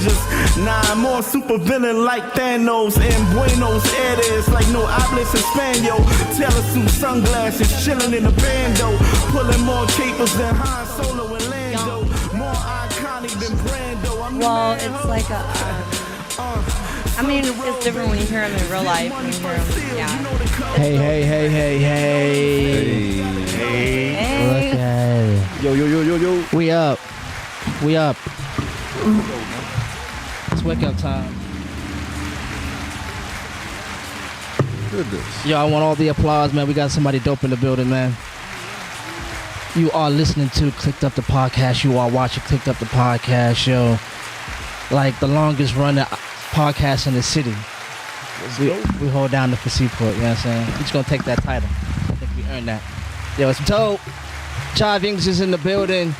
Avengers. 9 more super villain like Thanos and Buenos Aires like no hablas Espanol. Telesoup sunglasses chilling in the bando, pulling more capers than Han Solo and Lando. More iconic than Brando. Well, it's like a. I mean, it's different when you hear him in real life. When you hear him, yeah. Hey. Look at it. Yo. We up. It's wake up time. Goodness. Yo, I want all the applause, man. We got somebody dope in the building, man. You are listening to Clicked Up the Podcast. You are watching Clicked Up the Podcast show. Like the longest running podcast in the city. We hold down the Seaport, you know what I'm saying? We're just gonna take that title. I think we earned that. Yo, it's dope. Chive English is in the building.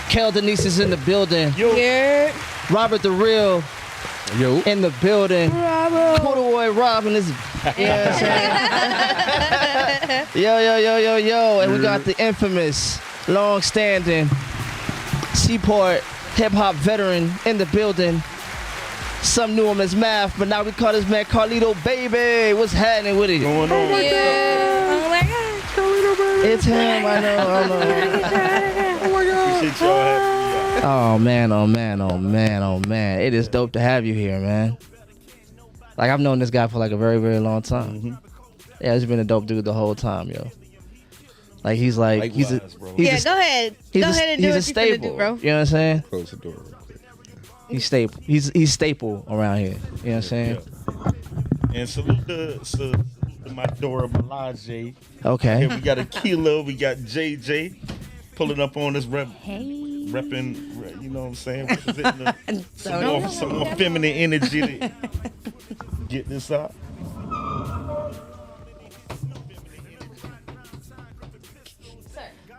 Kel Denise is in the building. Yo. Robert the Real in the building. Corduroy Robin is Yo. And we got the infamous, long-standing Seaport hip-hop veteran in the building. Some knew him as Math, but now we call this man Carlito Baby. What's happening with it? Going on? Oh my God. Carlito Baby. It's him, I know. Oh my God. Appreciate y'all having me. Oh man. It is dope to have you here, man. Like, I've known this guy for like a very, very long time. Mm-hmm. Yeah, he's been a dope dude the whole time, yo. Like, he's like, Likewise, bro. Go ahead. Go ahead and do what you're staple, gonna do, bro. you know what I'm saying? Close the door real quick. He's staple. He's staple around here. You know what I'm saying? Yeah. And salute to my Dora Milaje. Okay. Here we got Aquila, we got JJ pulling up on us, repping, you know what I'm saying? Some more feminine energy to get this out.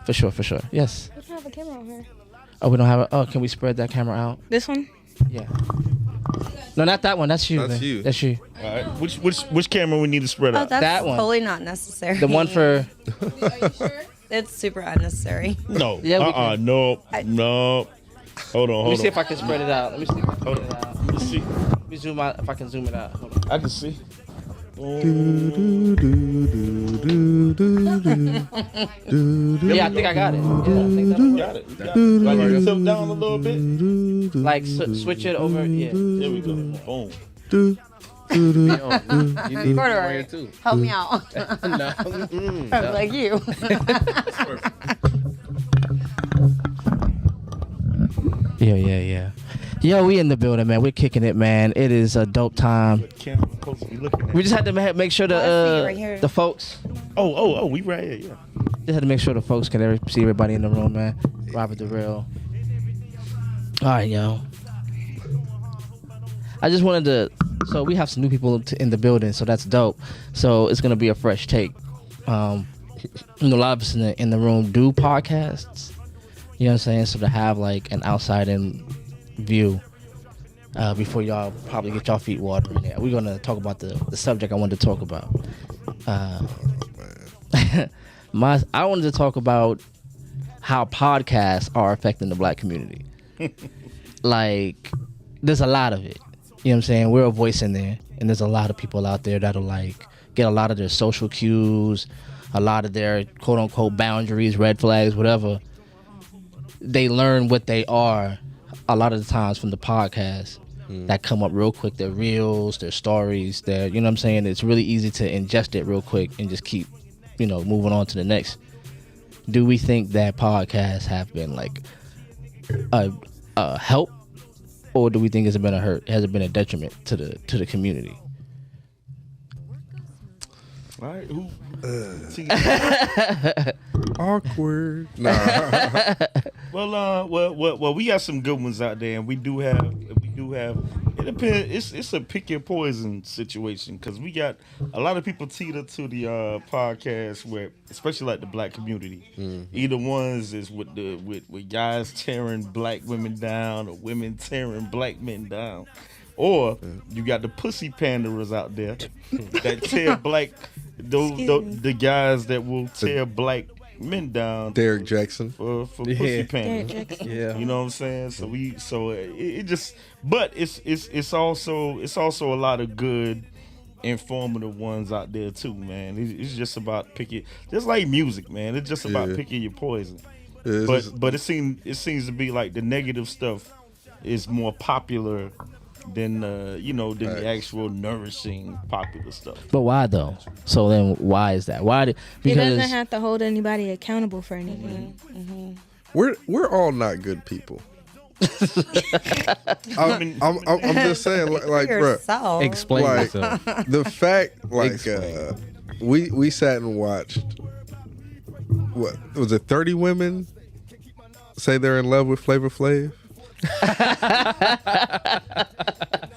For sure. Yes. We don't have a camera on here. Oh, we don't have a. Oh, can we spread that camera out? This one? Yeah. No, not that one. That's you. That's man. you. That's you. All right. Which camera we need to spread Oh, out? that's That one. totally not necessary. The one for. Are you sure? It's super unnecessary. No. Yeah, we can. No. Hold on. Let me see if I can spread it out. Let me see. If I can Hold spread it on. out. Let me see. Let me zoom out. If I can zoom it out. Hold on. I can see. Yeah, I think I got it. Yeah, I think that'll work. Got it. Like you tilt down a little bit. Like switch it over. Yeah. There we go. Boom. You need Corduroy, here too. help me out. No. Like you. Yeah. Yo, we in the building, man. We're kicking it, man. It is a dope time. What camera we supposed to be looking at? We just had to make sure I see it right here. the folks. Oh, we right here, yeah. Just had to make sure the folks can see everybody in the room, man. Robert the Real. All right, yo. I just wanted to. So we have some new people in the building, so that's dope. So it's gonna be a fresh take. A lot of us in the room do podcasts. You know what I'm saying? So to have like an outside in view before y'all probably get y'all feet watering. Yeah, we're gonna talk about the subject I wanted to talk about. I wanted to talk about how podcasts are affecting the black community. Like, there's a lot of it. You know what I'm saying? We're a voice in there, and there's a lot of people out there that'll like get a lot of their social cues, a lot of their quote unquote boundaries, red flags, whatever. They learn what they are a lot of the times from the podcast that come up real quick. Their reels, their stories, you know what I'm saying? It's really easy to ingest it real quick and just keep, moving on to the next. Do we think that podcasts have been like a help, or do we think it's been a hurt? Has it been a detriment to the community? All right, who? Awkward. Nah. Well, we got some good ones out there, and we do have. It depends. It's a pick your poison situation, because we got a lot of people teeter to the podcast where, especially like the black community, either ones is with guys tearing black women down or women tearing black men down. Or you got the pussy panderers out there that tear black, the guys that will tear black men down Derek Jackson. for pussy panting. Derek Jackson. Yeah. You know what I'm saying? So it just, but it's also a lot of good, informative ones out there too, man. It's just about picking, just like music, man. It's just about picking your poison. Yeah, But it seems to be like the negative stuff is more popular than the actual nourishing popular stuff. But why though? So then why is that? It doesn't have to hold anybody accountable for anything. we're all not good people. I'm just saying, like bro, Yourself. explain like yourself. the fact, like Explain. we sat and watched. What was it? 30 women say they're in love with Flavor Flav.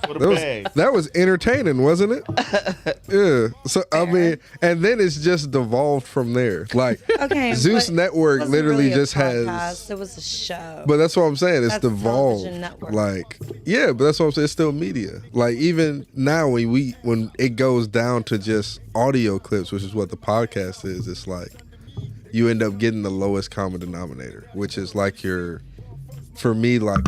For the bag. That was entertaining, wasn't it? Yeah. So I mean, and then it's just devolved from there. Like Okay, Zeus but Network it wasn't literally really a just podcast, has. It was a show. But that's what I'm saying. It's That's a devolved. television network. Like, yeah, but that's what I'm saying. It's still media. Like, even now when it goes down to just audio clips, which is what the podcast is, it's like you end up getting the lowest common denominator, which is like for me, like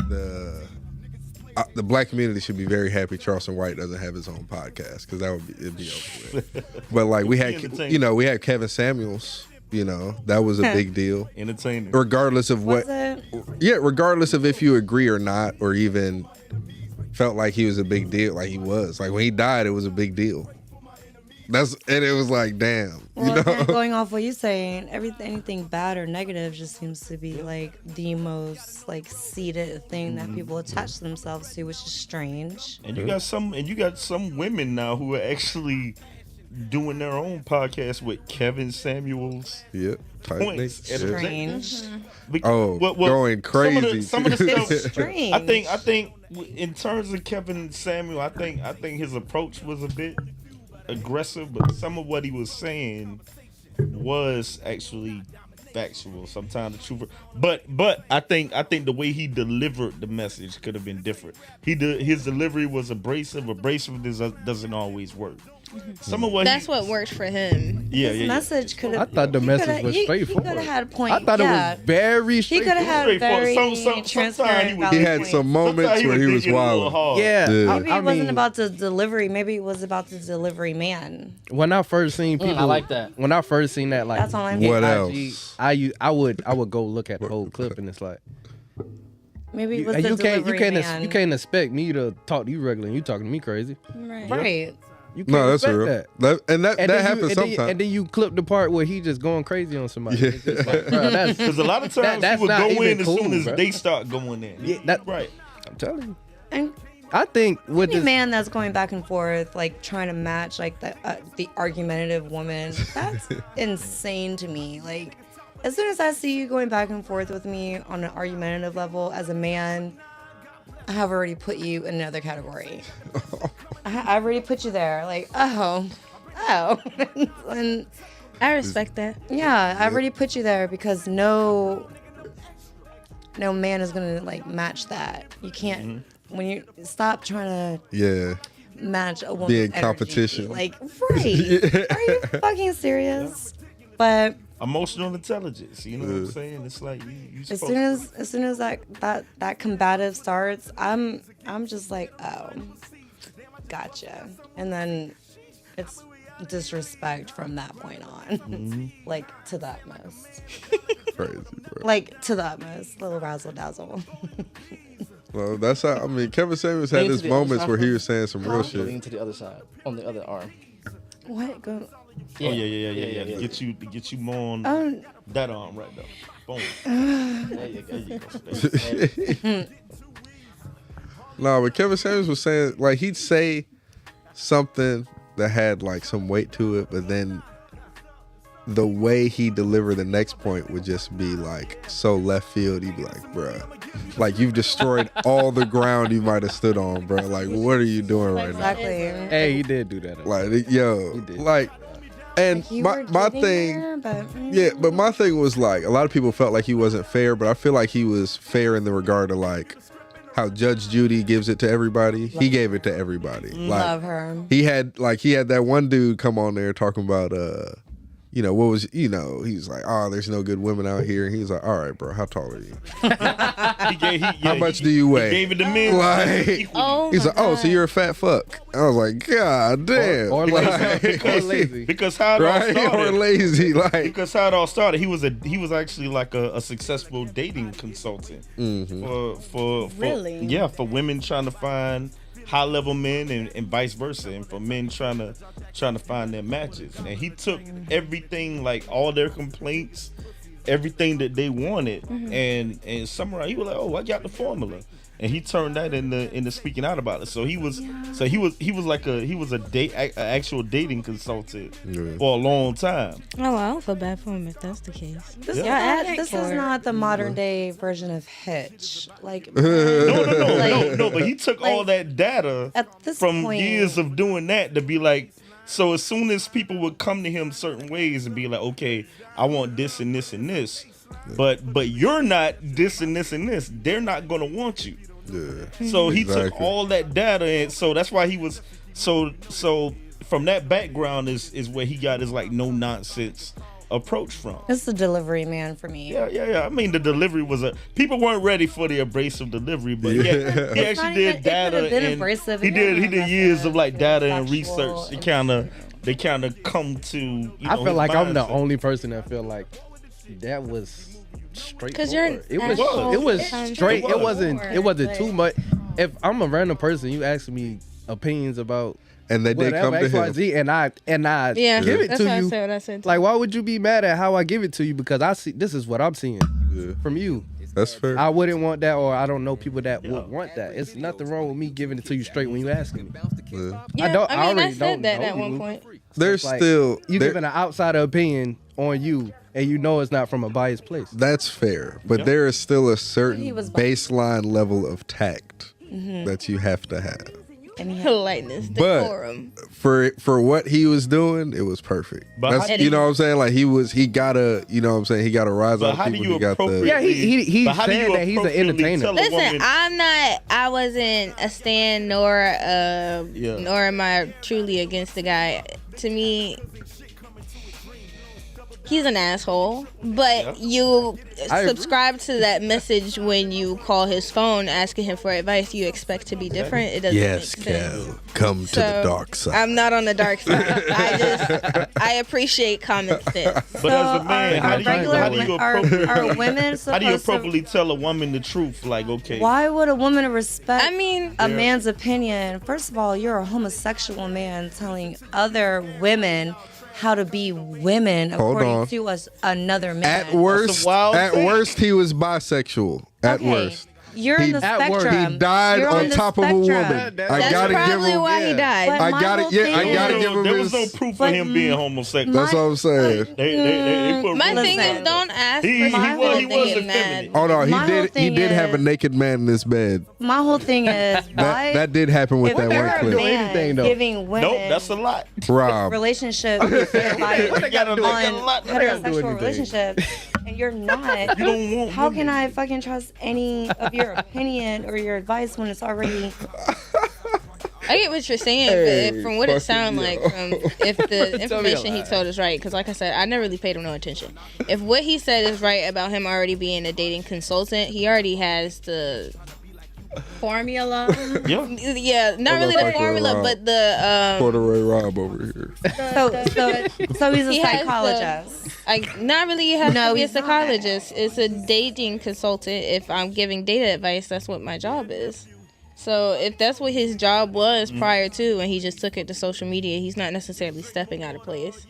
the black community should be very happy Charleston White doesn't have his own podcast, because it'd be over with. But like we had Kevin Samuels. That was a big deal. Entertaining. Regardless of Was what, it? yeah, regardless of if you agree or not, or even felt like he was a big deal, like he was. Like when he died, it was a big deal. And it was like, damn, Well, then going off what you're saying, anything bad or negative just seems to be like the most like seated thing that people attach themselves to, which is strange. And you got some women now who are actually doing their own podcast with Kevin Samuels. Yep. Tight Points. Nick. Strange. Going crazy. Some of the stuff. Strange. I think in terms of Kevin Samuel, I think his approach was a bit aggressive, but some of what he was saying was actually factual. Sometimes the truth, but I think the way he delivered the message could have been different. His delivery was abrasive. Abrasiveness doesn't always work. Some of what That's what worked for him. His message could have. I thought the message was straightforward. He could have had a point. I thought it was very He straightforward. could have had very Sometimes transparent. he He had valid some points. moments where he was digging a little wild. hard. Yeah. Yeah. Maybe it wasn't about the delivery. Maybe it was about the delivery man. When I first seen people, I like that. When I first seen that, like, That's all I'm What saying. else? I would go look at the whole clip, and it's like, Maybe it was and the you delivery can't man. you can't expect me to talk to you regular, and you talking to me crazy. Right. Right. You can't No, that's expect real. that. That then happens and sometimes. and then you clip the part where he just going crazy on somebody. Yeah. It's just like, bro, that's, Because a lot of times that's he would not go in even as cool, soon as bro. they start going in. Yeah, that- right. I'm telling you. And I think with any this, man that's going back and forth, like trying to match like the argumentative woman, that's insane to me. Like, as soon as I see you going back and forth with me on an argumentative level as a man, I have already put you in another category. I already put you there. Like, oh, and I respect that. yeah, I already put you there because no man is gonna like match that. You can't when you stop trying to Yeah. match a woman's Be in energy. competition. Like, right? Are you fucking serious? But Emotional intelligence. You know what I'm saying? It's like you as supposed soon as that combative starts, I'm just like, oh, gotcha, and then it's disrespect from that point on, like to the utmost, Crazy, bro. like to the utmost, little razzle dazzle. Well, that's how. I mean, Kevin Samuels had Lean to his the other moments side where he first. was saying some real shit. Lean to the other side, on the other arm. What? Go. Oh yeah. Get you more on Oh, that arm right there. Boom. There you go. There you go. No, but Kevin Samuels was saying, like, he'd say something that had like some weight to it, but then the way he delivered the next point would just be like so left field. He'd be like, bruh, like you've destroyed all the ground you might have stood on, bruh. Like, what are you doing right now? exactly. hey, he did do that. Like, yo, did. like, and You my were my getting thing. there, but, Yeah, but my thing was like a lot of people felt like he wasn't fair, but I feel like he was fair in the regard of like how Judge Judy gives it to everybody. He gave it to everybody. Like love her. he had that one dude come on there talking about what was, he was like, oh, there's no good women out here. And he was like, all right, bro, how tall are you? How much do you weigh? He gave it to men. Like, he's like, oh, so God. you're a fat fuck. I was like, God damn. Or lazy. Because how it all Right? started. Or lazy. Like, Because how it all started, he was actually like a successful dating consultant for Really? for women trying to find high level men and vice versa, and for men trying to find their matches. And he took everything, like all their complaints, everything that they wanted, and summarized. He was like, oh, I got the formula. And he turned that into speaking out about it. So he was an actual dating consultant for a long time. Oh, well, I don't feel bad for him if that's the case. This, Y'all asked this for is it. not the modern day version of Hitch. Like, No, but he took all like, that data at this from point- years of doing that to be like, so as soon as people would come to him certain ways and be like, okay, I want this and this and this, but you're not this and this and this, they're not gonna want you. yeah. So he took Exactly. all that data, and so that's why he was so from that background is where he got his like no nonsense approach from. This is the delivery man for me. Yeah. I mean, the delivery was people weren't ready for the abrasive delivery, but he not actually even- did it data could've been and abrasive. he It did wasn't years of like data and factual research. and- They kind of come to. I feel like I'm the mindset. only person that feel like that was straight. 'Cause you're an it was actual it was content straight. It creator. wasn't Like- too much. If I'm a random person, you ask me opinions about And they did whatever come to him. XYZ, and I Yeah, give it that's to why you. I said what I said. Like, why would you be mad at how I give it to you? Because I see this is what I'm seeing Yeah. from you. That's fair. I wouldn't want that, or I don't know people that would want that. It's nothing wrong with me giving it to you straight when you asking me. Yeah. Yeah, don't- I I mean, I already said don't that know at one you. point. There's Like, still you there- giving an outsider opinion on you, and you know it's not from a biased place. That's fair, but there is still a certain He was biased. baseline level of tact that you have to have. And he Politeness, But decorum. for what he was doing, it was perfect. But That's, how- you know what I'm saying? Like he gotta, you know what I'm saying? He gotta rise But out how of do people. you He got the appropriately? Yeah, he but how do said you that he's an appropriately entertainer. tell a Listen, woman- I wasn't a stan nor am I truly against the guy. To me, he's an asshole, but you I subscribe to that message when you call his phone asking him for advice. You expect to be different. It doesn't Yes, make sense. Cal, come to the So, dark side. I'm not on the dark side. I appreciate common sense. But as a man, how do you are women how do you supposed to? appropriately tell a woman the truth? Like, okay, Why would a woman respect I mean, a man's opinion? First of all, you're a homosexual man telling other women how to be women Hold according on. to another man. At worst, wild thing. he was bisexual. At Okay, worst. You're He- in the at work, spectrum. He died You're on the top of a spectrum. woman. That's I that's gotta give probably him. why he yeah. died. But I my gotta, whole yeah, thing I gotta is- give him there was no his. proof of But him being homosexual. That's what I'm saying. They put My rules thing on is, it. don't ask He- for he people was- to he was get mad. effeminate. Oh no, My whole he thing did have a is- naked man in his bed. My whole thing is why That did happen with if that you're one a clip. man anything, though. giving women Nope, that's a lot. Rob. relationship advice They gotta do on a lot. heterosexual relationship and you're not, You don't want how women. can I fucking trust any of your opinion or your advice when it's already I get what you're saying, Hey, but from what it fucking sounds like, if the information he told is right, because like I said, I never really paid him no attention. If what he said is right about him already being a dating consultant, he already has the formula. yeah, not really the fucking formula, Rob. but the Corduroy Rob over here. So he's a He has the- psychologist. not really has No, to be a he's not. psychologist. It's a dating consultant. If I'm giving data advice, that's what my job is. So if that's what his job was prior to, and he just took it to social media, he's not necessarily stepping out of place.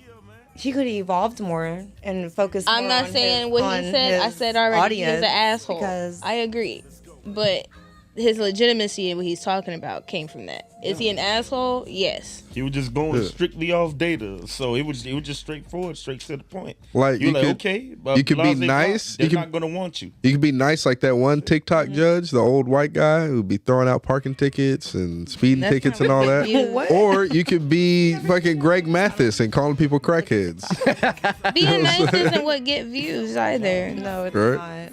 He could have evolved more and focused I'm more not on saying his- what on he said. I his said already he's an audience asshole. because I agree, but his legitimacy and what he's talking about came from that. Is he an asshole? Yes. He was just going Yeah. strictly off data, so it was just straightforward, straight to the point. Like, You're you like, could- okay, but you could be blah, blah, blah, nice, They're you could- not gonna want you. You could be nice like that one TikTok Mm-hmm. judge, the old white guy who'd be throwing out parking tickets and speeding That's tickets not and all what that. you- What? Or you could be fucking Greg Mathis and calling people crackheads. Being nice isn't what get views either. No, it's Right. not.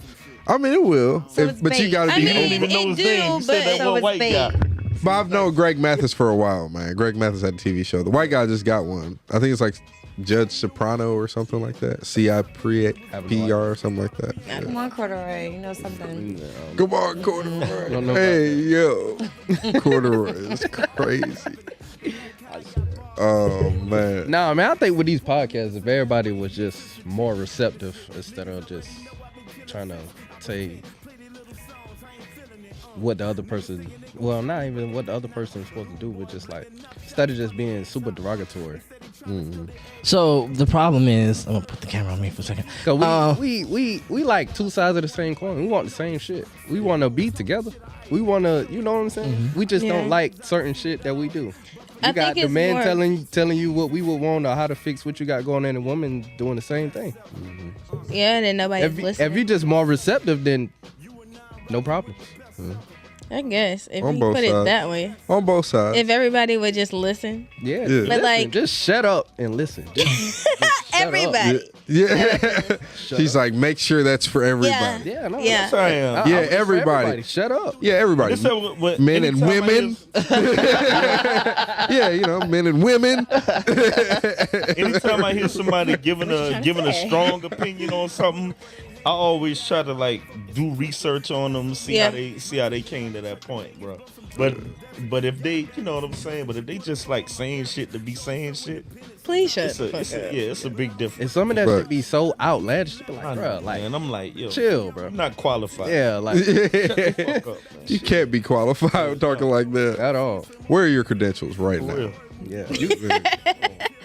I mean, it will. So it's but you bait. got to I be. mean, Don't even know it his do, name. He said but- that So one it's white bait. guy. But I've known Greg Mathis for a while, man. Greg Mathis had a TV show. The white guy just got one. I think it's like Judge Soprano or something like that. CIPR or something like that. Yeah. Come on, Corduroy, you know something. Come on, Corduroy. Hey, yo. Corduroy is crazy. Oh, man. Nah, man, I think with these podcasts, if everybody was just more receptive instead of just trying to say what the other person, well, not even what the other person is supposed to do, but just like, instead of just being super derogatory. Mm-hmm. So the problem is, I'm gonna put the camera on me for a second. Cause we like two sides of the same coin. We want the same shit. We want to be together. We want to, you know what I'm saying? Mm-hmm. We just don't like certain shit that we do. I You got think the it's man more- telling you what we would want or how to fix what you got going on, and the woman doing the same thing. Yeah, and then nobody's listening. If you just more receptive, then no problem. I guess if On you both put it sides. that way, On both sides. if everybody would just listen, Yeah, Yeah. listen, But, like- just shut up and listen. Just shut up. everybody. Yeah. She's like, make sure that's for everybody. Yeah, no, Yeah. That's how I am. Yeah, I'm just for everybody. Shut up. Yeah, everybody. This is what- Men and anytime I women. Yeah, you know, men and women. Anytime I hear somebody giving a strong opinion on something, I always try to like do research on them, see how they came to that point, bro. But if they, you know what I'm saying, but if they just like saying shit to be saying shit, Please shut it's the fuck up. it's a big difference. And some of that But- should be so outlandish. You be like, I know, bro, like, man. I'm like, yo, chill, bro. I'm not qualified. Yeah, like, Shut the fuck up, man. You can't be qualified talking like that. at all. Where are your credentials right For now? real. Yeah,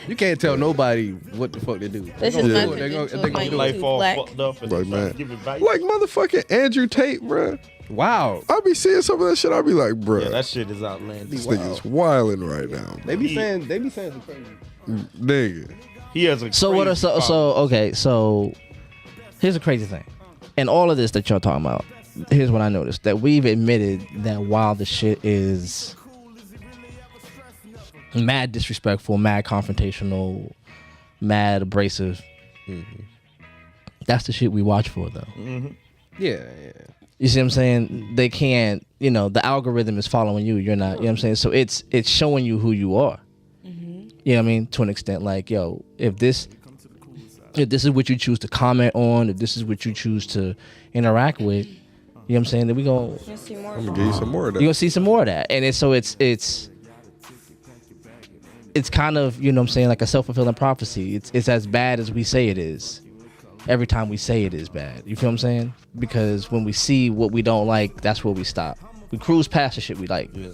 you can't tell nobody what the fuck they do. This They is gonna my do it. They credentials, gonna my do it. Life all black. fucked up and Like, trying to man. give advice. Like motherfucking Andrew Tate, bruh. Wow. I be seeing some of that shit. I be like, bruh, Yeah, that shit is outlandish. this nigga is wilding right now. They be saying some crazy. Nigga. He has a So what are crazy so problem. okay? So here's a crazy thing, and all of this that y'all talking about. Here's what I noticed: that we've admitted that while the shit is mad disrespectful, mad confrontational, mad abrasive, that's the shit we watch for, though. Yeah. You see what I'm saying? They can't, you know, the algorithm is following you. You're not, you know what I'm saying? So it's showing you who you are. You know what I mean? To an extent, like, yo, if this is what you choose to comment on, if this is what you choose to interact with, you know what I'm saying? Then we go, You'll see more. I'm gonna give you some more of that. you're gonna see some more of that. And it's kind of, you know what I'm saying, like a self-fulfilling prophecy. It's as bad as we say it is. Every time we say it is bad. You feel what I'm saying? Because when we see what we don't like, that's where we stop. We cruise past the shit we like. You know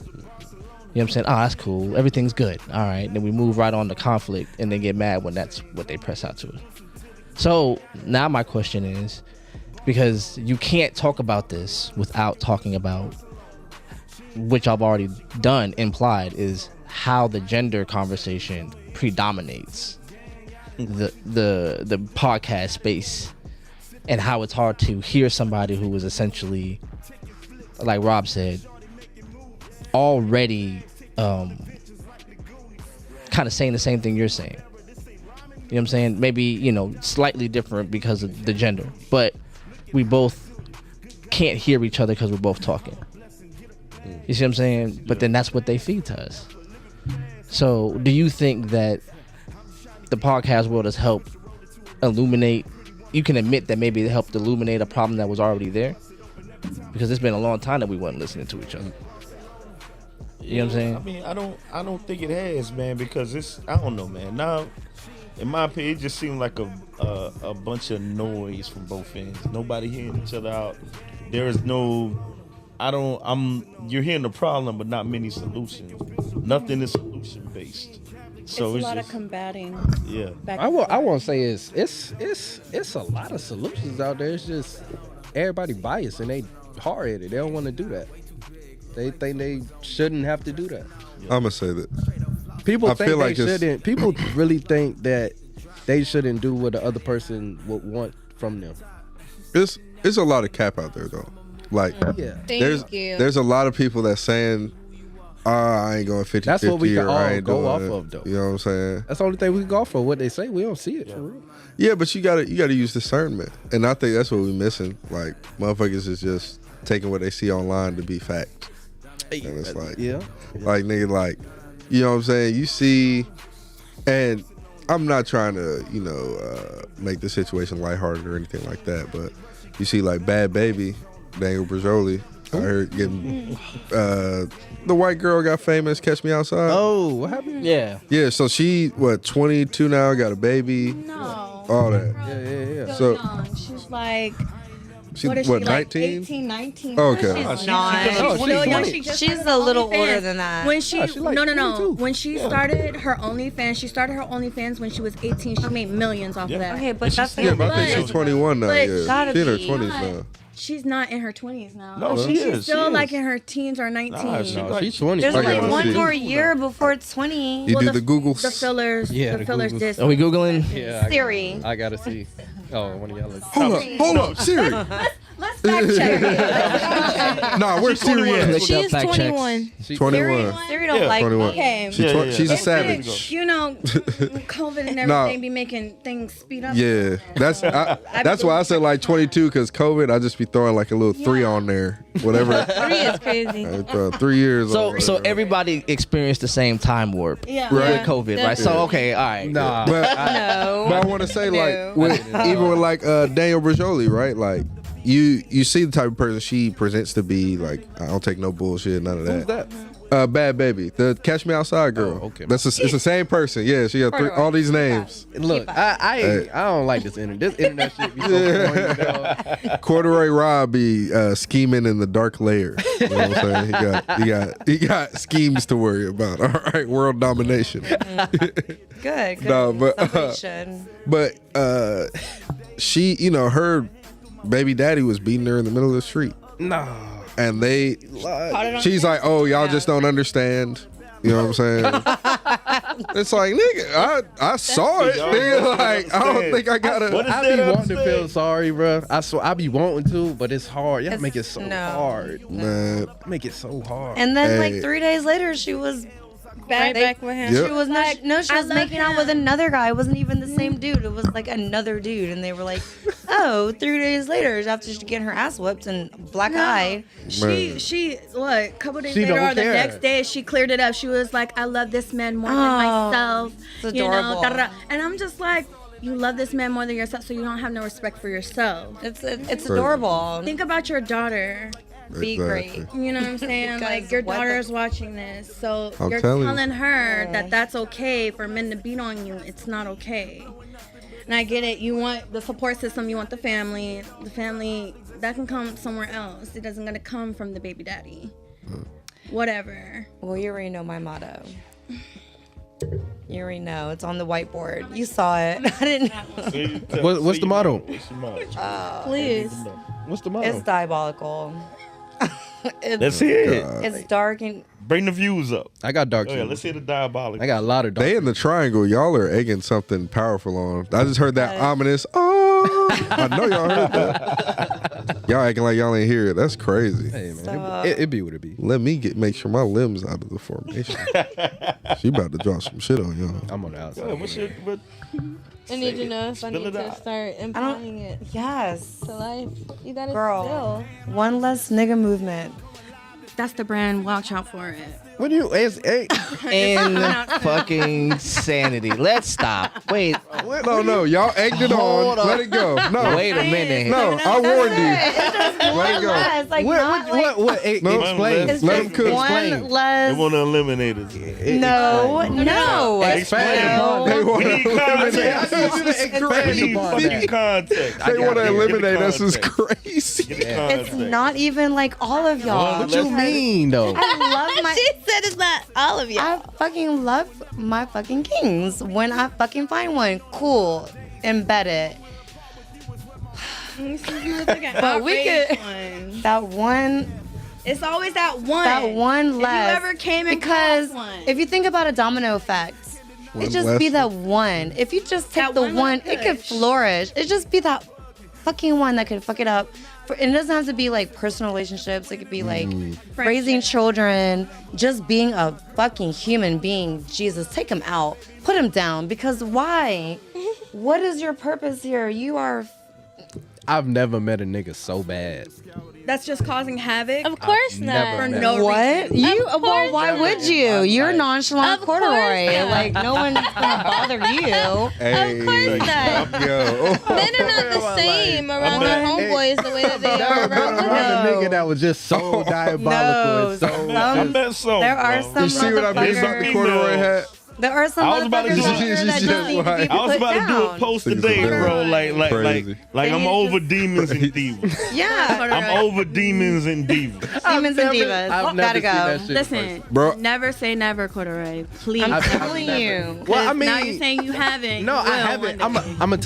what I'm saying? Oh, that's cool. Everything's good. All right. Then we move right on to conflict and then get mad when that's what they press out to us. So now my question is, because you can't talk about this without talking about, which I've already done, implied, is how the gender conversation predominates the podcast space, and how it's hard to hear somebody who is essentially, like Rob said, already kind of saying the same thing you're saying. You know what I'm saying? Maybe, you know, slightly different because of the gender, but we both can't hear each other because we're both talking. You see what I'm saying? But then that's what they feed to us. So do you think that the podcast world has helped illuminate, you can admit that maybe it helped illuminate a problem that was already there? Because it's been a long time that we weren't listening to each other. You know what I'm saying? I mean, I don't think it has, man, because I don't know, man. Now, in my opinion, it just seemed like a bunch of noise from both ends. Nobody hearing each other out. There is no, you're hearing the problem, but not many solutions. Nothing is solution based. So it's a lot just, of combating. yeah. Back I and won't forth. say it's a lot of solutions out there. It's just everybody biased and they hard headed. They don't want to do that. They think they shouldn't have to do that. I'm gonna say that. People I think feel they like it's- shouldn't. People really think that they shouldn't do what the other person would want from them. It's a lot of cap out there though. Like Yeah. Thank you. there's a lot of people that saying, I ain't going 50-50 That's what we can or I all ain't go doing off it. of, though. You know what I'm saying? That's the only thing we can go for. What they say, we don't see it for real. Yeah, but you gotta use discernment. And I think that's what we missing. Like motherfuckers is just taking what they see online to be fact. And it's like, Yeah. like nigga, like, you know what I'm saying? You see, and I'm not trying to, make the situation lighthearted or anything like that, but you see like Bad Baby, Daniel Brijoli, I heard getting, the white girl got famous, Catch Me Outside. Oh, what happened? Yeah. Yeah, so she, 22 now, got a baby, No. all that. Yeah. So- young. She's like, She, what is what, she, like 19? 18, 19? Okay. She's not. Oh, Still young. she's She just She's started a her little OnlyFans. older than that. When she, Oh, she like no. 22. When she started her OnlyFans, when she was 18. She made millions off of that. Okay, but that's Yeah, but I think But- she's 21 now, but yeah. gotta She in her be. 20s Not- now. She's not in her 20s now. No, she she's is, still she like is. in her teens or 19. Nah, she No, like- she's 20. There's I like gotta one see. more year before it's 20. You Well, do the Googles? The fillers. Yeah, the the fillers Googles. did. Are we googling? Yeah. Siri. I gotta see. Oh, one of y'all is. Hold up, Siri. Let's fact check it. Nah, where's Siri at? Click She up is fact checks. 21. 21. Siri don't Yeah. like 21. me. Okay. She's a It's savage. been, you know, COVID and Nah. everything be making things speed up. Yeah, that's why I said like 22 because COVID. I just be throwing like a little 3 on there, whatever. 3 is crazy. I throw 3 years. So on so whatever. everybody experienced the same time warp Yeah. Right. with COVID, right? So okay, all right. Nah. But No. I want to say like No. even with like Daniel Brijoli, right? Like you see the type of person she presents to be. Like I don't take no bullshit, none of Who's that. that? Bad Baby, the Catch Me Outside girl. Oh, okay. It's the same person. Yeah, she got all these names. Look, I don't like this internet. This internet shit be so boring, dog. Corduroy Rob be scheming in the dark layer. You know what I'm saying? He got schemes to worry about. All right, world domination. Good. No, but, Celebration. But she, her baby daddy was beating her in the middle of the street, Nah. and she's like, "Oh, y'all just don't understand." You know what I'm saying? It's like, nigga, I saw it. Y'all Nigga, don't like, I don't understand. think I gotta. What is I that be wanting to understand? feel sorry, bro. I be wanting to, but it's hard. Y'all make it so No. hard. Man, Make it so hard. And then Hey. like 3 days later, she was Back with him. Yep. She was Like, no, she I was love making out with him. another guy. It wasn't even the same dude. It was like another dude, and they were like, "Oh, 3 days later, after she getting her ass whipped and black eyed." Man. She what? A couple days She later, don't or the care. next day, she cleared it up. She was like, "I love this man more than Oh, myself." it's You know, adorable. da-da-da. And I'm just like, you love this man more than yourself, so you don't have no respect for yourself. It's adorable. Think about your daughter. Be Exactly. great. You know what I'm saying? Because Like your what the- daughter is watching this, so I'm you're telling you. telling her that that's okay for men to beat on you. It's not okay. And I get it. You want the support system. You want the family. The family that can come somewhere else. It doesn't gonna come from the baby daddy. Whatever. Well, you already know my motto. You already know. It's on the whiteboard. You saw it. I didn't. What's the motto? What's the motto? Please. What's the motto? It's diabolical. Let's hear it. It's dark and Bring the views up. I got dark Oh yeah, humor. let's hear the diabolical. I got a lot of dark. They in the triangle. Y'all are egging something powerful on. I just heard that ominous. Oh, I know y'all heard that. Y'all acting like y'all ain't hear it. That's crazy. Hey man, Stop. it be what it be. Let me make sure my limbs out of the formation. She about to drop some shit on y'all. I'm on the outside. Yeah, what's your, what, I need to know if I Spill need it to out. start implying it yes, to life. You gotta girl. One less nigga movement. That's the brand. Watch out for it. What do you? Hey, In fucking sanity. Let's stop. Wait. No, y'all egged it Hold on. on. Let it go. No, Wait a minute. no, I warned you. Let it go. Less, like not like what? No, Explain. it's Let 'em just cook. one Explain. they less. want to eliminate it. No. Explain. No. They want We need to context. Expand We need upon fucking that. context. They want to Get the eliminate us. Is context. crazy. Get the It's context. not even like all of y'all. What you mean though? I love my. She said it's not all of y'all. I fucking love my fucking kings when I fucking find one. Cool. Embed it. But we could. That one. It's always that one. That one less. If you ever came in because class one. if you think about a domino effect, One it just less. be that one. If you just take That the one one, little it could push. flourish. It just be that fucking one that could fuck it up. And it doesn't have to be like personal relationships. It could be like raising children, just being a fucking human being. Jesus, take him out, put him down. Because why? What is your purpose here? You are. I've never met a nigga so bad. that's just causing havoc. Of course not. For met no reason. What? You? Of Well, course why not. would you? You're Like- nonchalant Of course corduroy. not. Like no one's gonna bother you. Hey, Of course not. yo. Men are not the same around bet- their homeboys the way that they are around women. Around a nigga that was just so diabolical. and so I bet so. There are bro. some You see what I mean about the motherfuckers. corduroy hat? There are some I was about to motherfuckers do- out here that Just just need to be like- I was put about to do a down. post Things today, are bro. crazy. Like I'm They over just- demons and divas. Yeah, I'm over demons and divas. demons and divas. I've never Gotta seen that go. shit. Listen, Bro. never say never, corduroy. Please. I'm I've telling never- you. Well, I 'Cause mean, now you're saying you haven't. no, you I will haven't. one day. I'm gonna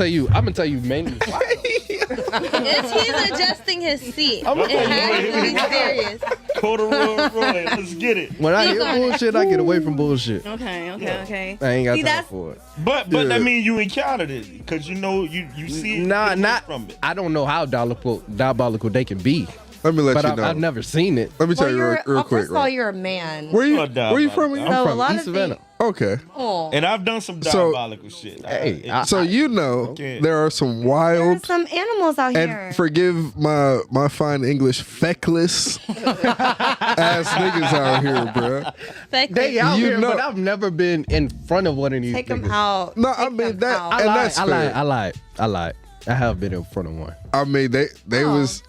tell you mainly why. He's adjusting his seat. I'm It gonna has to be serious. Corduroy Roy, let's get it. When I Speak hear on it. bullshit, I get away from bullshit. Okay. I ain't got See, time that's- for it. But Yeah. that mean you encountered it because you know you see it. Nah, get away not. from it. I don't know how diabolical they can be, Let me let but you know. I've never seen it. Let me tell Well, you you're, real first quick. of all, Right? you're a man. Where you? You're a Where you from? diabolical. again? So a from lot East of Savannah. Okay. Oh. And I've done some So- diabolical shit. Hey, So you know Okay. there are some There are wild some animals out here. and forgive my fine English feckless ass niggas out here, bruh. They out You here, know- but I've never been in front of one of these. Take them niggas. out. No, I Take mean them that, out. and that's fair. I lied. I have been in front of one, I mean they Oh. was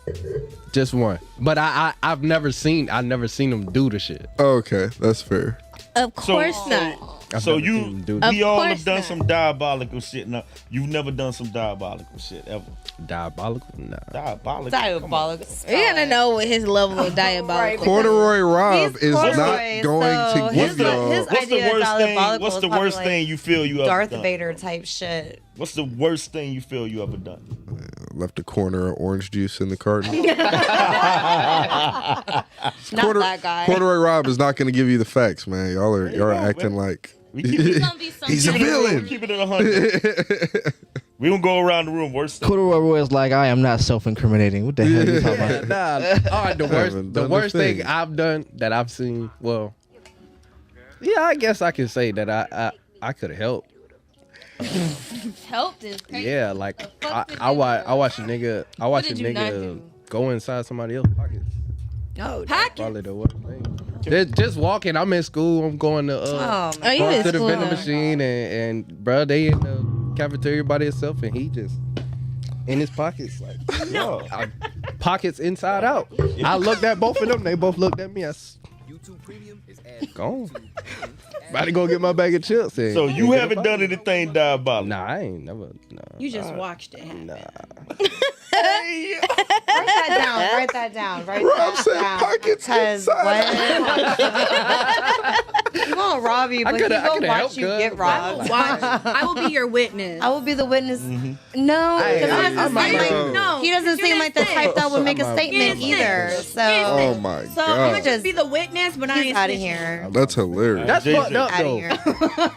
just one. But I've never seen them do the shit. okay. That's fair. Of course not. I've So never seen them do Of we all course have done not. some diabolical shit. No, you've never done some diabolical shit ever. diabolical. Nah. Diabolical. Diabolical. You gotta know what his level of diabolical. Corduroy Rob He's is corduroy, not going so to his- give y'all. his- What's the idea of worst thing? diabolical What's is the probably worst like thing you feel you ever Darth done? Vader type shit. What's the worst thing you feel you ever done? Left a corner of orange juice in the carton. Not that guy. Corduroy Rob is not going to give you the facts, man. Y'all are go, acting man. like We keep it, he's a we villain. keep it at 100. We don't go around the room. Worst thing. Corduroy Roy is like, I am not self-incriminating. What the hell are you talking about? Nah. All right. The Haven't the done worst the thing thing. I've done that I've seen. Well, yeah, I guess I can say that I could have helped. Helped is crazy. Yeah, like The fuck did I you watch a do? nigga. I watch a did you not nigga do? go inside somebody else's pockets. No. Probably the worst thing. Just walking. I'm in school. I'm going to Oh, Oh, you going in to the school. vending machine and bruh, they in the cafeteria by themselves and he just in his pockets like pockets inside out. I looked at both of them. They both looked at me. Gone. About to go get my bag of chips. And So you get haven't up done out. anything diabolical? Nah, I ain't never. Nah. You just watched it happen. Nah. Write that down. Write that down. Write Rob that said down. pockets Because what? He won't rob you, but he coulda- I will coulda watch helped, you cuz. get robbed. Watch. I will be your witness. I will be the witness. Mm-hmm. No, Hey, because he I doesn't might seem like know. No, he doesn't you seem like the didn't type that would make a I'm out. statement You didn't either. say. So Oh my So I'm gonna god, just be the witness, but I he's ain't out of snitching. here. that's hilarious. That's Jason. fucked up Out of though. here.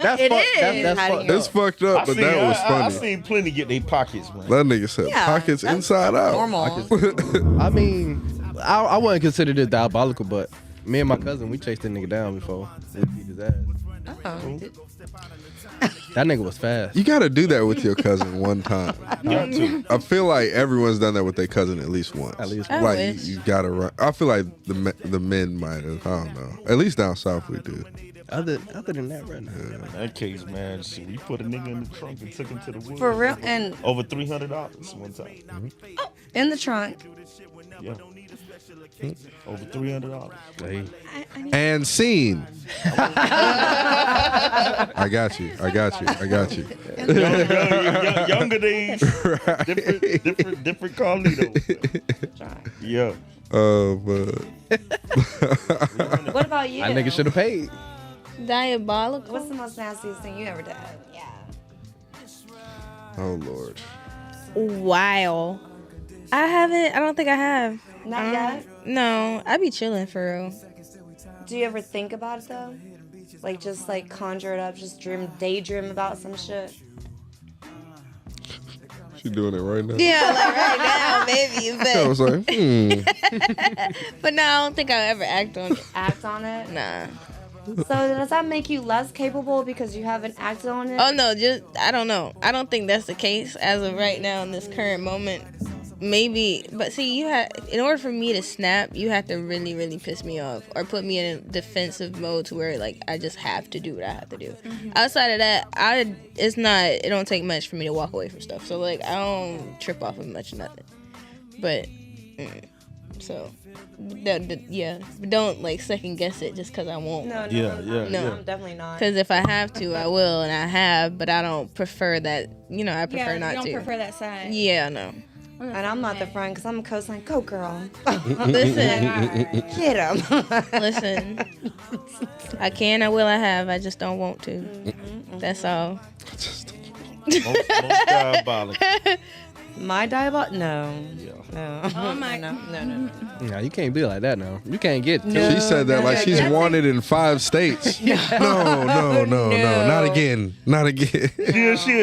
That's It fucked. is. That's Outta fucked here. That's up. fucked up, but that was I funny. seen plenty get their pockets, man. That nigga said Yeah, pockets that's inside out. Normal. I mean, I wouldn't consider this diabolical, but me and my cousin, we chased that nigga down before. We beat his ass. Oh. That nigga was fast. You got to do that with your cousin one time. Got to. I feel like everyone's done that with their cousin at least once. At least I like wish. you got to run. I feel like the men might have. I don't know. At least down south we do. Other than that, right now. In that case, man, shit, we put a nigga in the trunk and took him to the woods. For real, and Over $300 one time. in the trunk. Yeah. Over $300. Hey. And scene. I got you. I got you. I got you. Younger days, different Carlito. Yeah. But What about you? That nigga should have paid. Diabolical. What's the most nastiest thing you ever did? Yeah. oh lord. Wow. I don't think I have. Not yet. No, I be chilling for real. Do you ever think about it though? Like just like conjure it up, just daydream about some shit. She doing it right now. Yeah, like right now, maybe. I was But, like, but no, I don't think I'll ever act on it. Act on it. Nah. So does that make you less capable because you haven't acted on it? Oh no, just I don't know. I don't think that's the case as of right now in this current moment. maybe, but see, in order for me to snap, you have to really, really piss me off or put me in a defensive mode to where like I just have to do what I have to do. Outside of that, it don't take much for me to walk away from stuff. So like I don't trip off of much nothing. But so don't like second guess it just because I won't. No, I'm definitely not. Because if I have to, I will, and I have, but I don't prefer that. I prefer not you to. don't prefer that side. Yeah, no. And I'm not the friend because I'm a co-sign. Go, girl. Listen, Get him. listen. I can, I will, I have. I just don't want to. That's all. Most diabolical. My diabolic? No. No. Oh my. No. Nah, you can't be like that now. You can't get No. She said that like she's wanted in 5 states. No, not again. Not again.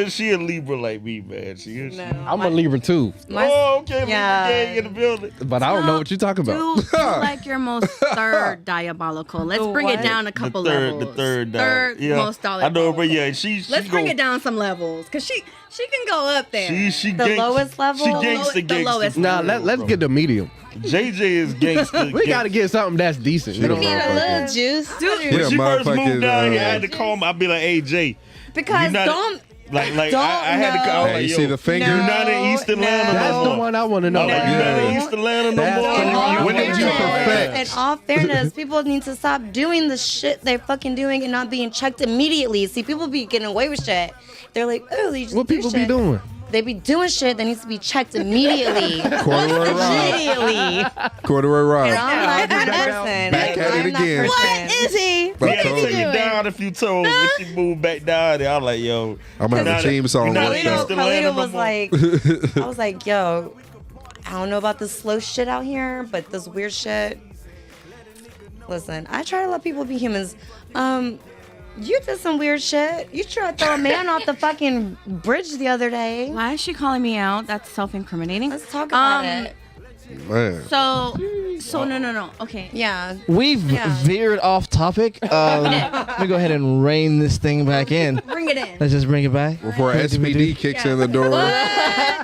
She a Libra like me, man. She is. I'm a Libra too, Okay, Yeah. Libra gang in the building. but I don't know what you're talking about. Do like your most third diabolical. Let's The bring what? it down a couple The levels. third most diabolical. I know, but yeah, she Let's bring it down some levels, cause she can go up there. She The lowest level? She The gangsta. lowest. Nah, let's get the medium. JJ is gangsta. We got to get something that's decent. You know? Need a little juice. When Yeah, she first motherfucking, moved down here, I had to call him. I'd be like, "Hey Jay, Because you not- don't. like I Don't had to call. know. Hey, you Yo, see the finger? You're not in East Atlanta That's no the more. one I want to know. I'm like, you're not in Yeah. East Atlanta no That's more. the one. When did you perfect? In all fairness, people need to stop doing the shit they're fucking doing and not being checked immediately. See, people be getting away with shit. They're like, oh, they just What do people be shit. doing? They be doing shit that needs to be checked immediately. Corduroy Rob. Immediately. Corduroy Rob. And I'm not that person. Back at it I'm that again. person. What is he? I We had to told take you. it down a few toes when she moved back down there. I was like, yo, I'm gonna have a theme song Not worked in out. East Atlanta no was more. like, I was like, yo, I don't know about this slow shit out here, but this weird shit. Listen, I try to let people be humans. You did some weird shit. You tried to throw a man off the fucking bridge the other day. Why is she calling me out? That's self-incriminating. Let's talk about it. Man. So no. Okay. Yeah. We've Yeah. veered off topic. Let me go ahead and rein this thing back in. Bring it in. Let's just bring it back. Before SPD kicks in the door.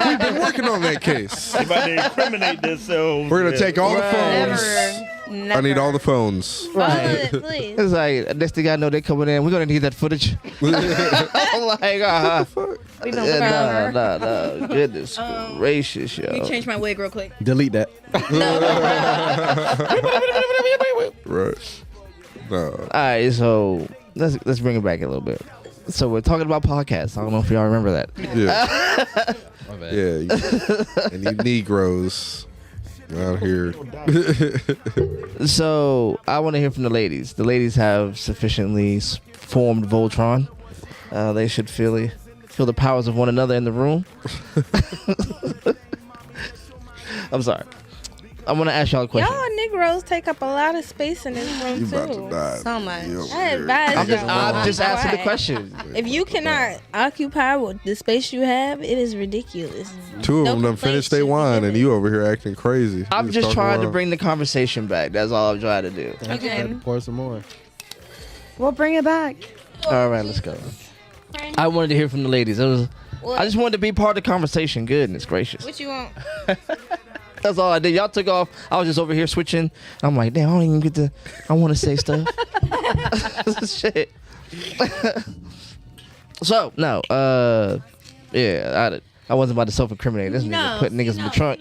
We've been working on that case. they about to incriminate themselves. We're gonna take all the Never. phones. Never. I need all the phones. Right. Please. It's like next thing I know, they coming in. We're gonna need that footage. I'm like, We've been looking for her. nah. Goodness gracious, Let me yo. change my wig real quick. Delete that. Right. No. All right, so let's bring it back a little bit. So we're talking about podcasts. I don't know if y'all remember that. Yeah. Yeah. And you Negroes out here. So I want to hear from the ladies. The ladies have sufficiently formed Voltron. They should feel the powers of one another in the room. I'm sorry. I want to ask y'all a question. Y'all Negroes take up a lot of space in this room You about to too. die. So much. You I advise I'm just, y'all. I'm just asking the Quiet. question. If you cannot occupy the space you have, it is ridiculous. 2 of No them done complaints finished their should be wine and given. you over here acting crazy. I'm You just talking trying to wild. bring the conversation back. That's all I'm trying to do. Okay. Pour some more. We'll bring it back. All right, let's go. I wanted to hear from the ladies. I just wanted to be part of the conversation. Goodness gracious. What you want? That's all I did. Y'all took off. I was just over here switching. I'm like, damn, I don't even get to. I want to say stuff. Shit. So no, yeah, I wasn't about to self-incriminate. This nigga put niggas in the trunk,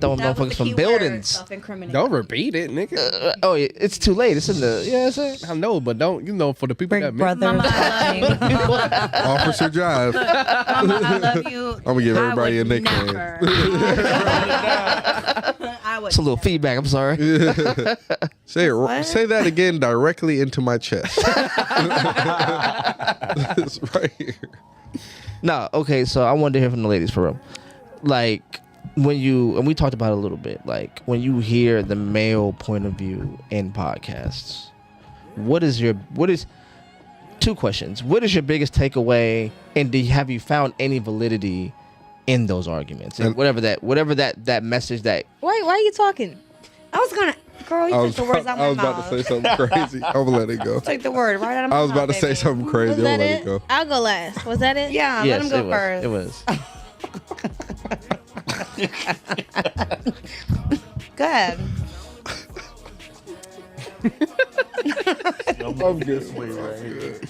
throwing motherfuckers from buildings. Self-incriminating. Don't repeat it, nigga. Oh, yeah, it's too late. It's in the. Yeah, it's in. I know, but don't for the people that Big brother. Mama, I love you. Officer Jive. Mama, I love you. I'm gonna give everybody a I would nickname. never. I would. It's a little feedback. I'm sorry. Say it. What? Say that again directly into my chest. It's right here. No, okay, so I wanted to hear from the ladies for real. Like when you and we talked about it a little bit, like when you hear the male point of view in podcasts, what is two questions. What is your biggest takeaway, and have you found any validity in those arguments? And whatever that message that Wait, why are you talking? I was gonna, girl, you took the words out I my was mouth. about to say something crazy. I'm gonna let it go. Take the word right out of my I mouth. was about to say baby. something crazy. Was I'm gonna that let it? it go. I'll go last. Was that it? Yeah, yes, let him go it was. first. It was. Go ahead. I'm good.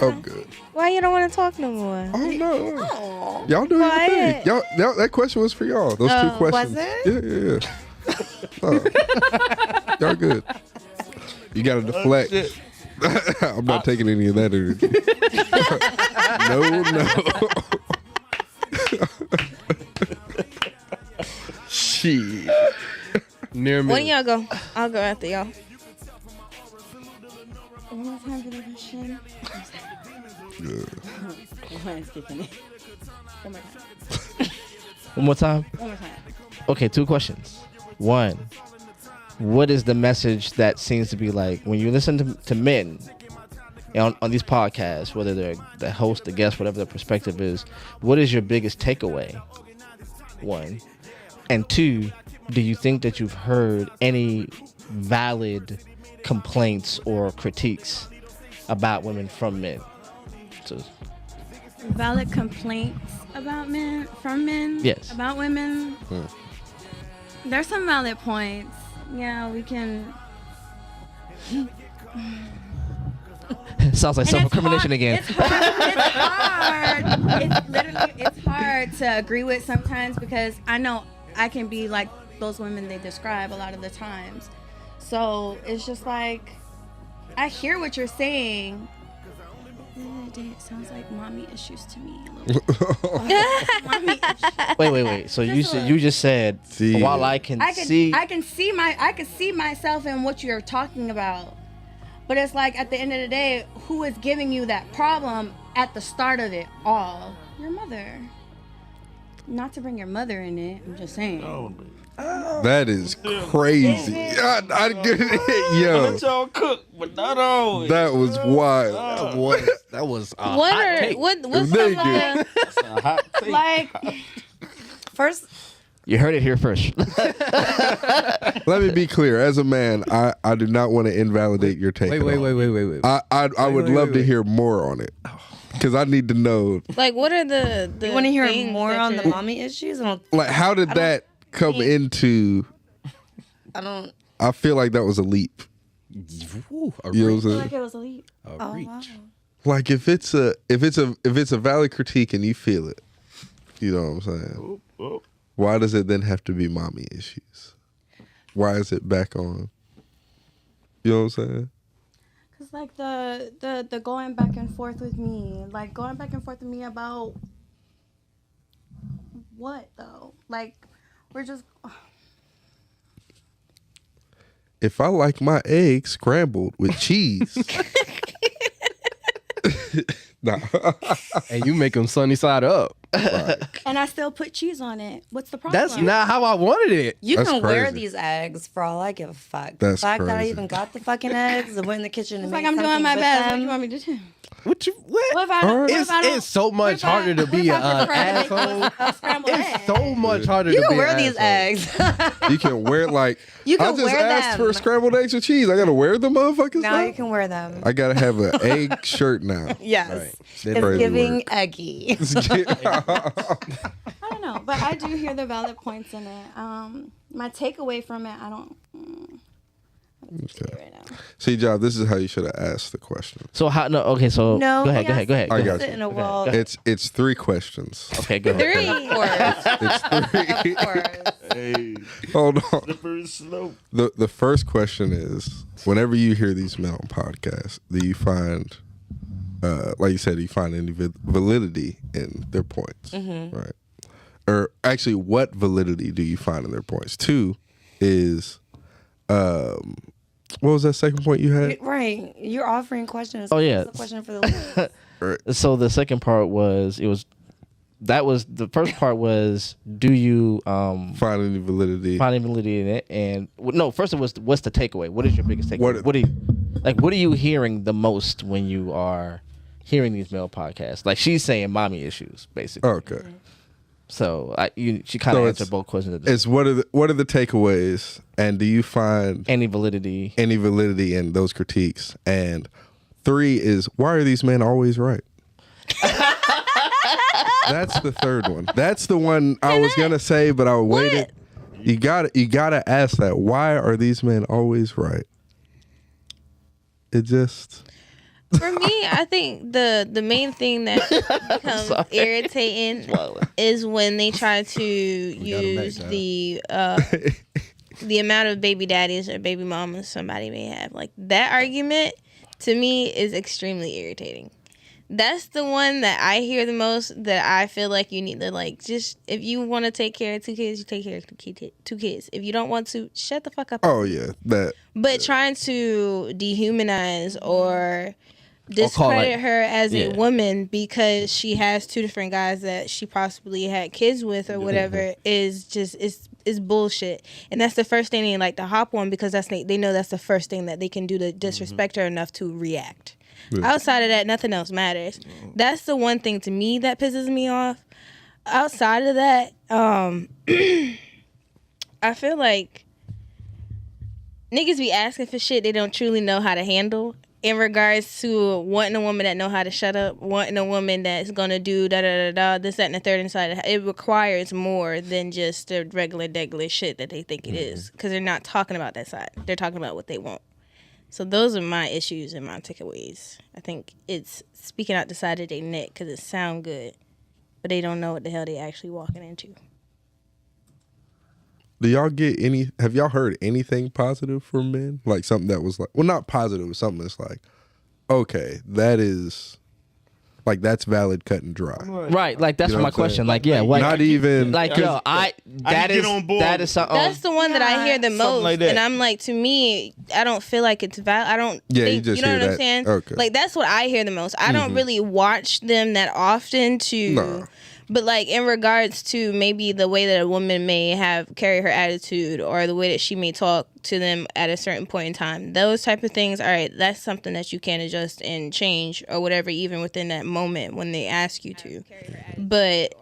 I'm good. Why you don't want to talk no more? Oh no. Y'all do your thing. Quiet. Y'all, that question was for y'all. Those two questions. Was it? Yeah. Y'all good. You got to deflect. I'm not taking any of that energy. No. Shit. Near me. When y'all go, I'll go after y'all. One more time for the question. One more time. One more time. Okay, 2 questions. 1, what is the message that seems to be like when you listen to men on these podcasts, whether they're the host, the guest, whatever the perspective is, what is your biggest takeaway? 1. And 2, do you think that you've heard any valid complaints or critiques about women from men? So, Valid complaints about men, from men? Yes. About women? There's some valid points. Yeah, we can. sounds like And self-incrimination it's again. hard. It's hard to agree with sometimes because I know I can be like those women they describe a lot of the times. So it's just like, I hear what you're saying. At the end of the day, it sounds like mommy issues to me a little bit. Mommy issues. Wait. So you just said See. while I can see. I can see myself in what you're talking about. But it's like at the end of the day, who is giving you that problem at the start of it all? Your mother. Not to bring your mother in it, I'm just saying. That is crazy. I get it. Yo, Let y'all cook, but not always. that was wild. That was a What hot are take. what's They some do. That's a hot take. Like, First, You heard it here first. Let me be clear. As a man, I do not want to invalidate your take. Wait. I would love to hear more on it because I need to know. like what are the you want to hear things more that on the you're- mommy issues? Like, how did that come into? I don't. I feel like that was a leap. Ooh, You know what I'm I feel saying? like it was a leap. Oh, reach. Like if it's a valid critique and you feel it, you know what I'm saying? Oh. Why does it then have to be mommy issues? Why is it back on? You know what I'm saying? Cause like the going back and forth with me, about what though? Like we're just. If I like my eggs scrambled with cheese. Nah. And you make them sunny side up. And I still put cheese on it. What's the problem? That's not how I wanted it. You That's can wear crazy. these eggs for all I give a fuck. That's the fact that I crazy. even got the fucking eggs and went in the kitchen and It's made like I'm doing something my with best. What do them. you want me to do? What? What if I don't? What if I don't? It's so much what if I- harder to what be if an I prefer to make asshole. a scrambled egg? It's so much harder You to can be wear an these asshole. eggs. You can wear like You can I just wear asked them. for scrambled eggs with cheese. I gotta wear them motherfuckers now now? you can wear them. I gotta have an egg shirt now. Yes. Right. It's Crazy giving work. eggy. I don't know, but I do hear the valid points in it. My takeaway from it, I don't. Okay. Right now. See, Job, this is how you should have asked the question. So how? No. Okay. So No. go ahead. I Go got ahead. you. In a wall. It's 3 questions. Okay. Go ahead. Three. It's 3. Of course. Hey, Hold on. slippery slope. The first question is, whenever you hear these men on podcasts, do you find, like you said, do you find any validity in their points? Mm-hmm. Right. Or actually, what validity do you find in their points? 2 is, what was that second point you had? Right. You're offering questions. Oh, yeah. What's the question for the list? So the second part was the first part was, do you Find any validity? find any validity in it? And no, first it was, what's the takeaway? What is your biggest takeaway? What- What are you hearing the most when you are hearing these male podcasts? Like she's saying, mommy issues, basically. Okay. So she kind of So answered both questions. It's what are the takeaways, and do you find Any validity? any validity in those critiques? And 3 is, why are these men always right? That's the third one. That's the one I was gonna say, but I waited. You gotta ask that. Why are these men always right? It just. For me, I think the main thing that becomes irritating is when they try to use the amount of baby daddies or baby mamas somebody may have. Like, that argument to me is extremely irritating. That's the one that I hear the most, that I feel like you need to, like, just, if you want to take care of 2 kids, you take care of 2 kids. If you don't want to, shut the fuck up. Oh yeah, that. But trying to dehumanize or discredit her as a woman because she has 2 different guys that she possibly had kids with or whatever is just is bullshit. And that's the first thing they like to hop on, because they know that's the first thing that they can do to disrespect her enough to react. Outside of that, nothing else matters. That's the one thing to me that pisses me off. Outside of that, I feel like niggas be asking for shit they don't truly know how to handle, in regards to wanting a woman that know how to shut up, wanting a woman that's gonna do da-da-da-da, this, that, and the third inside. It requires more than just the regular shit that they think it is, because they're not talking about that side. They're talking about what they want. So those are my issues and my takeaways. I think it's speaking out the side of their neck because it sound good, but they don't know what the hell they actually walking into. Do y'all get any? Have y'all heard anything positive from men? Like something that was like, well, not positive, but something that's like, okay, that is, like, that's valid, cut and dry. Right, like that's You know my what I'm saying? question. Like, yeah, what? Not even Like, yo, that is something. That's the one that I hear the most, like that. and I'm like, to me, I don't feel like it's valid. I don't. Yeah, think, you just know hear what I'm that. saying? Okay. Like, that's what I hear the most. I don't really watch them that often No. But like, in regards to maybe the way that a woman may carry her attitude, or the way that she may talk to them at a certain point in time, those type of things, all right, that's something that you can adjust and change or whatever, even within that moment when they ask you to. But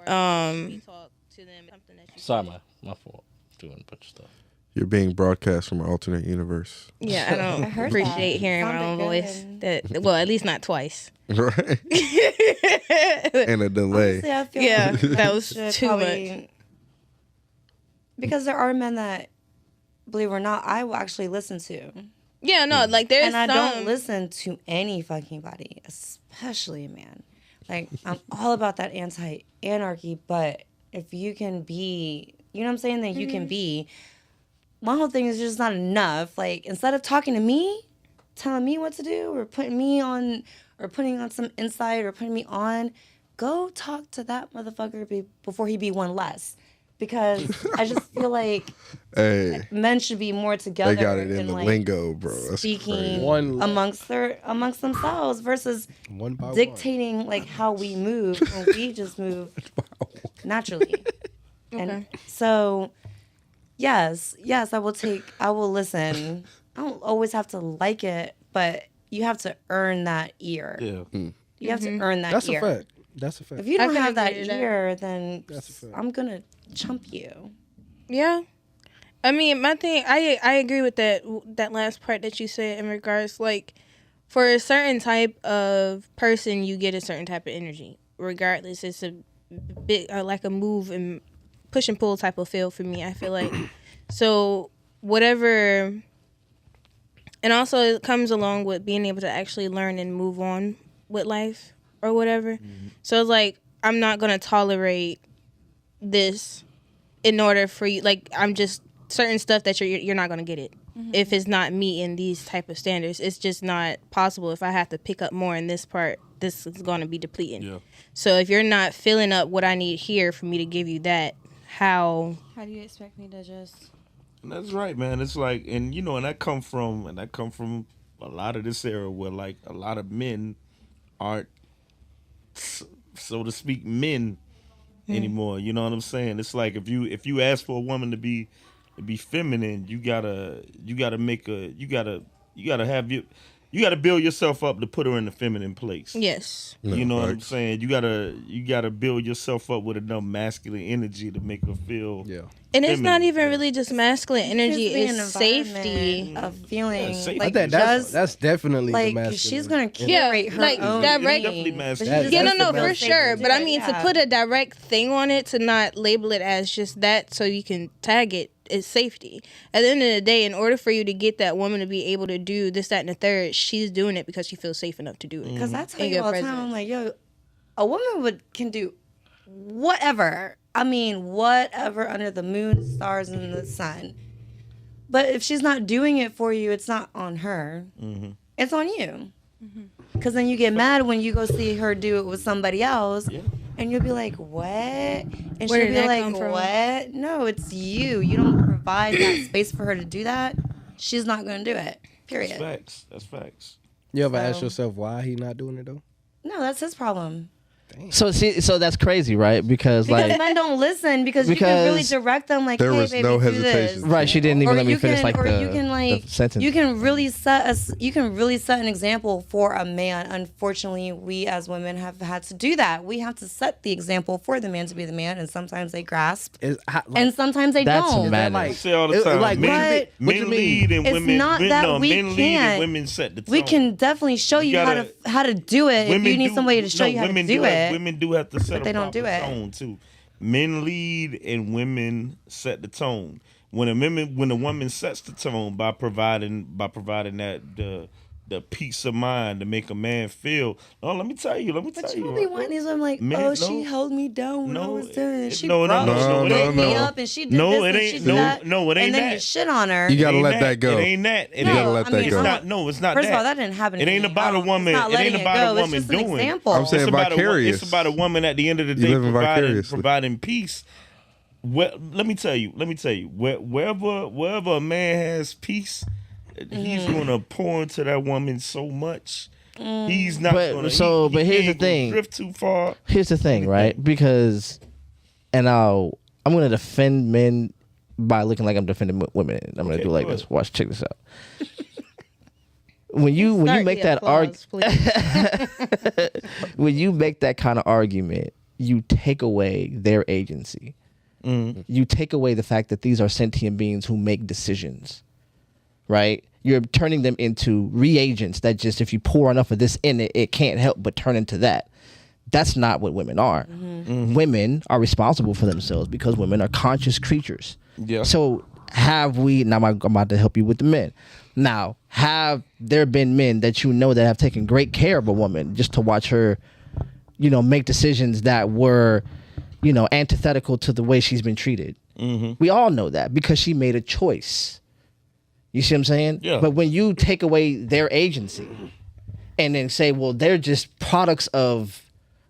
Sorry, my fault. Doing a bunch of stuff. You're being broadcast from an alternate universe. yeah, I don't appreciate hearing my own voice. Well, at least not twice. Right. And a delay. Honestly, I feel Yeah, like that was should too probably- Because there are men that, believe it or not, I will actually listen to. Yeah, no, like there's And I some. don't listen to any fucking body, especially a man. Like, I'm all about that anti-anarchy, but if you can be, you know what I'm saying, then you can be. My whole thing is just not enough. Like, instead of talking to me, telling me what to do, or putting me on, or putting on some insight, or putting me on, go talk to that motherfucker before he be one less. Because I just feel like Hey, men should be more together. they got it in and, the like, lingo, bro. That's speaking crazy. amongst themselves versus One by dictating like how we move when we just move naturally. And so yes, I will listen. I don't always have to like it, but you have to earn that ear. Yeah. You have to earn that That's ear. a fact. That's a fact. If you I don't can have that agree to that. ear, then That's a fact. I'm gonna chump you. Yeah. I mean, my thing, I agree with that last part that you said in regards, like, for a certain type of person, you get a certain type of energy. Regardless, it's a bit like a move and push and pull type of feel for me, I feel like. So, whatever. And also, it comes along with being able to actually learn and move on with life or whatever. So, it's like, I'm not going to tolerate this in order for you, like, I'm just certain stuff that you're not gonna get it if it's not meeting these type of standards. It's just not possible. If I have to pick up more in this part, this is gonna be depleting. Yeah. So if you're not filling up what I need here for me to give you that, how How do you expect me to just? And that's right, man. It's like, and you know, and I come from a lot of this era where, like, a lot of men aren't, so to speak, men anymore. You know what I'm saying? It's like if you ask for a woman to be feminine, you gotta have you got to build yourself up to put her in the feminine place. Yes. You know what I'm saying? You gotta build yourself up with enough masculine energy to make her feel. Yeah. And it's not feminine. even really just masculine energy. Just be an It's safety. environment of feeling safety. like I think that's definitely the like masculine. she's gonna Yeah, curate her like own direct- being, Definitely but masculine. she just Yeah, no, has to no, feel for safe sure. to But do I it, mean, to yeah. put a direct thing on it, to not label it as just that, so you can tag it, is safety. At the end of the day, in order for you to get that woman to be able to do this, that, and the third, she's doing it because she feels safe enough to do it. Because I tell In you your all the time, presence. I'm like, yo, a woman can do whatever. I mean, whatever under the moon, stars, and the sun. But if she's not doing it for you, it's not on her. It's on you. Because then you get mad when you go see her do it with somebody else. And you'll be like, what? And Where she'll did be that like, come from? what? No, it's you. You don't provide that space for her to do that. She's not going to do it. Period. That's facts. You ever ask So- yourself why he not doing it though? No, that's his problem. So that's crazy, right? Because Because like, men don't listen because you can really Because direct them like, There hey, was baby, no do hesitation. this. right? She didn't even let me finish like the, you can like the sentence. you can really set an example for a man. Unfortunately, we as women have had to do that. We have to set the example for the man to be the man, and sometimes they grasp, and sometimes they That's don't. madness. like- I say all the time, like, men, what men you mean? lead and It's women. not men, that no, we men lead and can't. women set the tone. We can definitely show you gotta- how to do it if you need somebody to show you how to women do have- it. Women do have to set but they a don't do proper it. tone too. Men lead and women set the tone. When a woman sets the tone by providing that the peace of mind to make a man feel. Oh, let me tell you. But you don't be wanting these women like, Man, she no. held me down when I No, was doing it. She no, brought no, me, no, she no, picked me no. up, and she did No, this it and ain't- she did no, that. no, it ain't and then that. you shit on her. You gotta Ain't let that go. It ain't that. It You ain't- gotta let that go. It's not. No, it's not First that. of all, that didn't happen. It to ain't me. about a woman. It's not It letting ain't about a go. woman It's just an doing. example. I'm saying It's about vicarious. It's about a woman at the end of the You day living vicariously. providing peace. Let me tell you. Wherever a man has peace, he's gonna pour into that woman so much. He's not But- gonna. so, he but here's ain't the gonna thing. Drift too far. Here's the thing, right? Because, and I'm gonna defend men by looking like I'm defending women. I'm gonna Okay, do like go this. ahead. Watch, check this out. When you Start make the that applause, argument, please. when you make that kind of argument, you take away their agency. You take away the fact that these are sentient beings who make decisions, right? You're turning them into reagents that just, if you pour enough of this in it, it can't help but turn into that. That's not what women are. Women are responsible for themselves because women are conscious creatures. Yeah. So have we, now I'm about to help you with the men. Now, have there been men that you know that have taken great care of a woman just to watch her, make decisions that were, antithetical to the way she's been treated? We all know that because she made a choice. You see what I'm saying? Yeah. But when you take away their agency and then say, well, they're just products of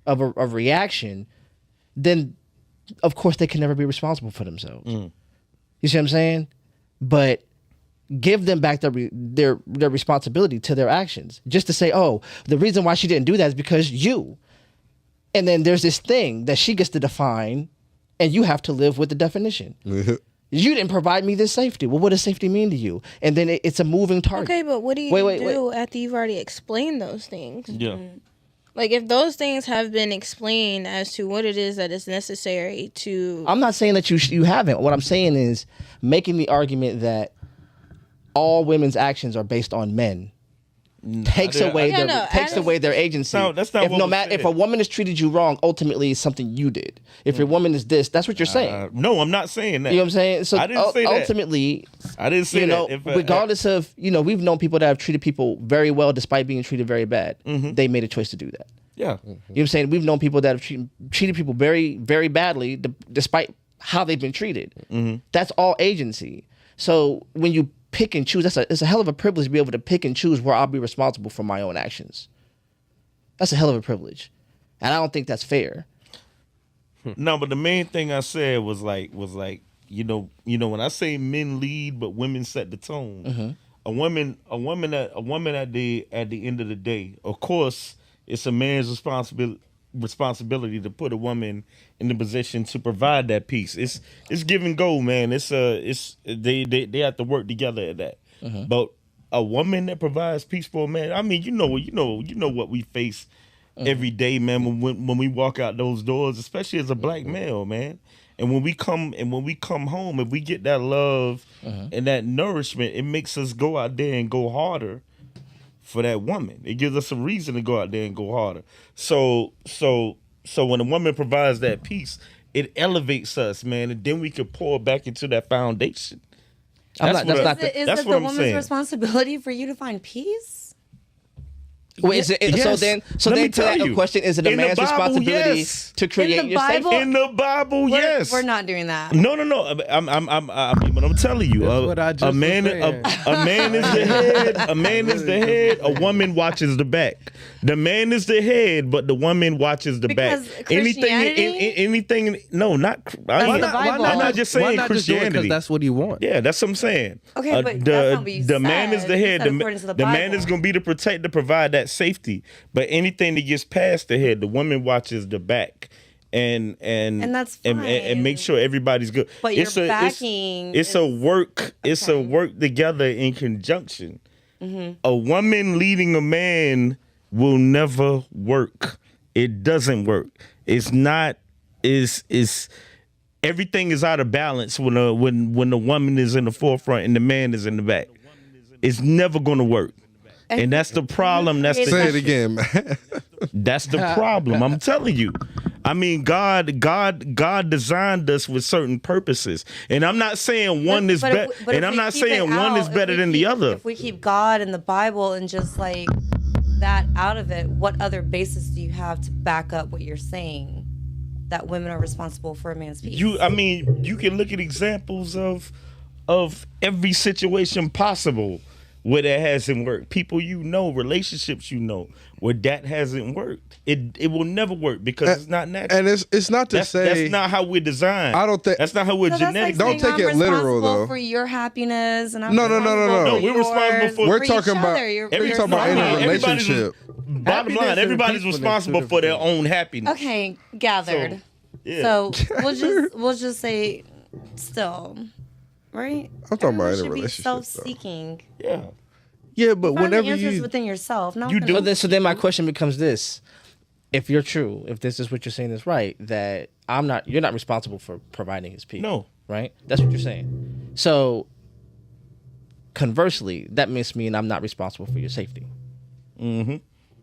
a reaction, then of course they can never be responsible for themselves. You see what I'm saying? But give them back their responsibility to their actions. Just to say, oh, the reason why she didn't do that is because you. And then there's this thing that she gets to define, and you have to live with the definition. You didn't provide me this safety. Well, what does safety mean to you? And then it's a moving target. Okay, but what do you do after you've already explained those things? Yeah. Like, if those things have been explained as to what it is that is necessary to... I'm not saying that you haven't. What I'm saying is making the argument that all women's actions are based on men takes away their agency. No, that's not if what no was matter said. if a woman has treated you wrong, ultimately it's something you did. If your woman is this, that's what you're saying. No, I'm not saying that. You know what I'm saying? So I didn't say that. ultimately, I didn't say that. Regardless of, we've known people that have treated people very well despite being treated very bad. They made a choice to do that. Yeah. You know what I'm saying? We've known people that have treated people very, very badly despite how they've been treated. That's all agency. So when you pick and choose, it's a hell of a privilege to be able to pick and choose where I'll be responsible for my own actions. That's a hell of a privilege. And I don't think that's fair. No, but the main thing I said was like, when I say men lead but women set the tone. A woman at the end of the day, of course, it's a man's responsibility to put a woman in the position to provide that peace. It's give and go, man. They have to work together at that. But a woman that provides peace for a man. I mean, you know what we face every day, man. When we walk out those doors, especially as a black male, man. And when we come home, if we get that love and that nourishment, it makes us go out there and go harder for that woman. It gives us a reason to go out there and go harder. So when a woman provides that peace, it elevates us, man, and then we can pour back into that foundation. Is it the woman's responsibility for you to find peace? Wait, is it, Yes. so Let me then to tell that you. question, is it a In the man's Bible, responsibility yes. to create In the your safety? Bible? In the Bible, yes. We're not doing that. No. But I'm telling you, That's what I just a man is the head. A man is the head. A woman watches the back. The man is the head, but the woman watches the Because back. Christianity? Anything. No, not. the Bible. I'm not just saying why not just do it 'cause Christianity. that's what he wants. Yeah, that's what I'm saying. Okay, but the that's not what you man is said. the You head. said according to the The man Bible. is going to be the protector, provide that safety. But anything that gets past the head, the woman watches the back. And that's and make fine. sure everybody's good. But it's your a, backing It's a is- work. It's a Okay. work together in conjunction. Mm-hmm. A woman leading a man will never work. It doesn't work. It's not. Is everything is out of balance when the woman is in the forefront and the man is in the back. It's never going to work. And that's the problem. That's the Say it issue. again, man. That's the problem. I'm telling you. I mean, God designed us with certain purposes, and I'm not saying one is better, and I'm not saying one is better than the other. If we keep God and the Bible and just like that out of it, what other basis do you have to back up what you're saying? That women are responsible for a man's peace. You can look at examples of every situation possible where that hasn't worked. People relationships where that hasn't worked. It will never work because it's not natural. And it's not to say that's not how we're designed. I don't think that's not how we're So that's genetic. like Don't saying take I'm it literal, responsible though. for your happiness, and I'm No. responsible No, for we're responsible yours, for- We're each talking about other. You're we're talking about in a Everybody's- relationship. Bottom Happiness line, and everybody's peacefulness responsible are for their different. own happiness. Okay, gathered. Yeah. So we'll just say still, right? I'm talking about in a Everyone should be relationship, though. self-seeking. Yeah. Yeah, but Find whenever the answers you within yourself. No, You do. So then my question becomes this: if you're true, if this is what you're saying is right, that you're not responsible for providing his peace. No. Right? That's what you're saying. So conversely, that must mean I'm not responsible for your safety. Mm-hmm.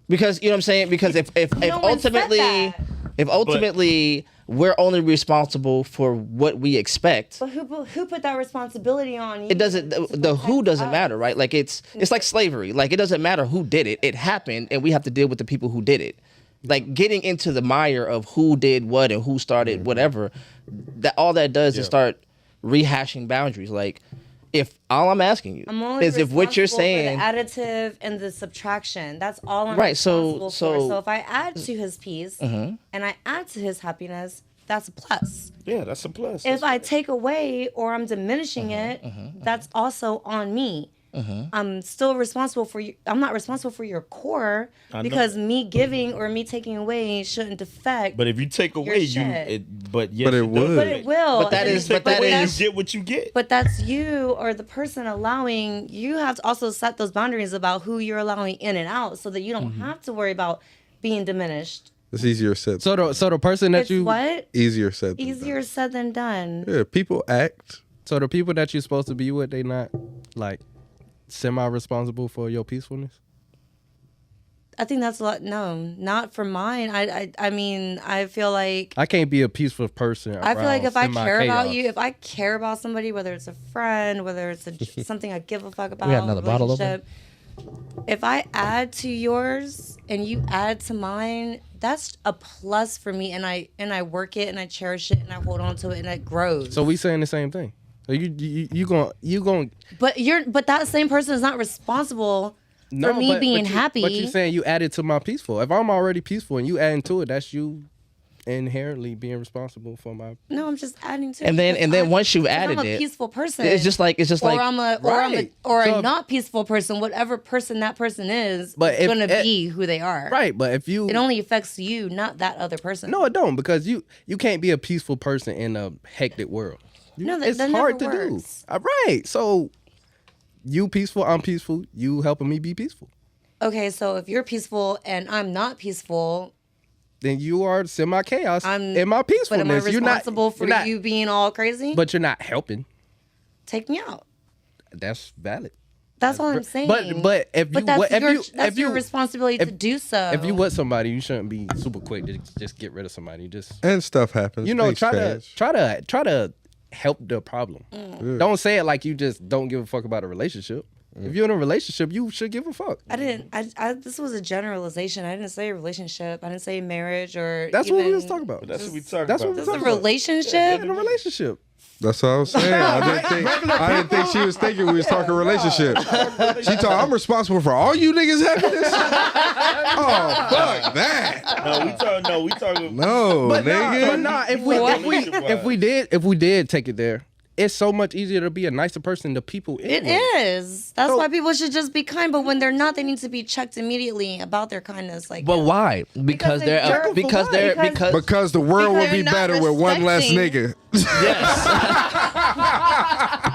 Because you know what I'm saying? Because if No one said that. ultimately we're only responsible for what we expect, But who put that responsibility on you? it doesn't the who doesn't matter, right? Like it's like slavery. Like it doesn't matter who did it. It happened and we have to deal with the people who did it. Like getting into the mire of who did what and who started whatever, that all that does is start rehashing boundaries. Like if all I'm asking you I'm only is if what you're responsible saying for the additive and the subtraction. That's all I'm Right, so- responsible so- for. So if I add to his peace and I add to his happiness, that's a plus. Yeah, that's a plus. If I take away or I'm diminishing it, that's also on me. I'm still responsible for you. I'm not responsible for your core know. because me giving or me taking away shouldn't affect. But if you take away, shit. but yes, But it would. But it will. But that And is- Take but that away, is- you get what you get. But that's you or the person allowing. You have to also set those boundaries about who you're allowing in and out, so that you don't have to worry about being diminished. it's easier said. So the person that It's you what Easier said. Than easier said than done. done. Yeah, people act. so the people that you're supposed to be with, they not like semi-responsible for your peacefulness. I think that's a lot. No, not for mine. I mean, I feel like. I can't be a peaceful person. I feel like if I care about semi-chaos. you, if I care about somebody, whether it's a friend, whether it's something I give a fuck about, We got another bottle open? relationship, if I add to yours and you add to mine, that's a plus for me, and I work it and I cherish it and I hold on to it and it grows. So we saying the same thing. So you going But that same person is not responsible for me being happy. But you're saying you added to my peaceful. If I'm already peaceful and you adding to it, that's you inherently being responsible for my. No, I'm just adding to it. And then- because and then I'm- once you've because added I'm a it, peaceful person. it's just like Right. a So- not peaceful person, whatever person that person is, But is if- gonna be who they are. Right, but if you It only affects you, not that other person. no, it don't because you can't be a peaceful person in a hectic world. No, that it's never hard to works. do. All right, so you peaceful, I'm peaceful. You helping me be peaceful. Okay, so if you're peaceful and I'm not peaceful, Then you are semi chaos I'm in my but am I peacefulness. responsible for you're not, you being all crazy? but you're not helping. Take me out. That's valid. That's all I'm saying. But if you that's if your, you that's if your you responsibility to do so. if you with somebody, you shouldn't be super quick to just get rid of somebody. Just And stuff happens. Things try change. to help the problem. Don't say it like you just don't give a fuck about a relationship. If you're in a relationship, you should give a fuck. I didn't. This was a generalization. I didn't say relationship. I didn't say marriage or. That's even, what we was talking about. That's what we talking That's about. what we This is a talking about. relationship. In a relationship. That's what I was saying. I didn't think she was thinking we was talking relationship. She thought I'm responsible for all you niggas' happiness. Oh fuck that. We talking. No, nigga. But nah, if we did take it there, it's so much easier to be a nicer person to people. It anyway. is. That's why people should just be kind. But when they're not, they need to be checked immediately about their kindness. Like, But why? Because they're- they're because they're because- Because the world Because would be they're not better with one less respecting- nigga.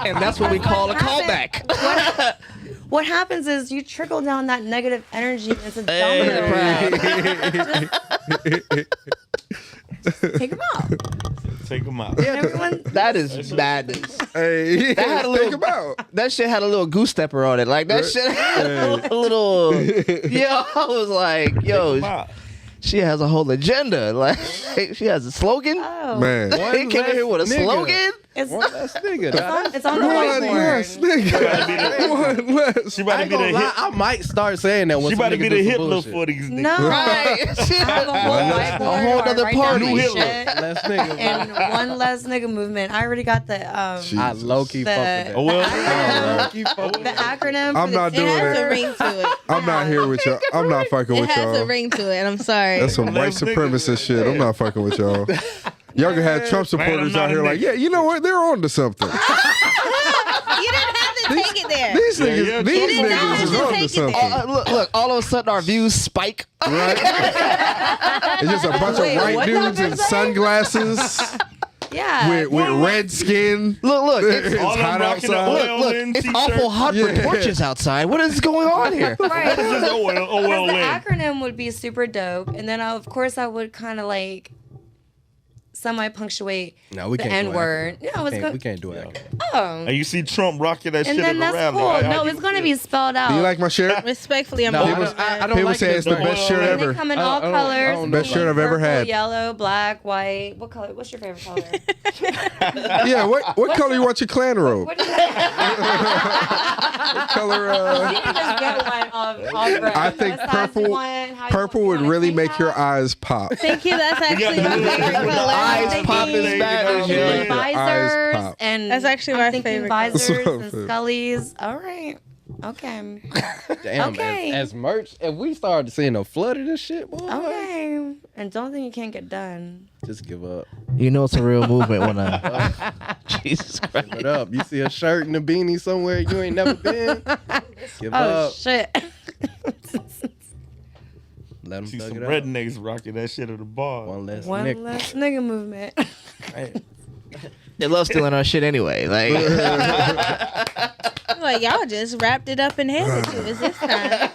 and that's what we call a callback. what happens is you trickle down that negative energy into domino. Take them out. Take them out. Everyone, That is madness. Hey, That had a think little- about. That shit had a little goose stepper on it. Like that shit had a little. Yo, I was like, yo, Take 'em out. she has a whole agenda. Like she has a slogan. oh, Man. He came in here with a nigga. slogan. it's, One less nigga. it's on the One less whiteboard. nigga. One less. She about I to ain't be gonna the lie, hit. I might start saying that when She some about to nigga be do the some Hitler bullshit. for these niggas. No, Right. I have a whole whiteboard. a whole where I nother write down party. my New Hitler. shit. Less nigga. And one less nigga movement. I already got the I low key the- fuck with that. Oh well. the acronym. I'm for not the It doing has it. a ring to it. I'm not here with y'all. I'm not fucking It with has a y'all. ring to it, and I'm sorry. That's some white Less nigga. supremacist shit. I'm not fucking with y'all. Y'all can have Trump supporters not out a here like, nigga. yeah, you know what? They're on to something. You didn't have to take it there. These niggas, yeah, these didn't know niggas to is on take to it something. Look! All of a sudden, our views spike. Right? It's just a bunch Wait, of white what dudes in happened, say? sunglasses Yeah. with red skin. Look! It's, It's All them hot rocking the outside. oil look! in It's t-shirt. awful hot for Yeah. torches outside. What is going on here? Right. This is oil The in. acronym would be super dope, and then of course I would kind of like semi-punctuate No, we the can't do N-word. it. No, it's We going. can't do it. Oh, And you see Trump rocking that and shit then in the that's rally. cool. How No, you it's going to feel? be spelled out. Do you like my shirt? Respectfully, I'm No, not. I don't People like say it's the this best shirt And they ever. come in I all don't- colors. I don't know. Best shirt I've ever purple, had. Yellow, black, white. What color? What's your favorite color? Yeah, what color you want your clan robe? What do you What color? You can just get one off brand. I think What size you purple. want, how you Purple want would it really take make your out. eyes pop. Thank you. That's actually my the favorite eyes color. Eyes Thank pop you. is bad. Yeah. Yeah. Your eyes Visors pop. and That's actually I'm my thinking favorite color. visors That's what I'm and saying. scullies. All right. Okay. Damn, Okay. as merch, if we started seeing a flood of this shit, boy, Okay. And don't think you can't get done. just give up. You know it's a real movement when Jesus Christ. Give it up. You see a shirt and a beanie somewhere you ain't never been, give Oh up. shit. Let them See thug some it up. rednecks rocking that shit at the bar. One less One nick. less nigga movement. They love stealing our shit anyway. Like Like y'all just wrapped it up and handed to us this time.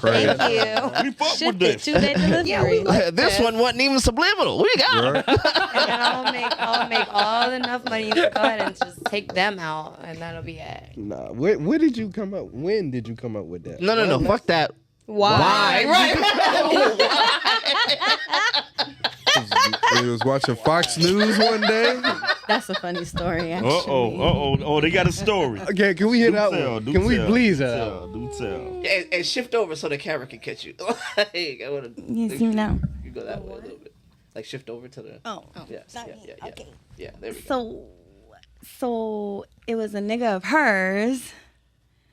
Crazy. Thank you. We fuck with Shipped it this. to that delivery. Yeah, we this one wasn't even subliminal. We got Right? And then I'll make all enough money to go ahead and just take them out, and that'll be it. Nah, where did you come up? When did you come up with that? No. Fuck that. Why? Right. We was watching Fox News one day. That's a funny story, actually. Oh, they got a story. Okay, can we hear that tell, one? do Can we tell, please do that? tell, do tell. And shift over so the camera can catch you. Like, I wanna, You see me now? you go that way a little bit. Like shift over to the. Oh, Yes. not Yeah. me. Yeah. Okay. Yeah. There we go. So it was a nigga of hers.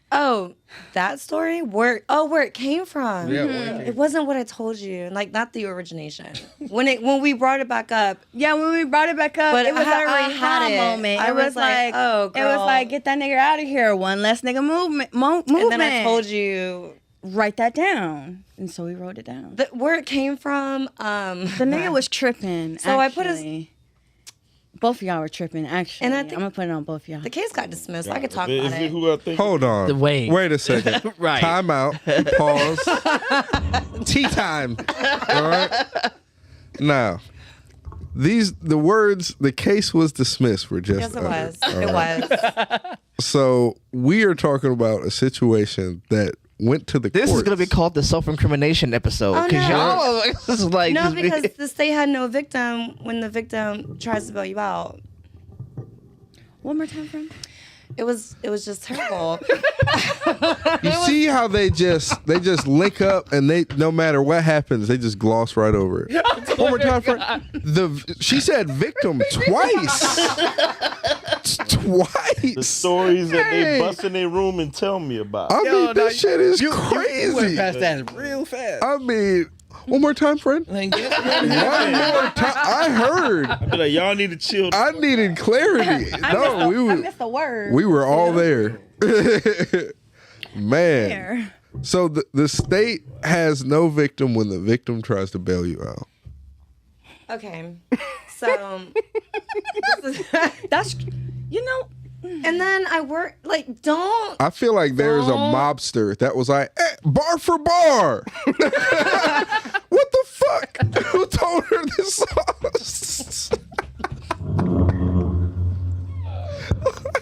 Oh, that story? Where it came from? Yeah, where it came It wasn't what I told you. Like, not the origination. when we brought it back up, Yeah, when we brought it back up, But it was I had an already aha had it. moment. I It was was like, like, oh, it was girl. like, get that nigga out of here. One less nigga movement. and then I told you write that down, and so we wrote it down. where it came from. The nigga was tripping. So I put his- actually. Both of y'all were tripping, actually. And I I'm think- gonna put it on both of y'all. The case got dismissed. I could talk Is about it it. who I think? Hold on. Wait. a second. Right. Time out. Pause. Tea time. All right. Now, the case was dismissed. We're just Yes, it was. All It right. was. So we are talking about a situation that went to the This courts. is gonna be called the self-incrimination episode Oh, because no. y'all this is like No, just be- because the state had no victim when the victim tries to bail you out. One more time, friend. It was just terrible. You see how they just link up and they no matter what happens they just gloss right over it. One more time, friend. She said victim twice. The stories that they bust in their room and tell me about. I mean, this shit is You went crazy. past that real fast. I mean, one more time, friend. One more time. I heard. I be like, y'all need to chill. I needed clarity. No, I missed a word. we were all there. Man. There. So the state has no victim when the victim tries to bail you out. Okay. So That's, you know, and then I work like don't I feel like there's a mobster that was like, bar for bar. What the fuck? Who told her this sauce?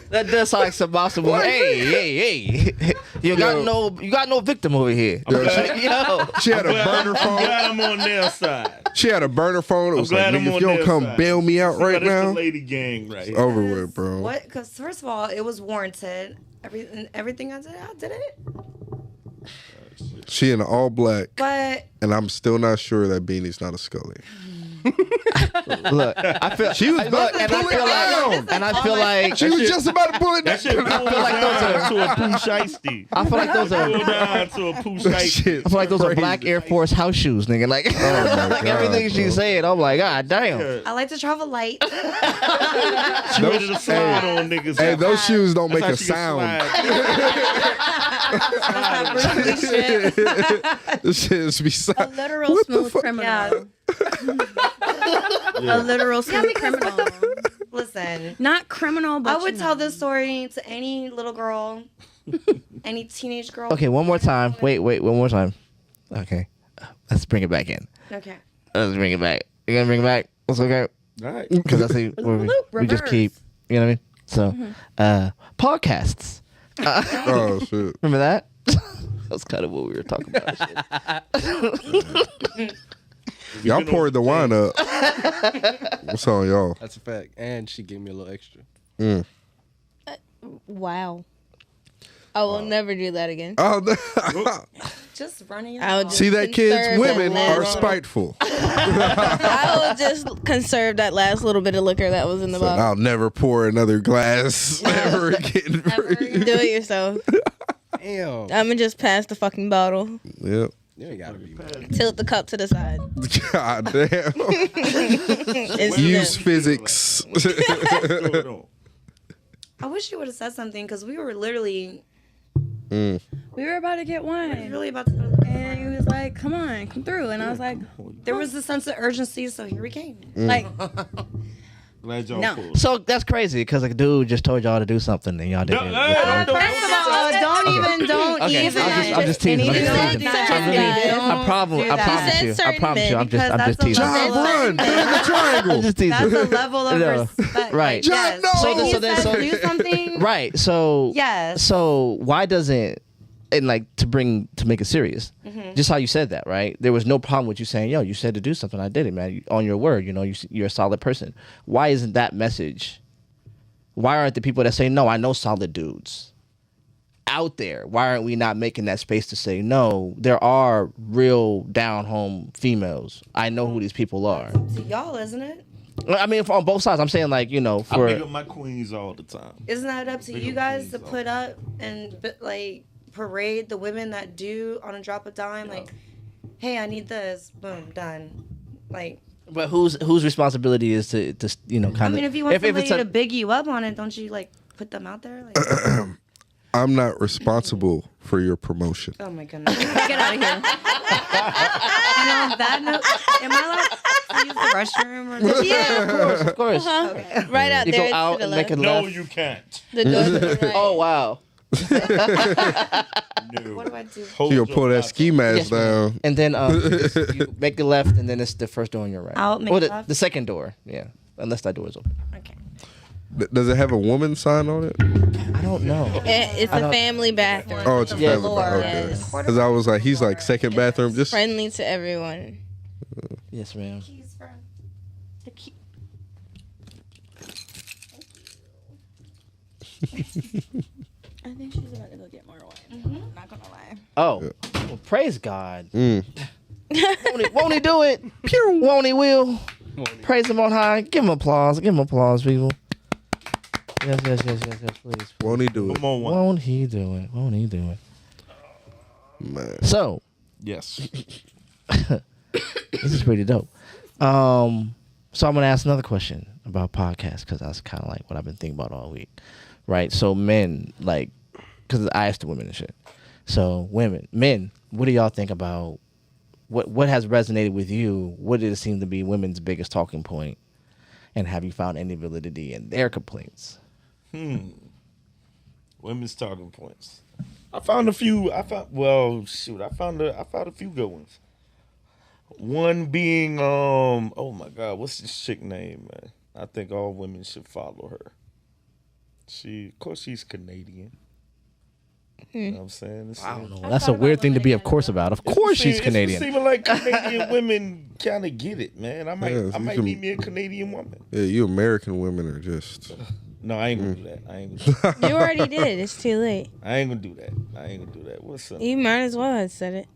that does sound like some possible. What? Hey, you got no victim over here. Yo, She had a burner I'm phone. glad I'm on their side. She had a burner phone. It was like, glad I'm nigga, if on you don't their come side. bail me out right That's the now, lady gang right here. over with, bro. what? Because first of all, it was warranted. Everything I did it. She in all black, But and I'm still not sure that Beanie's not a Scully. look, I feel She was I, about look, to and I pull it feel down. like, and I feel like She was just about to pull it That shit down. pulled like those down to a poo shiesty. I feel like those are. Pulled down to a poo That shiesty. shit I feel like those are crazy. black Air Force house shoes, nigga. Like, my like God, everything bro. she's saying, I'm like, God damn. I like to travel light. She ready to slide on niggas. Hey, those shoes don't That's make how a she can sound. slide. That's that Bruce Lee shit. This shit is a beside. literal What the smooth fuck? criminal. Yeah. A literal smooth criminal. Listen, Not criminal, but I would you tell know. this story to any little girl, any teenage girl. Okay, one more time. Wait, one more time. Okay, let's bring it back in. Okay. Let's bring it back. You gonna bring it back? That's okay. All right. Because that's where we just keep. You know what I mean? So, podcasts. Oh shit! Remember that? That's kind of what we were talking about. Y'all poured the wine up. What's on y'all? That's a fact. And she gave me a little extra. Wow. I will never do that again. Oh, Just running your I would mouth. just see that, kids? conserve Women that are last- spiteful. I will just conserve that last little bit of liquor that was in the So bottle. I'll never pour another glass ever again. for you. Do it yourself. Damn. I'm gonna just pass the fucking bottle. Yep. You ain't gotta be mad. Tilt the cup to the side. God damn. It's Use them. physics. I wish you would have said something because we were literally We were about to get wine. really about to go to the And he was like, come on, come through. And I was like, There was a sense of urgency, so here we came. like, Glad y'all No. pulled. So that's crazy because a dude just told y'all to do something and y'all didn't. Hey, don't- Don't Okay, even. I'm just teasing. I'm You just said teasing. certain guys. I promise do that. you. You said I promise you. I'm certain just men, teasing. because John, run! They're in the triangle. I'm just teasing. That's a level of No. respect. Right. Like, John, yes. no! So When then- he so then- says so- do something. Right. So Yes. So why doesn't and like to make it serious? Just how you said that, right? There was no problem with you saying, "Yo, you said to do something. I did it, man. On your word, you know, you're a solid person." Why isn't that message? Why aren't the people that say, "No, I know solid dudes," out there? Why aren't we not making that space to say, "No, there are real down home females. I know who these people are." To y'all, isn't it? I mean, on both sides. I'm saying, like, you know, I for pick up my queens all the time. Isn't that up to Big you up guys to queens, put up and like parade the women that do on a drop of dime? Like, hey, I need this. Boom, done. Like, but whose responsibility is to you know, kind I of? mean, if you want somebody it's a- to big you up on it, don't you like put them out there? Like, I'm not responsible for your promotion. oh my goodness, get out of here. And on that note, am I allowed? use the restroom? Or Yeah. Of course. Uh-huh. Right out You there go to out the and make left. a No, left. you can't. The door to the right. Oh wow. No. what do I do? Hold She your gonna pull that mouth. ski mask Yes, ma'am. down. And then you make the left, and then it's the first door on your right. I'll make or the the, left? the second door. Yeah, unless that door is open. Okay. Does it have a woman sign on it? I don't know. It's a family bathroom. Oh, it's a Yeah. family bathroom. Okay. Yes. Because I was like, he's like second bathroom. Just Friendly to everyone. Yes, ma'am. Keys for the key. I think she's about to go get more wine. Not gonna lie. Oh, well, praise God. mm. Won't he do it? Won't he will? Praise him on high. Give him applause. Give him applause, people. Yes, please. Won't he do it? Come on, one. Won't he do it? Won't he do it? Man. So, Yes. this is pretty dope. So I'm gonna ask another question about podcasts because that's kind of like what I've been thinking about all week, right? So men, like, because I asked the women and shit. So men, what do y'all think about what has resonated with you? What did it seem to be women's biggest talking point? And have you found any validity in their complaints? Women's talking points. I found a few. I found a few good ones. One being oh my God, what's this chick name, man? I think all women should follow her. Of course she's Canadian. You know what I'm saying? It's, I don't know. That's a weird thing to be, of course, about. Of course, she's Canadian. It's seeming like Canadian women kind of get it, man. I Yeah, might need me a Canadian woman. Yeah, you American women are just. No, I ain't gonna do that. I ain't gonna do that. You already did. It's too late. I ain't gonna do that. What's up? You might as well have said it.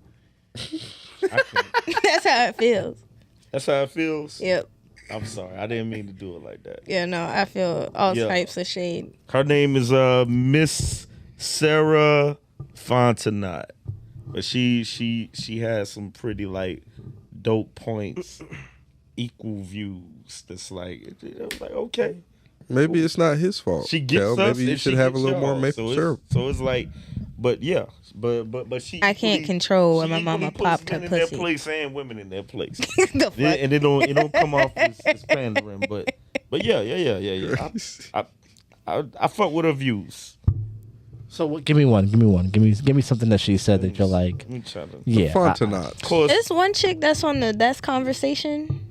I can't. That's how it feels. That's how it feels. Yep. I'm sorry. I didn't mean to do it like that. Yeah, no, I feel all Yeah. types of shade. Her name is Miss Sarah Fontenot, but she has some pretty like dope points, equal views. That's like okay. Maybe it's not his fault. She gets Kel. us. Maybe you and she should have a gets little more y'all. maple syrup. So it's like, but yeah, but she. I can't equally- control when she my equally mama puts popped her men in their pussy. place and women in their place. The fuck? And it don't come off as pandering, but yeah. I fuck with her views. So give me one. Give me something that she said that you're like, Let me try to. yeah. Fontenot. Of course, There's one chick that's on the That's Conversation.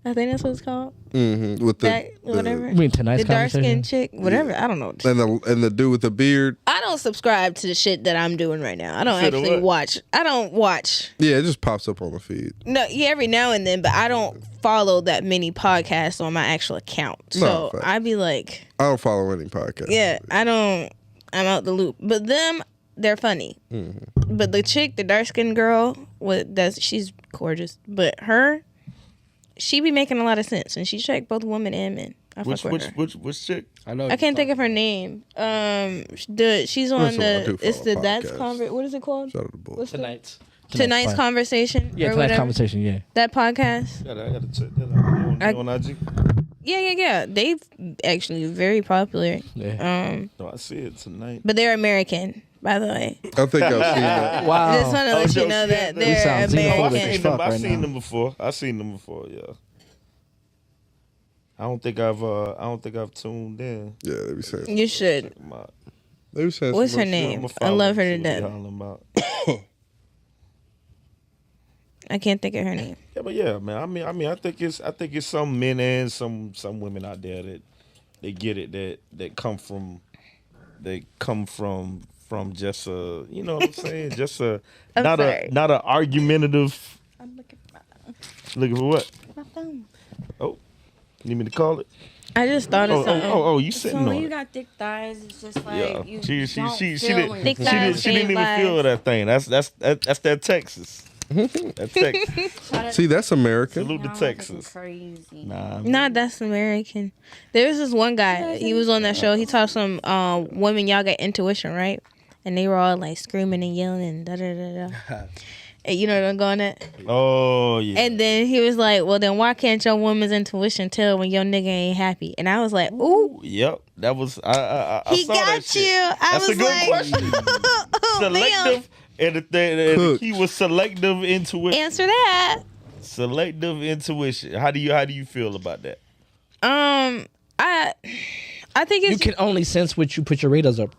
I think that's what it's called. Mm-hmm. With the, That whatever. I mean, tonight's The dark conversation. skinned chick, whatever. I don't know. and the dude with the beard. I don't subscribe to the shit that I'm doing right now. I don't You said a actually what? watch. I don't watch. Yeah, it just pops up on the feed. No, yeah, every now and then, but I don't follow that many podcasts on my actual account. So fact. I'd be like, I don't follow any podcast. yeah, I don't. I'm out the loop. But them, they're funny. Mm-hmm. But the chick, the dark skinned girl, she's gorgeous. But her, she be making a lot of sense, and she checked both women and men. I fuck with her. which chick? I know. I can't think of her name. She's on First of all, I do it's the follow That's podcasts. What is it called? Shout out to Bull. What's the- Tonight's Tonight's Conversation. Yeah, or tonight's whatever. conversation. Yeah. That podcast. I gotta check that out. On IG? Yeah. They've actually very popular. Yeah. No, I see it tonight. But they're American, by the way. I think I've seen that. Wow. I just want to let yo, you know she that had they're sound xenophobic Oh, as American. fuck I've right seen now. them before. Yeah. I don't think I've tuned in. Yeah, they be saying. You should. Check 'em out. They be saying. What's some her shit. name? I'ma I follow love her them, to see what they death. hollering about. I can't think of her name. Yeah, but yeah, man. I think it's some men and some women out there that they get it that come from just a, you know what I'm saying, just a I'm not sorry. a argumentative. I'm looking for Looking for what? my phone. Oh, need me to call it? I just thought of something. You So sitting when on you it? got thick thighs, it's just like Yeah, you she don't didn't feel when Thick you thighs, she didn't even save feel lives. that thing. That's that Texas. That's Texas. See, that's American. Salute to Sound like Texas. crazy. Nah, that's American. There was this one guy. He was on that show. He taught some women, y'all got intuition, right? And they were all like screaming and yelling and da da da da. And you know what I'm going at? Oh yeah. And then he was like, "Well, then why can't your woman's intuition tell when your nigga ain't happy?" And I was like, "Ooh, Yep, that was I he saw that got shit. you." I That's was a good like, question. "Oh, damn. Selective, and the Cook. key was selective intuition. Answer that." Selective intuition. How do you feel about that? I think You it's can only sense what you put your radars up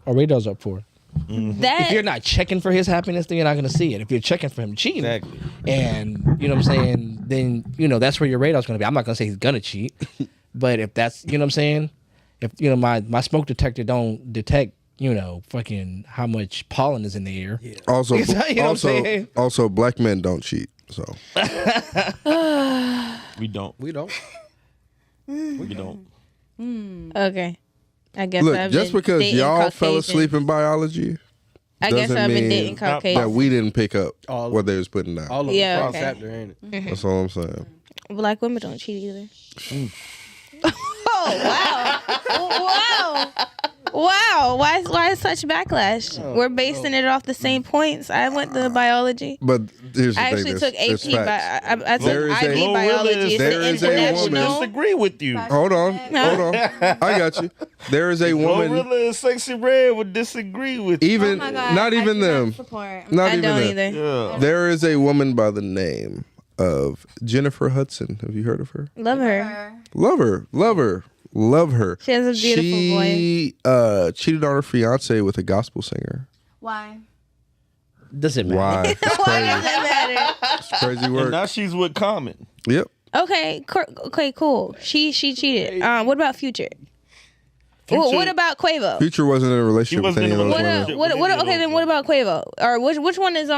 for. that If you're not checking for his happiness, then you're not gonna see it. If you're checking for him cheating, Exactly. and you know what I'm saying, then that's where your radar's gonna be. I'm not gonna say he's gonna cheat, but if that's what I'm saying, if my smoke detector don't detect fucking how much pollen is in the air. Yeah. Also, You know what I'm saying? also, black men don't cheat. So We don't. We don't. We don't. okay. I guess look, I've just been because dating y'all fell Caucasian. asleep in biology, I guess doesn't I've been mean dating that Caucasian. we didn't pick up All- what they was putting down. All of Yeah, the okay. chapter, ain't it? That's all I'm saying. Black women don't cheat either. Oh wow! Wow! Why is such backlash? We're basing it off the same points. I went to biology. But here's the I thing. actually took there's AP. facts. I There took is a- IB Glorilla biology. is- It's there the is a woman- international. Disagree with you. Hold on. I got you. There is a woman. Glorilla and Sexy Red would disagree with you. Even Oh my God, not I even do not them. support. Not I even don't them. either. Yeah. There is a woman by the name of Jennifer Hudson. Have you heard of her? Love her. Love her. Love her. Love her. She has a beautiful voice. She cheated on her fiance with a gospel singer. Why? Does it matter? Why? It's Why does crazy. that matter? It's crazy And work. now she's with Common. Yep. Okay, cool. She cheated. What about Future? Future- What about Quavo? Future wasn't in a relationship with wasn't any in of a those What, women. what, okay, then what about Quavo? Or which one is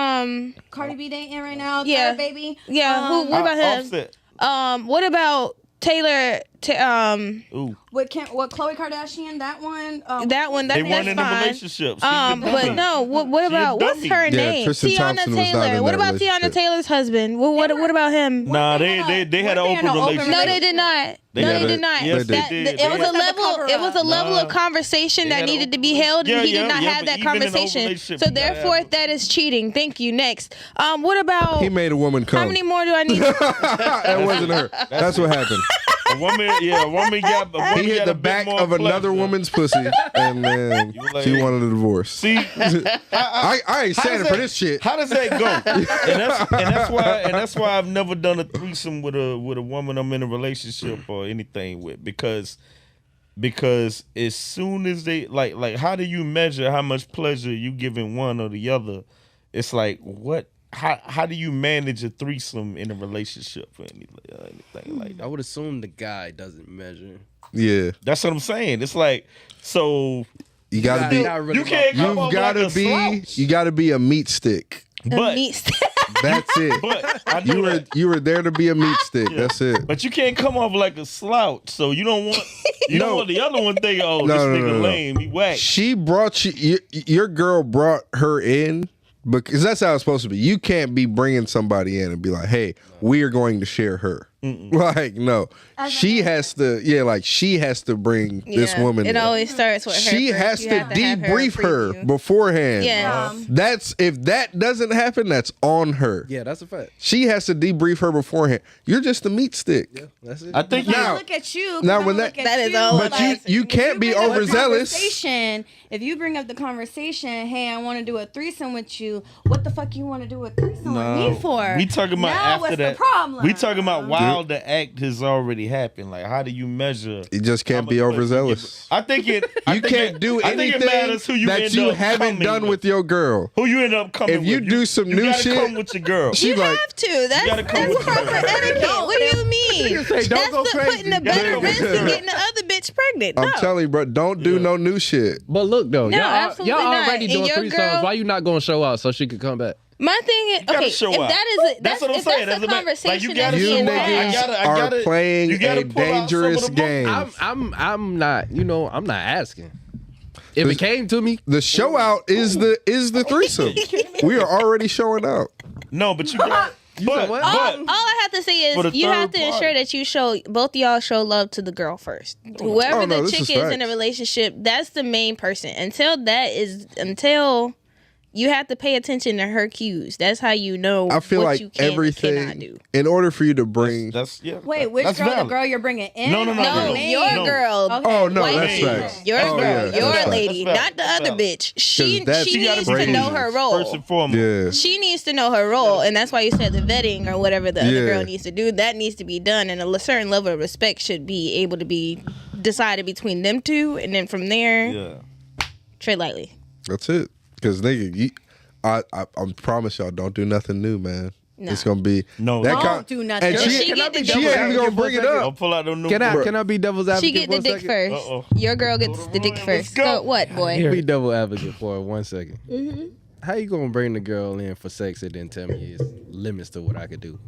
Cardi B dating right now. Yeah. Third baby. yeah? What about him? Offset. What about Taylor? Ooh. With Khloe Kardashian, that one. That one. They That's weren't in a fine. relationship. She's But no. What She a about what's dummy. her Yeah, name? Tristan Tiana Thompson was not Taylor. in What that about Tiana relationship. Taylor's husband? What about him? Nah, they had an open relationship. No, they did not. They No, had they a- did not. yes, they That- did. It They was had- a level. It was a level of conversation They that had an needed to open be held, and he Yeah, did not yeah, have but that even in an open conversation. relationship, So you gotta therefore, have- that is cheating. Thank you. Next, what about? He made a woman come. How many more do I need? That wasn't her. That's what happened. A woman got. A woman He hit got the a bit back more of another pleasure. woman's pussy, and then You like- she wanted a divorce. See, I ain't how standing does for that- this shit. How does that go? and that's why I've never done a threesome with a woman I'm in a relationship or anything with, because as soon as they like how do you measure how much pleasure you giving one or the other? It's like what. How do you manage a threesome in a relationship or anything like that? I would assume the guy doesn't measure. Yeah, That's what I'm saying. It's like so you gotta be. you can't come You've off gotta like a be. slouch. You gotta be a meat stick. But That's it. but I know that. You were there to be a meat stick. That's it. But you can't come off like a slouch, so you don't want don't No. want the other one thinking, oh, No, this no, nigga no, no. lame, he whack. She brought you. Your girl brought her in because that's how it's supposed to be. You can't be bringing somebody in and be like, "Hey, we are going to share her." Like, no, she has to. Yeah, like she has to bring this woman. It in. always starts with her. She first. has You to have have debrief her preview. beforehand. Yeah. That's if that doesn't happen, that's on her. Yeah, that's a fact. She has to debrief her beforehand. You're just a meat stick. Yeah, that's it. I think Now- Look at you. now Now when when that is all But you can't be overzealous. If you bring up the conversation, hey, I want to do a threesome with you. What the fuck you want to do a threesome with me for? We talking about now after what's that. the problem? We talking about while the act has already happened. Like, how do you measure? You just how can't be much pleasure you overzealous. give? I think it. You can't do I think anything it matters who you that end you up haven't coming done with your girl. Who you end up coming If with. you do some you new gotta shit- come with your girl. She You like, have to. That's gotta come with proper your- etiquette. What do you mean? say, don't That's go the crazy. putting the You better gotta risk go than getting the other bitch pregnant. I'm No. telling you, bro, don't do no new shit. But look though, No, absolutely y'all not. already And doing your 3 girl- songs. Why you not gonna show out so she could come back? My thing is, gotta okay, show if out. that is That's what I'm saying. that's a conversation Like, you that's gotta You being show out. had. niggas I gotta- are playing you gotta a pull out some of dangerous the game. I'm not. I'm not asking. If it came to me, The show out is the threesome. We are already showing out. No, but you got. But what? All I have to say For the is you have third to ensure party. that you show both of y'all show love to the girl first. Whoever Oh, no, the this chick is is in facts. a relationship, that's the main person. Until You have to pay attention to her cues. That's how you know I feel what like you can and cannot everything, do. in order for you to bring. That's yeah. Wait, which that's girl? valid. The girl you're bringing in? No, No, Me? your No. girl. Okay. Oh no, White that's lady. facts. Your Oh, girl, yeah, your that's facts. lady, That's not the valid. other bitch. She that's she needs to crazy. know her role. First and foremost. Yeah. She needs to know her role, and that's why you said the vetting or whatever the other Yeah. girl needs to do. That needs to be done, and a certain level of respect should be able to be decided between them two, and then from there, Yeah. tread lightly. That's it. Because nigga, I promise y'all, don't do nothing new, man. No. It's gonna be No. that Don't kind- do nothing. And Can she, she get the she devil's ain't even gonna advocate bring it for a I'll up. pull out them new. Can I be devil's advocate She get for the a dick second? first. Uh-oh. Your girl gets the dick Let's first. go. So what, boy? Be devil advocate for 1 second. How you gonna bring the girl in for sex and then tell me it's limits to what I could do?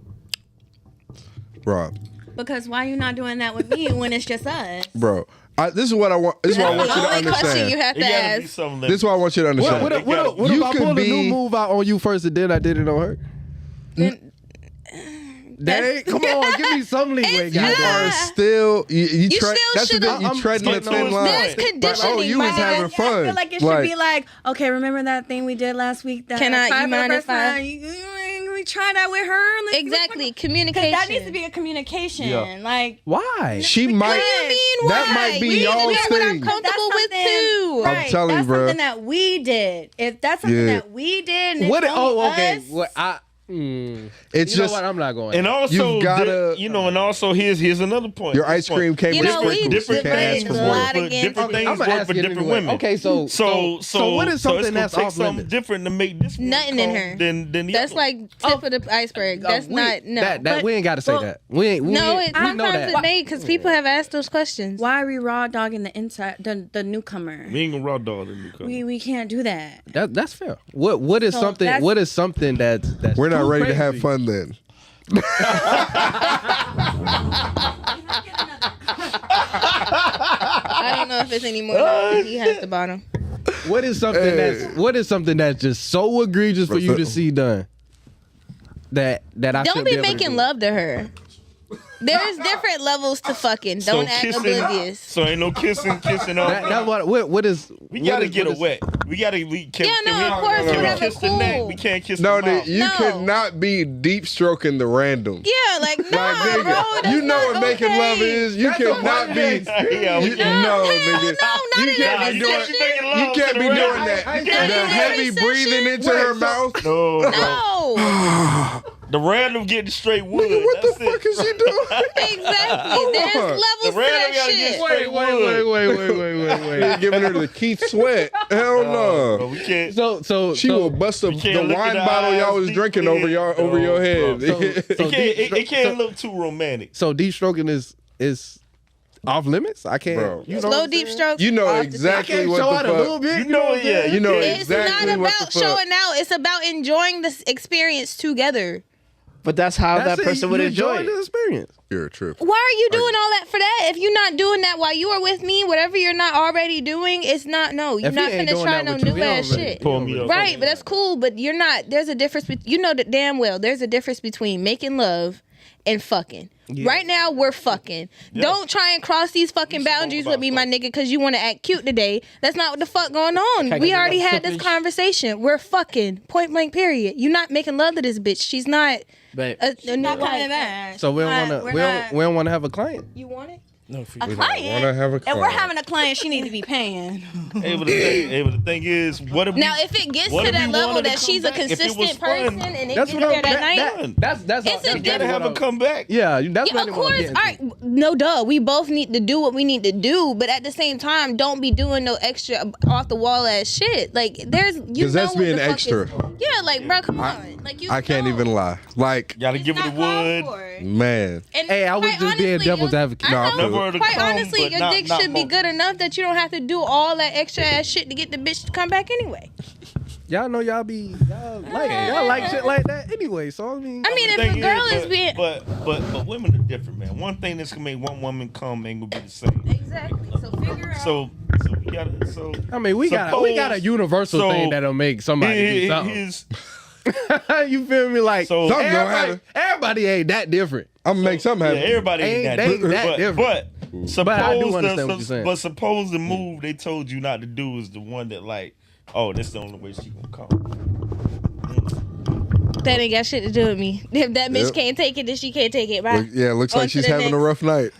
Rob, Because why you not doing that with me when it's just us? bro. This is what I want. This is what I want the you to only question you understand. have It to gotta be ask. something. This is what I want you to understand. What if You I could pull a new be- move out on you first and then I did it on her? Dang, come on, give me some leeway, It's you goddamn. are not. still you You tread. still That's the should- thing. You I'm treading a getting thin towards line. There's conditioning, Oh, you my was nigga. having I fun. feel like it should be like, okay, remember that thing we did last week? That Can I- tried you for the mind first if I- time? We try that with her. Let's- Exactly, Because communication. that needs to be a communication. Yeah. Like, Why? She might. What do you mean? That why? might be You need to y'all's know what I'm thing. comfortable with something- too. I'm right, telling you, that's bruh. something that we did. If that's something Yeah. that we did, and What? it's only Oh, okay. us, What? It's You know just what? I'm not going. And also, You've gotta- and also here's another point. your ice cream came You with know, we sprinkles. different You can't ask things for a more. lot work for against different it. things I'ma work ask for it different anyway. women. Okay, so what is something it's gonna that's take off something limits? different to make this one Nothing in come her. than the That's other. like tip of the iceberg. That's not no. That we ain't got to say but- that. We ain't. no, we it, know sometimes that. it may because people have asked those questions. why are we raw dogging the inside, the newcomer? We ain't gonna raw dog the new couple. We can't do that. That's fair. What is So something? that's- What is something that's We're not too ready to have crazy? fun then. I don't know if it's any more. than he has the bottom. What is something that's just so egregious for you to see done? That I Don't should be able to making do? love to her. There's different levels to fucking. So Don't act oblivious. So ain't no kissing all. That's what is. We what gotta is- get what it is- wet. We gotta. We can. Yeah, no, can we, of course, can we whatever, kiss the neck? cool. We can't kiss No, the mouth. you No. could not be deep stroking the random. Yeah, like no, Like, nigga, bro. That's you know not what making okay. love is. You cannot be. Yeah, we You, can't. no, hell nigga. no, not you in can't every be doing. session. You can't be doing that. Not in The every heavy session. breathing into her mouth. No, No, the random getting straight wood. What the That's fuck it. is she doing? exactly. There's on. levels The to random that gotta shit. get straight wood. You're giving her the Keith Sweat. Hell Bro, no. we can't. She will bust the can't look wine in the bottle y'all eyes was deep drinking in. over your head. So It can't look too romantic. So deep stroking is off limits. I can't. Bro. You know Slow what I'm deep saying? strokes. You know off the I exactly can't what show the out a little fuck. bit. You know it, yeah. You know It's exactly not what about the fuck. showing out. It's about enjoying this experience together. But that's how That's that it. person would You enjoy enjoy the it. experience. You're a trip. Why are you doing all that for that? If you're not doing that while you are with me, whatever you're not already doing, it's not. No, you're If he not ain't finna doing try that no with you, new he don't ass really shit. Pull me up. Right, but that's cool. But you're not. There's a difference. You know that damn well. There's a difference between making love and fucking. Right now, we're fucking. Don't try and cross these fucking boundaries with me, my nigga, because you want to act cute today. That's not what the fuck going on. We already had this conversation. We're fucking. Point blank. Period. You're not making love to this bitch. She's not. Babe. A new Not coming wife. back. So we don't Not- want to. we're We not- don't want to have a client. You want it? a We client. don't wanna have a If we're client. having a client, she needs to be paying. But the thing is, what if Now, if it gets what to if we that level wanted to that come she's a back? If it was consistent fun, person and it That's gets what there I'm. that night. That's It's a all- gotta different- have a comeback? Yeah, that's Yeah, really of what I'm course. getting All to. right, no duh. We both need to do what we need to do, but at the same time, don't be doing no extra off the wall ass shit. Like there's you 'Cause know that's what being the fuck extra. Is, yeah, like bro, come on. Like you. I can't know. even lie. Like, Gotta give it a wood. man. And Hey, I was quite just being honestly, devil's your- advocate. I No, I know, feel Never heard of quite cum, honestly, but your not- dick not should be more. good enough that you don't have to do all that extra ass shit to get the bitch to come back anyway. Y'all know y'all like shit like that anyway. So I mean, I mean, The if a thing girl is, is being but women are different, man. One thing that's gonna make one woman come ain't gonna be the same. exactly, so figure out. So we gotta. So I mean, we got a universal so thing that'll make somebody do something. his You feel me? Like So- Something gonna everybody, happen. everybody ain't that different. I'm gonna make something yeah, happen. everybody ain't Ain't that they different. that different? But suppose But I do understand what you're saying. But suppose the move they told you not to do is the one that like Oh, that's the only way she gonna come. That ain't got shit to do with me. If that bitch Yep. can't take it, then she can't take it. Bye. Looks On like to she's the having a next. rough night.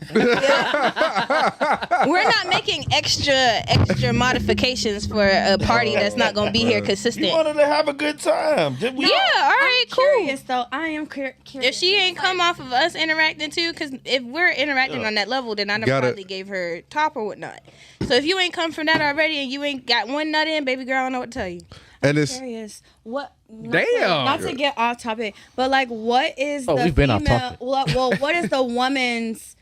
We're not making extra modifications for a party that's not gonna be here You consistent. wanted to have a good time. Did we? Yeah, all right, cool. Curious though. I am curious. If she ain't come off of us interacting too, because if we're interacting on that level, then I never Gotta- probably gave her top or whatnot. So if you ain't come from that already and you ain't got one nut in, baby girl, I don't know what to tell you. And it's Curious. What? Damn. Not to get off topic, but like, what is Oh, the we've been off female? topic. Well, what is the woman's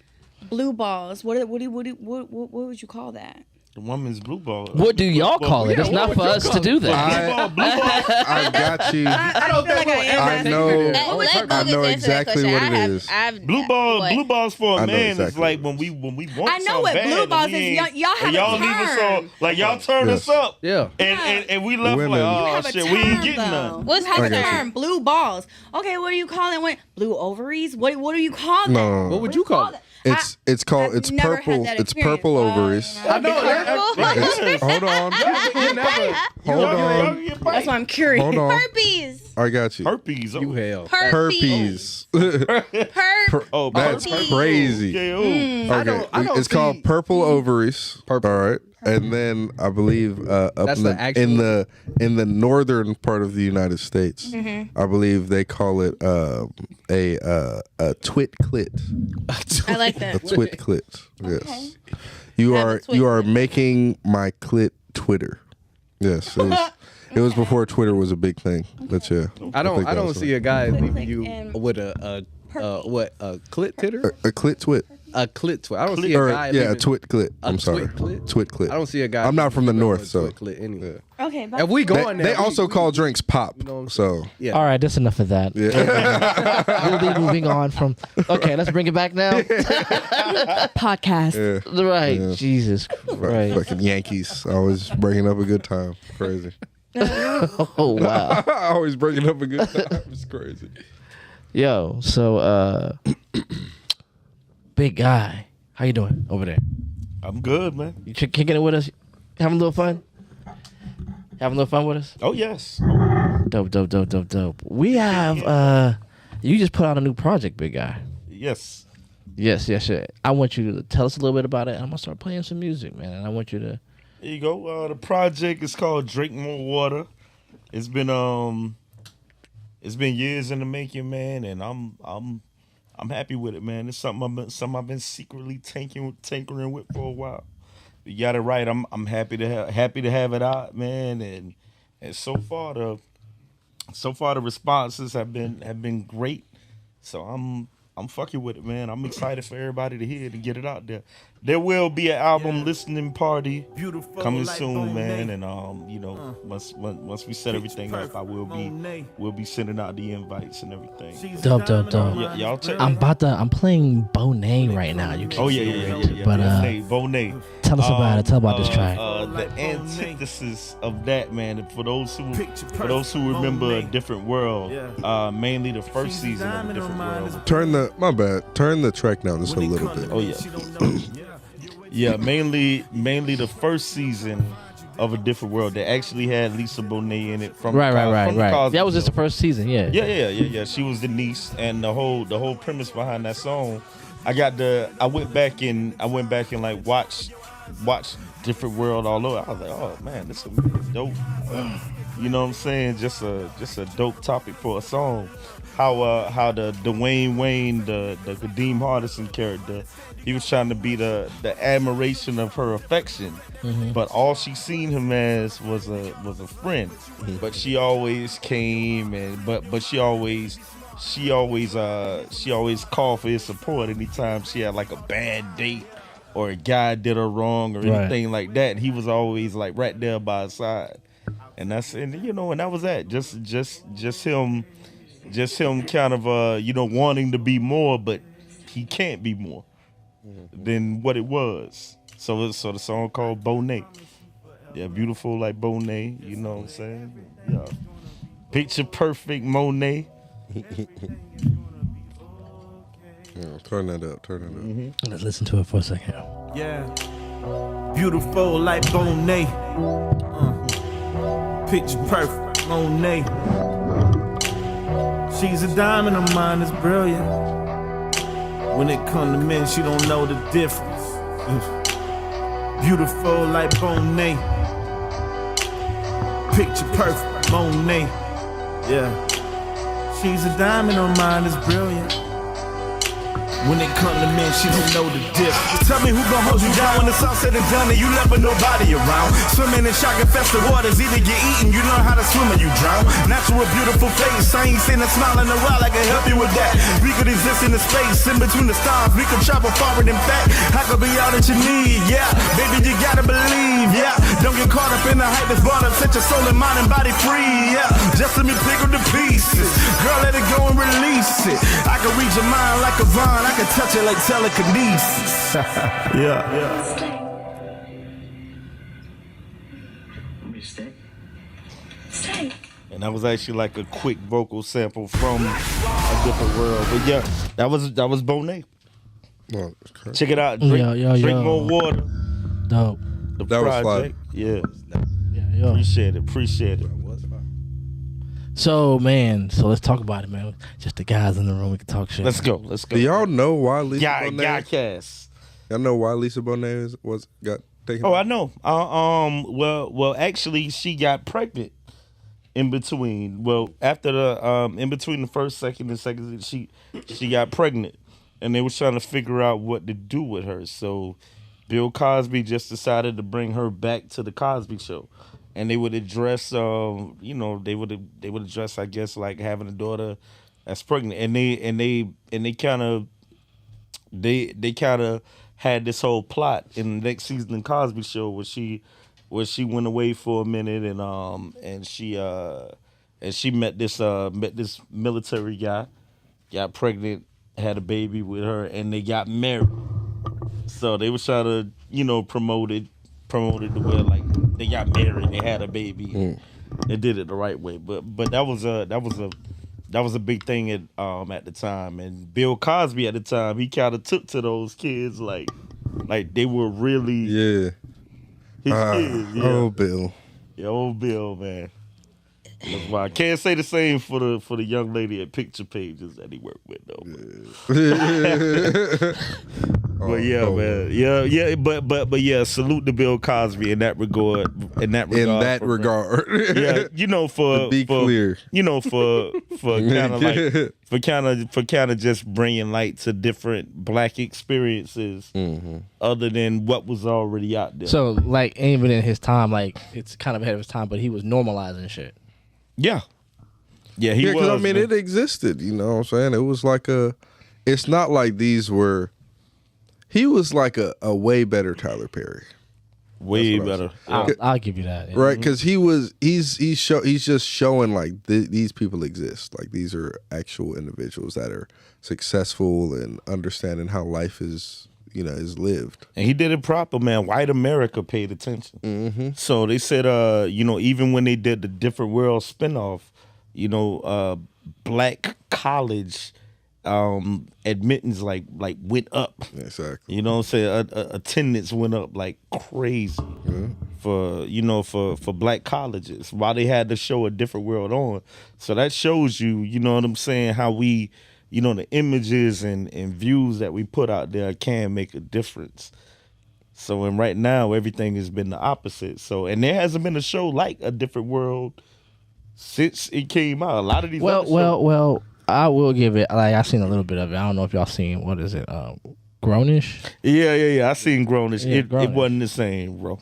blue balls? What would you call that? The woman's blue ball. What do y'all call it? It's not for us to do that. I got you. I don't feel like I am. I know. Let I Bogus know answer that exactly question. what I it have- is. I've- Blue what? balls for I a know man is exactly like what when we want. I know something what bad blue and balls we is. ain't- Y'all have and y'all a leave us term. all like y'all turn Yes. us up. Yeah. And we left Women. like, You oh have a shit, term, we ain't getting though. none. What's You have I a got you. term, blue balls. Okay, what do you call it? When blue ovaries? What do you call that? No. What would you call it? It's called I've it's never had purple. that It's experience. purple ovaries. I know. It's- hold on. You never. Hold on. That's why I'm curious. Hold on. Herpes. I got you. Herpes. You hell. Herpes. Oh, That's Herpes. crazy. Yeah, Okay, I don't it's called see- purple ovaries. Purple. All right, and then I believe up That's in the the, actual- in the northern part of the United States, I believe they call it a twit clit. I like A that. twit clit. Yes. You Have a are twit you are clit. making my clit Twitter. Yes, it was before Twitter was a big thing. But yeah, I don't think that's see a guy leaving you and with a clit titter? a clit twit. A clit twit. I don't see a Or guy yeah, a leaving twit clit. a I'm sorry, twit clit? twit clit. I don't see a guy. I'm not from the leaving you north, with a so twit clit anyway. Okay, If we They, going there, they also call drinks pop. know what I'm So yeah. All right, that's enough of that. yeah, We'll be moving on from. Okay, let's bring it back now. podcast. yeah. Right, Yeah. Jesus Christ. Fucking Yankees, always bringing up a good time. Crazy. Oh wow. Always bringing up a good time. It's crazy. Yo, so big guy, how you doing over there? I'm good, man. You kicking it with us? Having a little fun? Having a little fun with us? Oh yes. Dope. We have you just put out a new project, big guy. Yes. Yes. I want you to tell us a little bit about it. I'm gonna start playing some music, man, and I want you to. There you go. The project is called Drink More Water. It's been years in the making, man, and I'm happy with it, man. It's something I've been secretly tinkering with for a while. You got it right. I'm happy to have it out, man, and so far the responses have been great. So I'm fucking with it, man. I'm excited for everybody to hear it and get it out there. There will be an album listening party coming soon, man. And once we set everything up, we'll be sending out the invites and everything. Dope. Yeah, y'all check. I'm playing Bonet right now. You can. Oh yeah. But Bonet. tell us about it. Tell about this track. The antithesis of that, man. For those who remember A Different World, mainly the first season of A Different World. Turn the track down just a little bit. Oh yeah. Yeah, mainly the first season of A Different World that actually had Lisa Bonet in it from Right. from the Cosby That was just Show. the first season. Yeah. Yeah. She was the niece, and the whole premise behind that song. I went back and like watched Different World all over. I was like, oh man, this is dope. You know what I'm saying? Just a dope topic for a song. How the Dwayne Wayne, the Kadeem Hardison character, he was trying to be the admiration of her affection, but all she seen him as was a friend. But she always came but she always called for his support anytime she had like a bad date or a guy did her wrong or anything like that. And he was always like right there by his side. And that was that. Just him kind of wanting to be more, but he can't be more than what it was. So the song called Bonet. Yeah, beautiful like Bonet, you know what I'm saying? Yeah. Picture perfect Monet. Yeah, turn that up. Let's listen to it for a second. Yeah. Beautiful like Bonet. Picture perfect, Monet. She's a diamond, her mind is brilliant. When it comes to men, she don't know the difference. Beautiful like Monet. Picture perfect, Monet. Yeah. She's a diamond, her mind is brilliant. When it comes to men, she don't know the difference. Tell me who gon' hold you down when it's all said and done and you never nobody around. Swimming in shock-infested waters, either get eaten, you learn how to swim or you drown. Natural, beautiful face, I ain't seen a smile in a while, I can help you with that. We could exist in the space, in between the stars, we could travel forward and back. I could be all that you need, yeah. Baby, you gotta believe, yeah. Don't get caught up in the hype that's brought up, set your soul and mind and body free, yeah. Just let me pick up the pieces. Girl, let it go and release it. I can read your mind like a vine, I can touch it like telekinesis. Yeah. Stay. And that was actually like a quick vocal sample from A Different World. But yeah, that was Bonet. Well, okay. Check it out. Drink, Yo. drink more water. Dope. The That was project. Yeah. Yo. Appreciate it. So man, let's talk about it, man. Just the guys in the room, we can talk shit. Let's go. Do y'all know why Lisa Yeah, Bonet? Cast. Y'all know why Lisa Bonet got taken? Oh, I know. Well, actually, she got pregnant in between. Well, after the in between the first, second, and second, she got pregnant, and they was trying to figure out what to do with her. So, Bill Cosby just decided to bring her back to the Cosby Show, and they would address, they would address, I guess, like having a daughter that's pregnant, and they kind of had this whole plot in the next season of Cosby Show where she went away for a minute and she met this military guy, got pregnant, had a baby with her, and they got married. So they were trying to, promote it to where like they got married, they had a baby, they did it the right way. But that was a big thing at the time. And Bill Cosby at the time, he kind of took to those kids like they were really Yeah. his kids. Yeah. Oh, Bill. Yeah, old Bill, man. That's why I can't say the same for the young lady at Picture Pages that he worked with though. But yeah, man. Yeah, but yeah, salute to Bill Cosby in that regard. In that regard. Yeah, for to be clear. For kind of just bringing light to different black experiences other than what was already out there. So like even in his time, like it's kind of ahead of his time, but he was normalizing shit. Yeah, he was. Because I mean, man. it existed. You know what I'm saying? It was like it's not like these were. He was like a way better Tyler Perry. Way better. I'll give you that. Yeah. Right, because he's just showing like these people exist. Like these are actual individuals that are successful and understanding how life is lived. And he did it proper, man. White America paid attention. Mm-hmm. So they said, even when they did the Different World spinoff, black college admittance like went up. Exactly. You know what I'm saying? Attendance went up like crazy for black colleges while they had to show A Different World on. So that shows you know what I'm saying, how we, the images and views that we put out there can make a difference. So and right now everything has been the opposite. So and there hasn't been a show like A Different World since it came out. A lot of these Well, I will give it, like, I've seen a little bit of it. I don't know if y'all seen, what is it, Grownish? Yeah. I seen Grownish. Yeah, It wasn't the same, bro.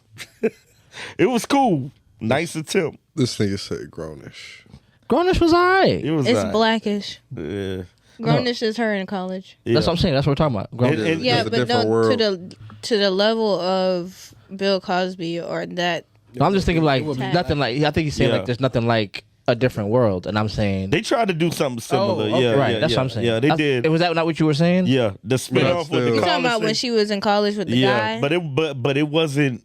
It was cool. Nice attempt. This nigga said Grownish. Grownish was alright. It was It's alright. blackish. Yeah. Grownish is her in college. That's what I'm saying. That's what we're talking about. Grownish. And- Yeah, It's a but different no, world. to the level of Bill Cosby or that. No, I'm just thinking like Tag. nothing like, I think he's saying Yeah. like there's nothing like A Different World, and I'm saying They tried to do something similar. okay. Yeah, right. yeah, That's yeah. what I'm saying. Yeah, they did. Was that not what you were saying? Yeah, the spinoff with the still- You talking college about when thing. she was in college with the Yeah, guy? but it wasn't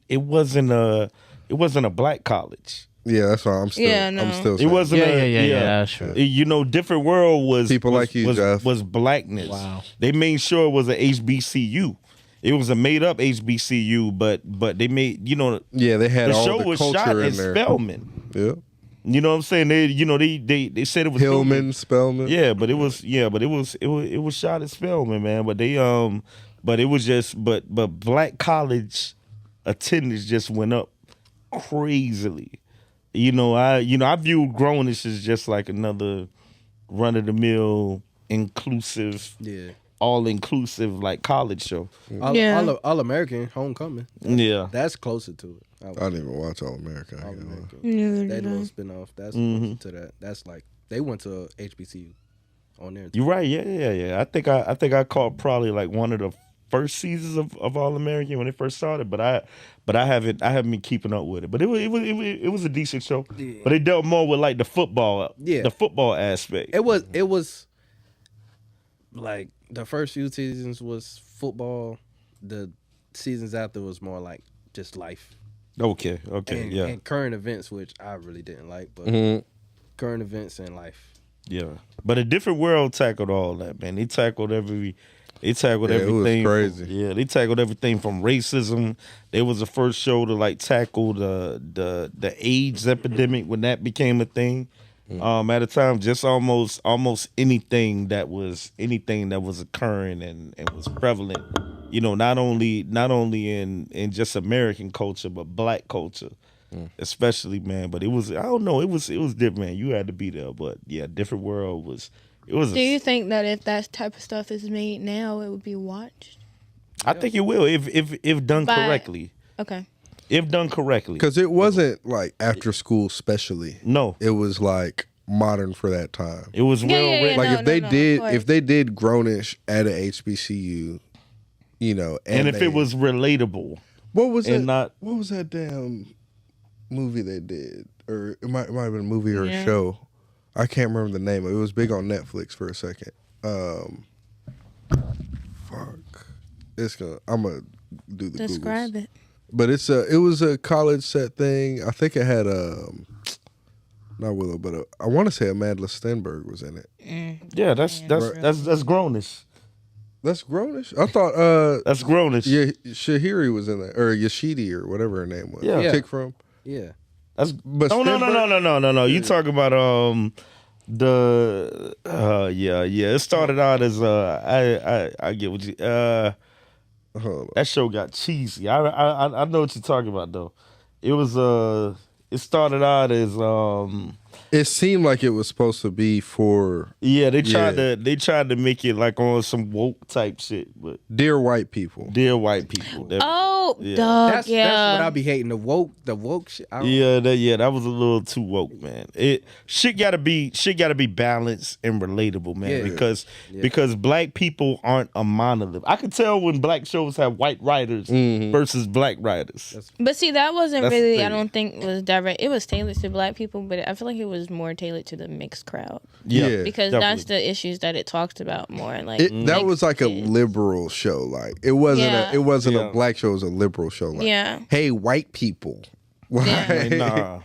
a black college. Yeah, that's why I'm still. Yeah, no. I'm still. It Saying. wasn't. Yeah, that's true. Different World was People like you, Jeff. was blackness. Wow. They made sure it was a HBCU. It was a made up HBCU, but they made Yeah, they had the all show the was culture shot in in there. Spelman. Yeah. You know what I'm saying? They said it was Hillman, Spellman. Yeah, but it was shot at Spellman, man. But but it was just but black college attendance just went up crazily. I viewed Grownish as just like another run of the mill inclusive, all inclusive like college show. All American Homecoming. Yeah, that's closer to it. I didn't even watch All American. That little spinoff. That's closer to that. That's like they went to HBCU on there. You're right. Yeah. I think I caught probably like one of the first seasons of All American when it first started, but I haven't been keeping up with it. But it was a decent show. Yeah. But it dealt more with like the football aspect. It was like the first few seasons was football. The seasons after was more like just life. Okay, and current events, which I really didn't like, but current events and life. Yeah, but A Different World tackled all that, man. They tackled everything. It was crazy. They tackled everything from racism. They was the first show to like tackle the AIDS epidemic when that became a thing. At a time, just almost anything that was occurring and was prevalent. Not only in just American culture, but black culture, especially, man. But it was, I don't know, it was different, man. You had to be there, but yeah, Different World was. It was. Do you think that if that type of stuff is made now, it would be watched? I think it will if done correctly. Okay. If done correctly, because it wasn't like after school specially. No, it was like modern for that time. It was well written. Like if they did Grownish at a HBCU, and if it was relatable. What was that damn movie they did? Or it might have been a movie or a show. I can't remember the name of it. It was big on Netflix for a second. I'm gonna do the describe Googles. it. But it was a college set thing. I think it had not Willow, but I want to say Amanda Stenberg was in it. Yeah, that's Grownish. That's Grownish? I thought that's Grownish. Yeah, Shahiri was in that, or Yashidi or whatever her name was. Yeah. Kick from. Yeah. That's but no. You talking about It started out as I get what you that show got cheesy. I know what you're talking about though. It was it started out as it seemed like it was supposed to be for they tried to make it like on some woke type shit, but Dear White People. That's what I be hating, the woke shit. That was a little too woke, man. Shit gotta be balanced and relatable, man. Because black people aren't a monolith. I could tell when black shows have white writers versus black writers. But see, that wasn't really, I don't think was direct. It was tailored to black people, but I feel like it was more tailored to the mixed crowd. Yeah, because that's the issues that it talked about more. Like that was like a liberal show. Like it wasn't a black show. It was a liberal show. Like, hey, white people. Nah.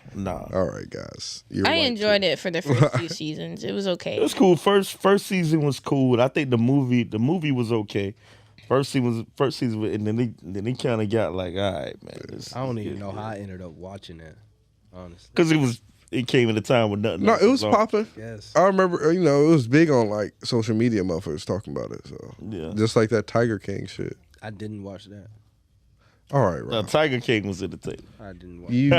All right, guys. I enjoyed it for the first few seasons. It was okay. It was cool. First season was cool. I think the movie was okay. First season, and then they kind of got like, all right, man. I don't even know how I ended up watching that, honestly. Because it came at a time with nothing. No, it was popping. Yes, I remember. It was big on like social media. Motherfuckers talking about it. So just like that Tiger King shit. I didn't watch that. All right, Rob. No, Tiger King was in the thing. I didn't watch You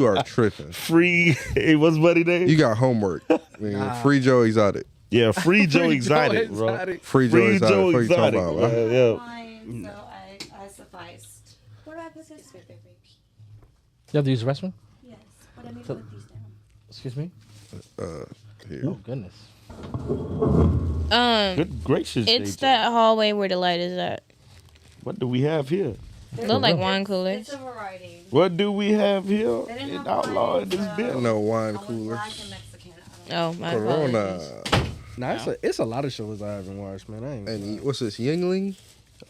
are tripping. Free. It was buddy day. You got homework. Free Joe Exotic. Yeah, free Joe Exotic, bro. Free Joe Exotic. Joe What you talking Exotic, about, bro. bro? So I sufficed. What happened to this? You have to use the restroom? Yes. But I need to put these down. Excuse me? Here. Oh, goodness. Good gracious. It's AJ. that hallway where the light is at. What do we have here? Look like wine coolers. It's a variety. What do we have here? They didn't In have Outlaw wine, in this so- bill. No wine I went coolers. black and Mexican. I don't know. Oh, my Corona. apologies. Nah, it's a lot of shows I haven't watched, man. I ain't. And what's this? Yingling?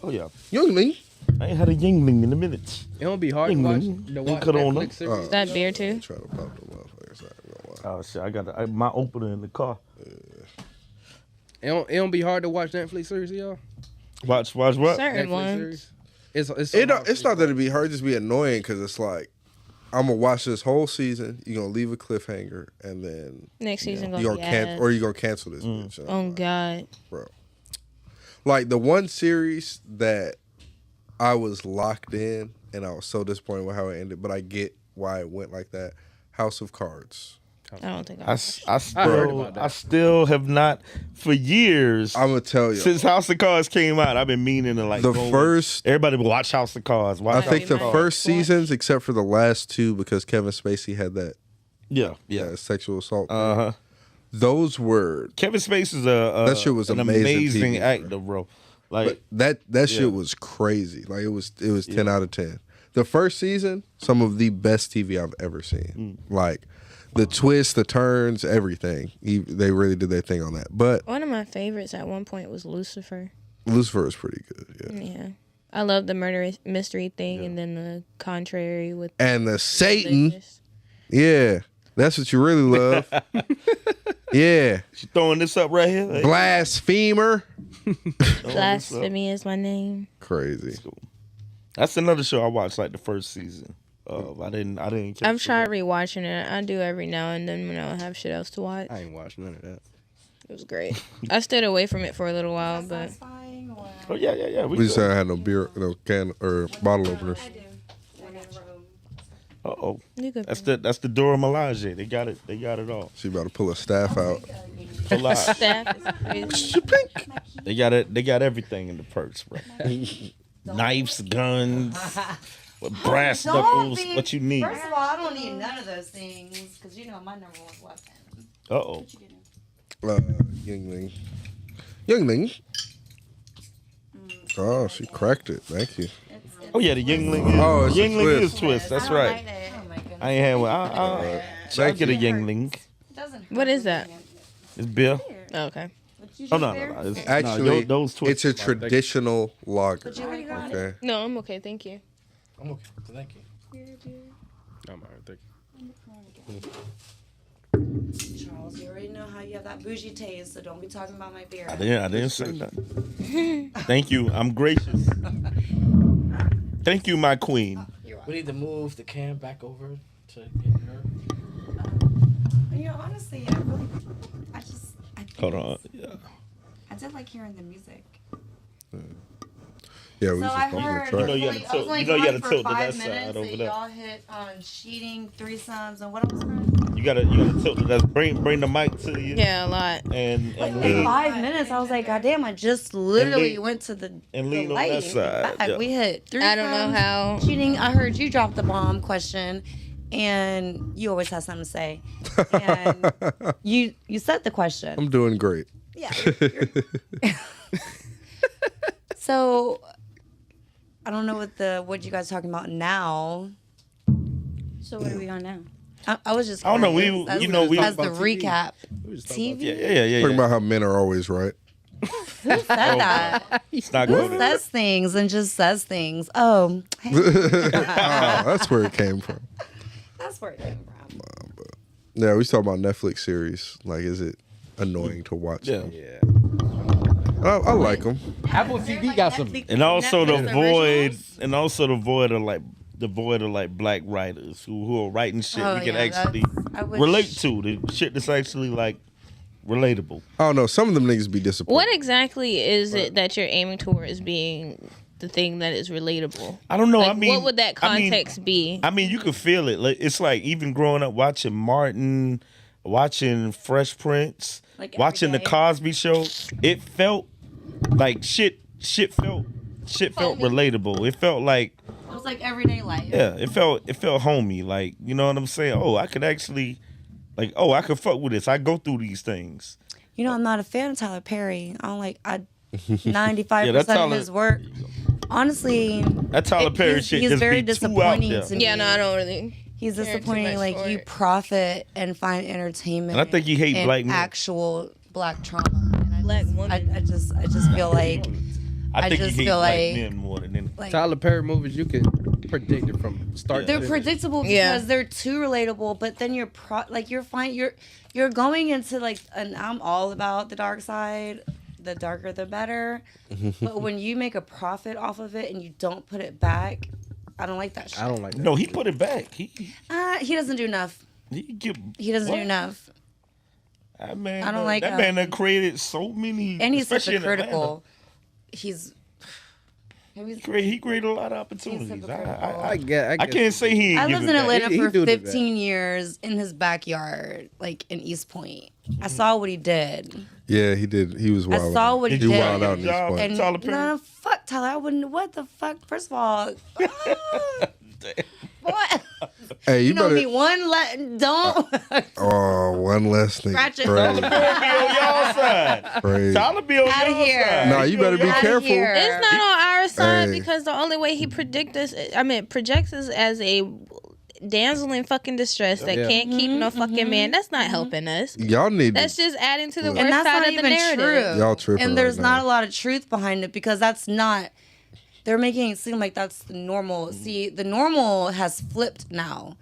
Oh yeah. Yingling? I ain't had a Yingling in a minute. It don't be hard to watch Corona. Netflix series. Is that beer too? Try to pop the motherfuckers out. Oh shit! I got my opener in the car. It don't be hard to watch Netflix series, y'all. Watch what? Certain Netflix ones. series. It's It's not that it'd be hard, just be annoying because it's like I'm gonna watch this whole season. You're gonna leave a cliffhanger, and then Next season you're gonna gonna be ass. or you're gonna cancel this bitch. And I'm Oh like, God. bro. Like the one series that I was locked in, and I was so disappointed with how it ended. But I get why it went like that. House of Cards. I don't think I heard about that. still have not for years. I'm gonna tell you. Since House of Cards came out, I've been meaning to like The go first- everybody watch House of Cards. I Watch think House the of Cards. first seasons, except for the last two, because Kevin Spacey had that sexual assault. Uh-huh. Those were Kevin Spacey's that shit was an amazing TV, actor, bro. Like but that shit was crazy. Like it was 10 out of 10. The first season, some of the best TV I've ever seen. Like the twists, the turns, everything. They really did their thing on that. But one of my favorites at one point was Lucifer. Lucifer was pretty good. Yeah. Yeah. I love the murder mystery thing, and then the contrary with And the Satan. religious. Yeah. That's what you really love. Yeah. she throwing this up right here. Like, Blasphemer. Blasphemy is my name. Crazy. that's another show I watched like the first season of. I didn't. catch I've the tried rest. rewatching it. I do every now and then when I don't have shit else to watch. I ain't watched none of that. It was great. I stayed away from it for a little while, but Satisfying or Oh yeah. We just had no beer, no can or bottle openers. Uh-oh. you good. That's the Dora Milaje. They got it all. She about to pull a staff out. Pull out. Staff is crazy. They got everything in the purse, bro. Knives, guns, brass knuckles, what you need. First of all, I don't need none of those things because you know my number one weapon. Uh-oh. Youngling. Youngling. Oh, she cracked it. Thank you. Oh yeah, the Yingling is. Oh, it's a Yingling twist. is twist. That's right. Oh my goodness. I ain't had one. I Thank get a you. Yingling. What is that? It's beer. Oh, okay. Oh no. It's, Actually, those twists. it's a traditional lager. Okay. No, I'm okay. Thank you. I'm okay. Thank you. I'm all right, thank you. Charles, you already know how you have that bougie taste, so don't be talking about my beer. I didn't say nothing. Thank you. I'm gracious. Thank you, my queen. We need to move the can back over to get her. You know, honestly, I think Hold on. Yeah. I did like hearing the music. Yeah, we So just I gonna heard, try. You know you like, gotta I was like you know you on gotta for tilt to 5 that minutes side over that there. y'all hit on cheating, threesomes, and what else? Chris? You gotta tilt to that. Bring the mic to you. Yeah, a lot. And In lean 5 minutes, I was like, God damn, I just literally lean- went to the and lean on light that side. back. Yeah. We hit threesomes. I don't know how. Cheating. I heard you drop the bomb question, and you always have something to say. And you said the question. I'm doing great. Yeah. So, I don't know what you guys are talking about now. So what are we on now? I was just. I don't know, we- curious as- you know, we- as the about TV. recap. We just talking TV. about Yeah. Talking about how men are always right. Who said that? It's not Who good. says things and just says things? Oh, hey, Oh, that's where it came from. that's where it came from. Yeah, we was talking about Netflix series. Like, is it annoying to watch? Yeah. them? Yeah. I like them. Apple TV got some. And also the Netflix void of like black writers who are writing shit Oh, we can yeah, actually I wish- relate to. The shit that's actually like relatable. I don't know. Some of them niggas be disappointed. What exactly is it that you're aiming towards being the thing that is relatable? I don't know. Like, I mean, what would that context be? I mean, you can feel it. Like it's like even growing up watching Martin, watching Fresh Prince, Like every watching the day. Cosby Show. It felt like shit felt relatable. It felt like It was like everyday life. yeah, it felt homey. Like you know what I'm saying? Oh, I could actually like I could fuck with this. I go through these things. You know, I'm not a fan of Tyler Perry. I don't like 95% that's of Tyler- his work. Honestly, That Tyler Perry shit he's just very be too out disappointing there. to me. Yeah, no, I don't really. He's care too disappointing. much Like for you it. profit and find entertainment. And I think you hate in black men. actual black trauma. And I Black just, woman. I just feel like I think just you hate feel black like- men more than anything. like Tyler Perry movies, you can predict it from start they're to finish. predictable because Yeah. they're too relatable. But then you're you're fine. You're going into like, and I'm all about the dark side. The darker, the better. But when you make a profit off of it and you don't put it back, I don't like that shit. I don't like that. No, he put it back. He Doesn't do enough. He doesn't do enough. That man, I don't like that him. man that created so many, And he's especially in hypocritical. He created a lot of opportunities. I guess. I can't say he ain't I give lived it in back. Atlanta He for do do that. 15 years in his backyard, like in East Point. I saw what he did. Yeah, he did. He was wild. saw what he He did. wild out in this Job. point. And Tyler Perry? no, fuck Tyler. I wouldn't. What the fuck? First of all, what? Hey, you, You know better. me. Don't Oh, one less thing. scratch it. Crazy. Be on y'all side. Crazy. Tyler be on Outta y'all here. side. Nah, you better be Outta careful. here. It's not on our side Hey. because the only way he projects us as a damsel in fucking distress that Yeah. can't keep no fucking man. That's not helping us. Y'all need That's to. just adding to the And worst And that's side not of the even narrative. true. Y'all tripping And there's right not now. a lot of truth behind it because that's not. They're making it seem like that's the normal. See, the normal has flipped now.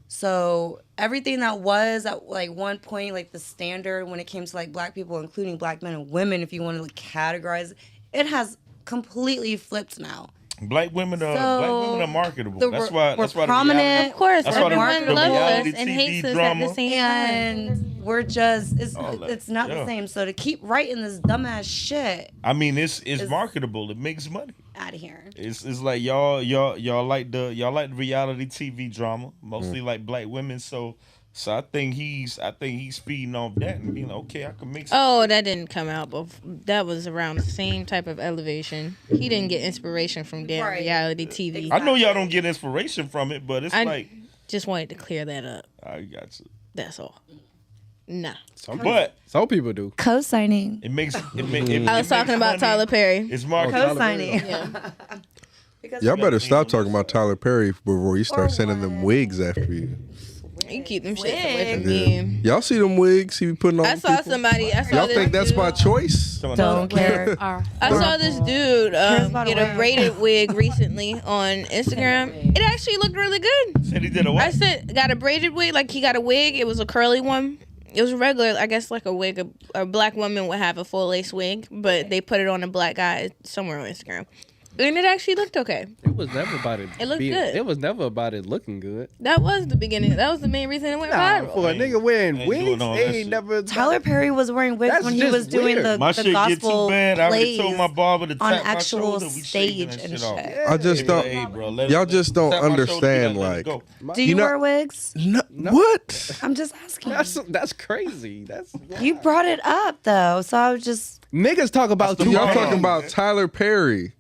So everything that was at like one point, like the standard when it came to like black people, including black men and women, if you want to like, categorize it has completely flipped now. Black women are marketable. the- That's why. we're That's why prominent. Of course, That's why the everyone loves reality us and TV hates us at drama. the same time. And we're just All that, it's not yeah. the same. So to keep writing this dumbass shit I mean, it's marketable. It makes money. out of here. It's like y'all like the reality TV drama, mostly like black women. So I think he's feeding off that and being like, okay, I can make some. Oh, that didn't come out, but that was around the same type of elevation. He didn't get inspiration from damn Right. reality TV. I know y'all don't get inspiration from it, but it's I just wanted to clear that up. I got you. That's all. Nah. But Some people do. Co-signing. it makes. I was talking about Tyler Perry. It's marketable. Co-signing. Yeah. Because Y'all better stop talking about Tyler Perry before you start sending them wigs after you. You keep them shit away from Yeah. me. Y'all see them wigs he be putting on? I saw people? somebody. I saw Y'all this think that's dude, my choice? Don't care. I saw this dude about get a a wig? braided wig recently on Instagram. It actually looked really good. Said he did a what? Got a braided wig, like he got a wig. It was a curly one. It was regular, I guess, like a wig. A black woman would have a full lace wig, but they put it on a black guy somewhere on Instagram. And it actually looked okay. It was never about it. It looked good. It was never about it looking good. That was the beginning. That was the main reason it went viral. For a nigga wearing ain't doing wigs, all they that ain't shit. never. Tyler Perry was wearing wigs That's when he just was doing weird. My the shit get gospel too bad. I already plays told my barber to tap on my actual shoulder. We shaking stage that and shit off. shit. I just don't. Hey, bro, let Y'all it- just don't tap my shoulder, understand. let it Like, go. Do you know- wear wigs? no, what? I'm just asking. That's crazy. That's You brought it up though, so I was just niggas talk about That's the two. Y'all Wow. talking about Tyler Perry?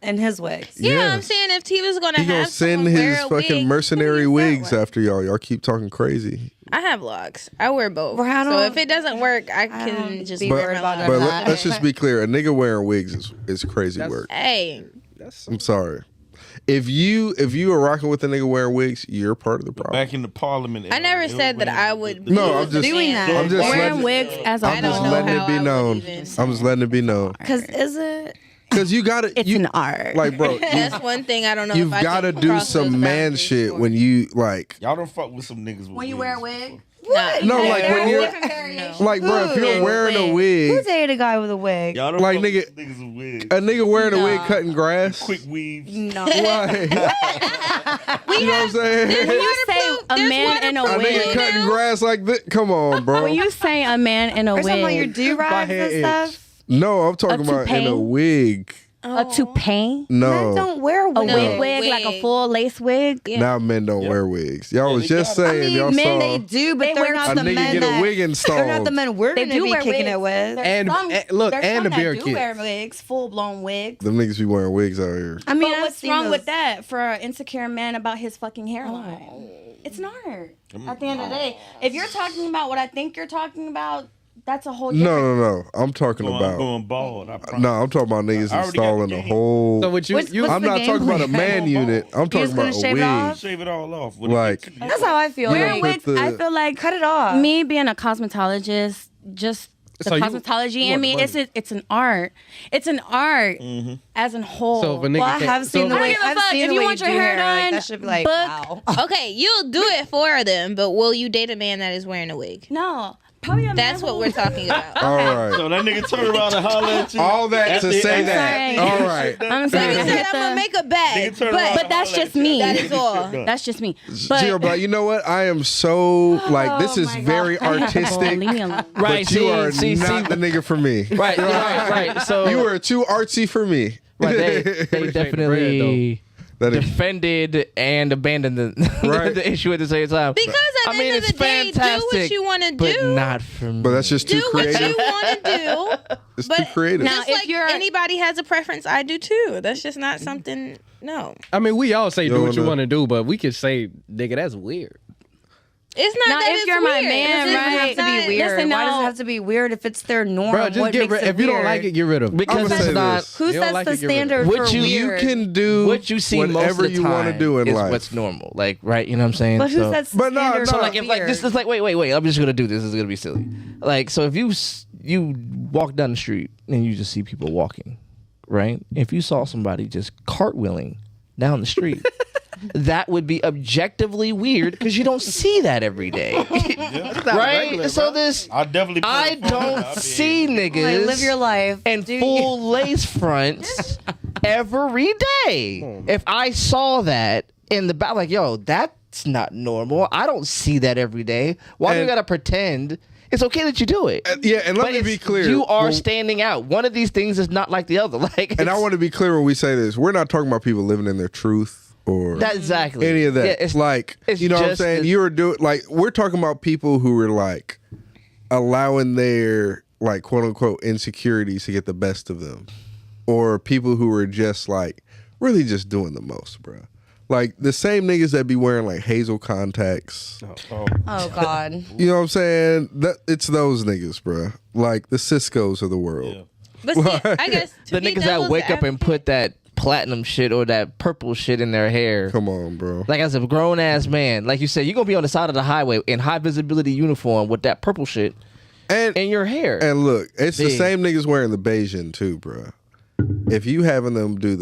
and his wigs. Yeah, Yes. I'm saying if T was gonna He gonna have send someone wear his a fucking wig, mercenary who needs wigs that one? after y'all. Y'all keep talking crazy. I have locks. I wear both. Well, I So don't- if it doesn't work, I don't can just be wear worried my about locks. But that. let's just be clear: a nigga wearing wigs is crazy That's- work. Hey, I'm sorry. If you are rocking with a nigga wearing wigs, you're part of the problem. Back in the parliament. I era, never it said was that I would. No, I'm just doing that. I'm just Wearing letting, wigs as a I I'm don't just know letting how it be I would known. even- I'm just letting it be known. Because is it? Because you got to It's an art. like, bro. That's one thing I don't know. You've if I got to can do cross those some man boundaries shit for. when you like. Y'all don't fuck with some niggas with When you wear a wig? Nah. No, like when you're like, bro. If you're Who? wearing a Who wig, dated a guy with a wig? Y'all don't Like, fuck nigga- with niggas with wigs. a nigga wearing a wig cutting grass. Quick weaves. No. Why? You know what I'm saying? When you say a there's man in a A nigga wig, cutting grass like this. Come on, bro. when you say a man in a Are you talking about your wig, do-rags head and stuff? No, I'm talking A about in a toupee? wig. a toupee, Men No, don't wear a wigs. wig, like a full lace wig. now men don't wear wigs. Y'all was they just got it. saying I mean, y'all men saw they do, but They they're wear- not a the nigga men get a that. wig They're not installed. the men we're They gonna do be wear kicking wigs. it with. There's And- some, and- look, there's and some the that beer do kids. wear wigs, full blown wigs. Them niggas be wearing wigs out here. I mean, But I've what's seen wrong those- with that for an insecure man about his fucking hairline? It's an art. At the end of the day, if you're talking about what I think you're talking about, that's a whole different. No. I'm talking I'm about. going bald. I promise. No, I'm talking about niggas I already got installing the a game. whole. So what you What's- you what's I'm the not game talking about a plan? man unit. I'm talking just gonna about a shave it wig. off? Shave it all off. Like- That's how I feel. You know, Wearing Like, put wigs, the- I feel like cut it off. me being a cosmetologist, just the So you cosmetology in want me, the money. it's an art. It's an art as a whole. So if a nigga well, I can't- have so seen the if- way. give a I've fuck. seen If the you way want your do hair Like, done, that should be like, book. wow. Okay, you'll do it for them, but will you date a man that is wearing a wig? No, Probably a That's man what who- we're talking about. All right. So that nigga turn around and holler at you. All that After- to say after- that. Sorry. All right. I'm sorry. Nigga to said hit I'm gonna the- make a bag, Nigga turn around but and that's holler at just you. me. that is all. That's just me. Gio But be like, you know what? I am so like this Oh is my God. very artistic. leave me alone. Right, But you are see, not the nigga for me. right. So You are too artsy for me. right, they the definitely That is- defended and abandoned the, Right. the issue at the same time. Because at the end of the day, do what you want to but do. not for me. But that's just too Do what creative. you want to do. It's But too creative. Now, just if like you're- anybody has a preference, I do too. That's just not something. No, I mean, we all say You do what you wanna- want to do, but we could say, nigga, that's weird. it's not Now, that if it's you're my weird. man, It's It doesn't right? have to be not- weird. Listen, Why does no. it have to be weird if it's their norm? Bro, just what get makes rid. it If you don't weird? like it, get rid of it. because I'm gonna it's say not this. Who You don't sets like the it, get rid of it. standard What for you- weird? You can do what you see most whatever of the you time want to do in is life. what's normal. Like, right? You know what I'm saying? But who So- sets the But no, standard no. for So like if like this weird? is like wait, I'm just gonna do this. This is gonna be silly. Like so if you walk down the street and you just see people walking, right? If you saw somebody just cartwheeling down the street, that would be objectively weird because you don't see that every day, right? So this I definitely. pull I the phone out. don't I mean, see niggas Like, live your life and Do full lace fronts every day. If I saw that in the back, like, yo, that's not normal. I don't see that every day. Why do you And- gotta pretend? It's okay that you do it. Yeah, and let But me be it's- clear. You are When- standing out. One of these things is not like the other. Like, and I it's- want to be clear when we say this. We're not talking about people living in their truth or that exactly any of that. Yeah, it's like, it's you know what I'm just saying? the- You were doing like we're talking about people who were like allowing their like quote unquote insecurities to get the best of them, or people who were just like really just doing the most, bro. Like the same niggas that be wearing like hazel contacts. Oh, Oh God. You know what I'm saying? That it's those niggas, bro. Like the Ciscos of the world. yeah. But see, I guess to the be niggas that devil's wake up and advocate- put that platinum shit or that purple shit in their hair. Come on, bro. Like as a grown ass man, like you said, you're gonna be on the side of the highway in high visibility uniform with that purple shit And in your hair. And look, it's the Big. same niggas wearing the Bayesian too, bro. If you having them do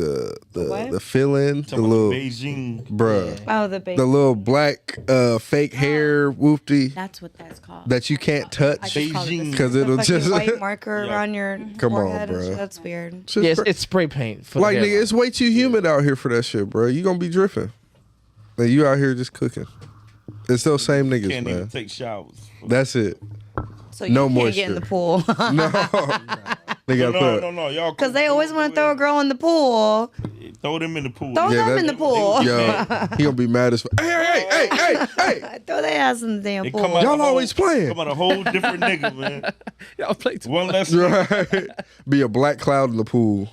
What? the fill in, the Talking about little Beijing. bruh, Oh, the baby. the little black fake hair whoopty That's what that's called. that you can't I touch just call it Beijing. the because The it'll fucking just white marker around your Come on, forehead and bro. shit. That's weird. it's just Yes, cra- it's spray paint. For like the nigga, hairline. it's way too humid out here for that shit, bro. You gonna be drifting. Like you out here just cooking. It's those same niggas, Can't even man. take showers. That's it. So you No can't get in moisture. the pool. No, they gotta put. No. Y'all. Because they always want to throw a girl in the pool. Throw them in the pool. Throw them in the pool. Yo, he gonna be mad as fuck. Hey! Throw their ass in the damn They pool. come out Y'all a whole- always playing. Come out a whole different nigga, man. Y'all play too. One less. Right. Be a black cloud in the pool.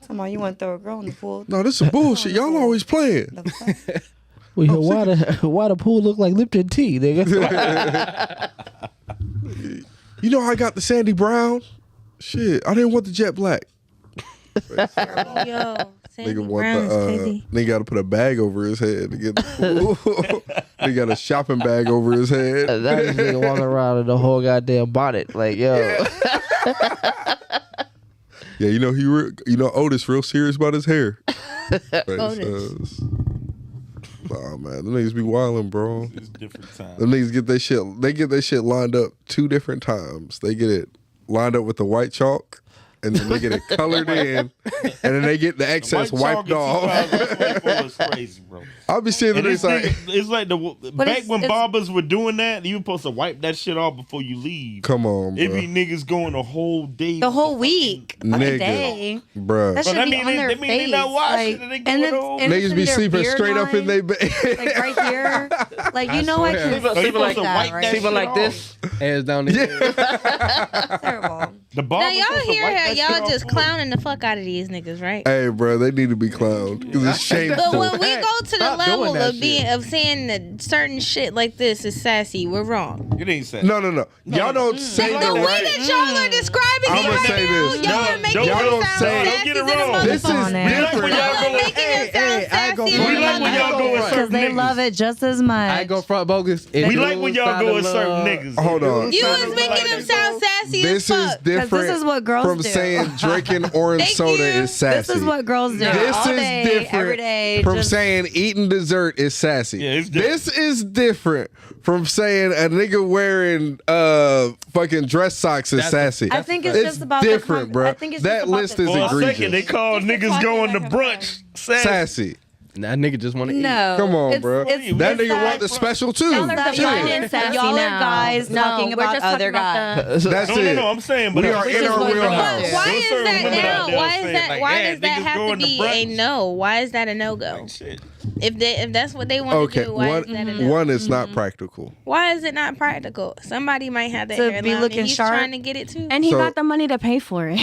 Come on, you want to throw a girl in the pool? No, this is bullshit. Y'all always playing. The fuck? Well, yo, why the pool look like Lipton tea, nigga? You know how I got the Sandy Brown? Shit, I didn't want the jet black. Yo, Sandy Nigga want Brown is the crazy. nigga got to put a bag over his head to get the pool. They got a shopping bag over his head. That is nigga walking around in the whole goddamn bonnet, like yo. Yeah, you know Otis real serious about his hair. Otis. Nah, man, them niggas be wildin', bro. It's different time. Them niggas get their shit. They get their shit lined up 2 different times. They get it lined up with the white chalk, and then they get it colored in, and then they get the excess wiped off. It's crazy, bro. I'll be seeing them And niggas like, it's like back when it's- barbers were doing that, you were supposed to wipe that shit off before you leave. come on, bro. It be niggas going a whole day. The whole week. A Nigga. day. Bruh. That should that be mean on they- their that mean they face. not washing like, and they and going it's, home. and it's Niggas in be their sleeping beard straight up in line, their bed. like right here. Like you know I swear. can So you sleep supposed like to that, wipe right? that Sleeping shit like off. this. Hands down the It's terrible. The Now barber y'all supposed to hear wipe how that shit y'all off just for clowning the fuck out of these niggas, right? Hey, bro, they need to be clowned because it's shameful. But when we go to the Stop doing level that of being of saying that certain shit like this is sassy, we're wrong. It ain't sad. No. Y'all don't say The the way right. that y'all are describing I'ma it right say now, this. y'all are No, making y'all it don't sound say- sassy Don't get it than a wrong. This is on it. We like when different. y'all Y'all go are making it sound I go sassy front. than We like when y'all go with Because certain they niggas. love it just as much. I go front bogus. We like when y'all go with certain niggas. Hold on. You Sounded was making like them they sound sassy This as is fuck. different this is what girls from do. saying drinking orange Thank soda you. is sassy. This is what girls do. This all is day, different every day. from just, saying eating dessert is sassy. Yeah, it's different. This is different from saying a nigga wearing fucking dress socks is sassy. I think it's just about different, bro. I think it's That just about list the is For a egregious. second, they call niggas going to brunch Sassy. That nigga just want to eat. No, Come on, it's- bro. it's- That it's nigga want the special too. Y'all are That defining shit. sassy Y'all are now. guys No, talking we're about just talking other about guys. That's No, it. no, I'm saying, but We are in our wheelhouse. Why There's is certain that women out now? there Why is saying, that? like, Why yeah, does that niggas have to going to be a brunch. no? Why is that a no go? Shit. If that's what they want to Okay, do, why is that a no? one is not practical. Why is it not practical? Somebody might have that To hairline be looking and he's sharp. trying to get it too. And he So- got the money to pay for it.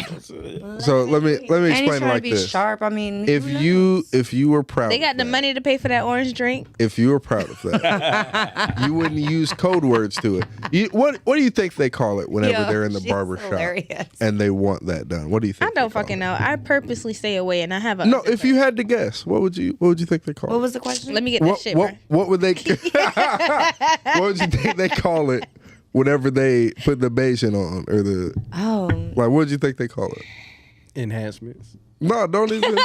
So let me And he's explain it trying to like be this. sharp. I mean, If you were proud, They of got the that, money to pay for that orange drink. If you were proud of that, you wouldn't use code words to it. What do you think they call it whenever Yo, they're in the she's barber shop hilarious. and they want that done? What do you think? I don't they call fucking it? know. I purposely stay away, and I have a No, if you had to guess, what would you think they call What it? was the question? Let me get that What, shit, what, bro. what would they what would you think they call it whenever they put the Bayesian on or the Oh, like? What would you think they call it? Enhancements. No, don't even.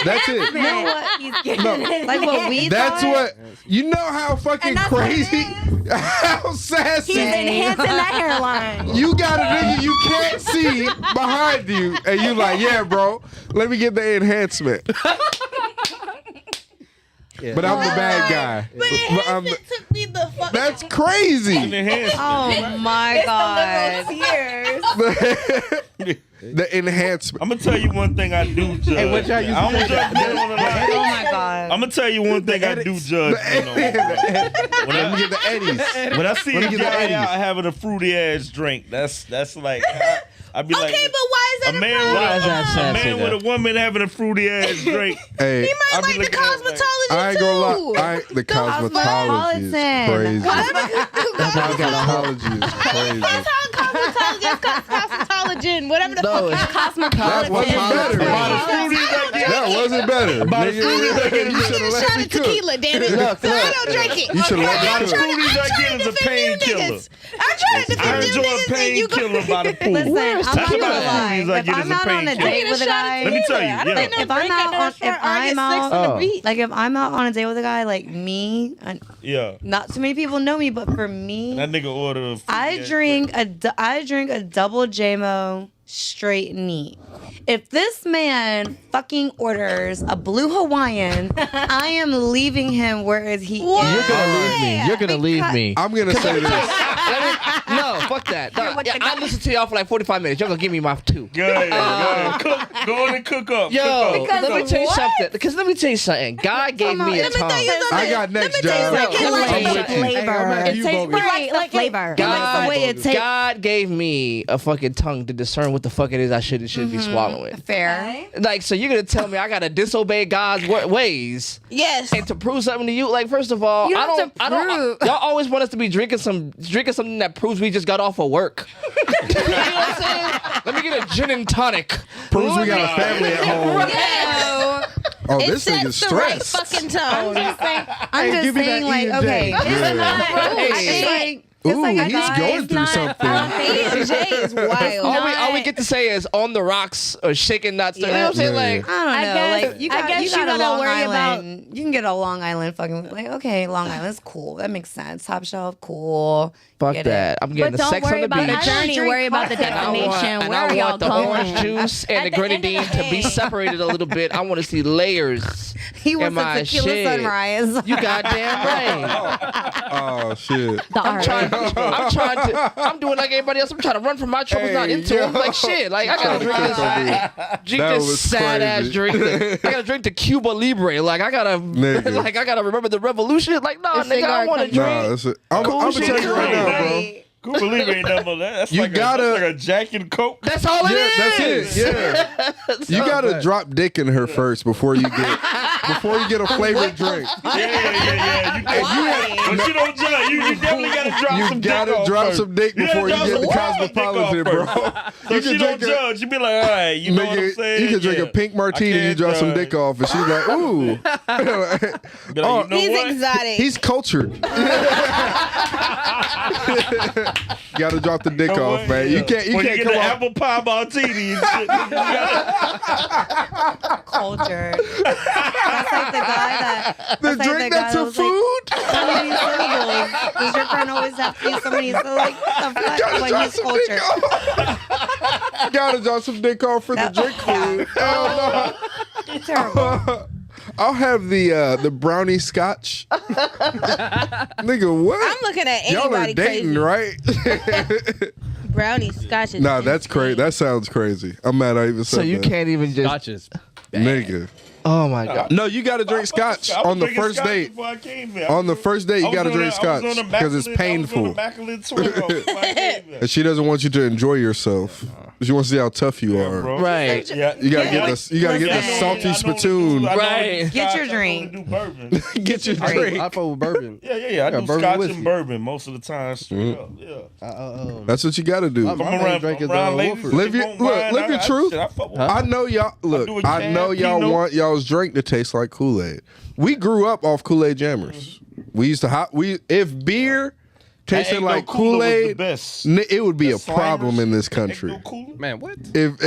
That's it. you know what? He's getting No. like what we That's thought? what you know. How fucking that's what it crazy, how sassy. He's enhancing that hairline. You got a nigga you can't see behind you, and you like, yeah, bro. Let me get the enhancement. Yeah. But I'm the bad guy. But I'm the- took me the fuck. that's crazy. Oh my god! The enhancement. I'm gonna tell you one thing I do judge. Hey, what y'all used to I don't say judge men on the line. Oh my god! I'm gonna tell you one thing I do judge. men on the line. Let me get the eddies. When I see Let a me get the guy Eddies. out having a fruity ass drink, that's like I'd be like, Okay, but why is that a a man problem? with Why is that a sassy, man though? with a woman having a fruity ass drink. Hey, He might I'll be like the looking at it like- cosmetology I ain't too. gonna lie. The cosmetology is crazy. Cosmetology is crazy. Cosmetologist, whatever the No, fuck. That wasn't better. By the fruities I get, That wasn't better. By the Nigga, fruities I get, you should have let Shot me of cook. tequila, damn it. Look, So I look. don't drink it. You should have let by me the cook. fruities I get is a painkiller. I'm trying to I defend you enjoy a niggas and you go. painkiller by the pool. Listen, I'm That's not about gonna the lie. fruities I If get is I'm a out on a painkiller. date with a guy, Let me tell you, I don't yeah. get no If I'm drink out at no on- if restaurant. I I'm get out- sex on the Oh. beach. like if I'm out on a date with a guy, like me, and Yeah. not too many people know me, but for me, That nigga ordered a I drink a double JMO straight neat. If this man fucking orders a blue Hawaiian, I am leaving him whereas he You're is. gonna leave me. You're gonna leave me. I'm gonna say this. No, fuck that. No, yeah, I listened to y'all for like 45 minutes. Y'all gonna give me my 2. Good. Cook. Go on and cook up. Yo, cook up. let me tell you what? something. Because let me tell you something. God gave me a Let me tell tongue. you something. I got next job. Let me tell you Yo, something. I'm with you. Flavor. Hey, you Tastes bogus. right, like flavor. He likes the way it tastes. God gave me a fucking tongue to discern what the fuck it is I should and shouldn't be swallowing. Fair. Like, so you're gonna tell me I gotta disobey God's ways Yes. and to prove something to you? Like, first of all, You I don't don't. have to prove. Y'all always want us to be drinking something that proves we just got off of work. You know what I'm saying? Let me get a gin and tonic. Proves we got a family at home. Yeah. Oh, It this nigga's sets the right stressed. fucking tone. I'm just give me saying, that like, E&J. okay, Yeah. it's Ooh, like a he's guy. going through something. E&J is wild. All we get to say is on the rocks or shaking nuts. You know what I'm saying? Yeah. Like, I don't know. I guess- like you I got, guess you you got a gotta Long worry about- Island. You can get a Long Island fucking like okay, Long Island's cool. That makes sense. Top shelf, cool. fuck Get it. that. I'm getting But the don't sex on worry the about the beach. journey. drink Worry about the coffee. destination. And Where are I y'all want the going? orange juice and the At the end of grenadine the to be day. separated a little bit. I want to see layers. He in wants a my tequila shit. sunrise. You goddamn right. Oh shit. The art. I'm doing like everybody else. I'm trying to run from my troubles, Hey, not into yo. them. Like shit. Like I gotta drink That this was sad ass crazy. drink. I gotta drink the Cuba Libre. Like I gotta Nigga. like I gotta remember the revolution. Like no, The nigga, I cigar want to country. drink. Nah, that's it. I'm Cool gonna shit, tell you right cool. now, bro. Cool believe ain't nothing but that. That's You like gotta- that's like a Jack and Coke. That's all it Yeah, that's is. it. Yeah. You gotta drop dick in her first before you get a flavored drink. Yeah. But you don't judge. You definitely gotta drop You some dick gotta off drop first. some dick You gotta before you drop get the some dick off cosmetology, bro. first. So if she don't judge, you be like, all right, you know what I'm Nigga, saying? you can drink Yeah. a pink I martini, you can't drop some judge. dick off, and she's like, ooh. Be like, you know He's what? exotic. He's cultured. Gotta drop the dick You know off, what? man. You can't When you come get the off. apple pie martini and shit. Culture. That's like the guy that. The that's like drink the guy that's that a was like, food? how many syllables does your boyfriend always have to use somebody. So like, what the fuck? Gotta Like drop his some culture. dick off. Gotta drop some dick off for the drink food. Hell Terrible. no. I'll have the brownie scotch. Nigga, what? I'm looking at Y'all are anybody dating, crazy. right? Brownie scotch is Nah, that's insane. crazy. That sounds crazy. I'm mad I even said So you that. can't even just. Scotches. Nigga. Oh my god. No, you gotta drink scotch I was on the drinking first scotch date. before I came here. On the first date, you gotta drink scotch because it's painful. And she doesn't want you to enjoy yourself. She wants to see how tough you are. Right. Yeah, You gotta get the Listen. salty spittoon. Right. Get your drink. Get your I drink. fuck with bourbon. Yeah. I do bourbon scotch whiskey. and bourbon most of the time. Straight up. Yeah. That's what you gotta do. My main drink is ladies, Woolford. Live your- live your truth. I fuck with I know y'all. Look, do a I know can, y'all Pinot. want y'all's drink to taste like Kool-Aid. We grew up off Kool-Aid jammers. We used to if beer tasted Ain't like No Cooler was the Kool-Aid, best. it would be The a problem Slimers. in this Ain't country. no Cooler. Man, what? If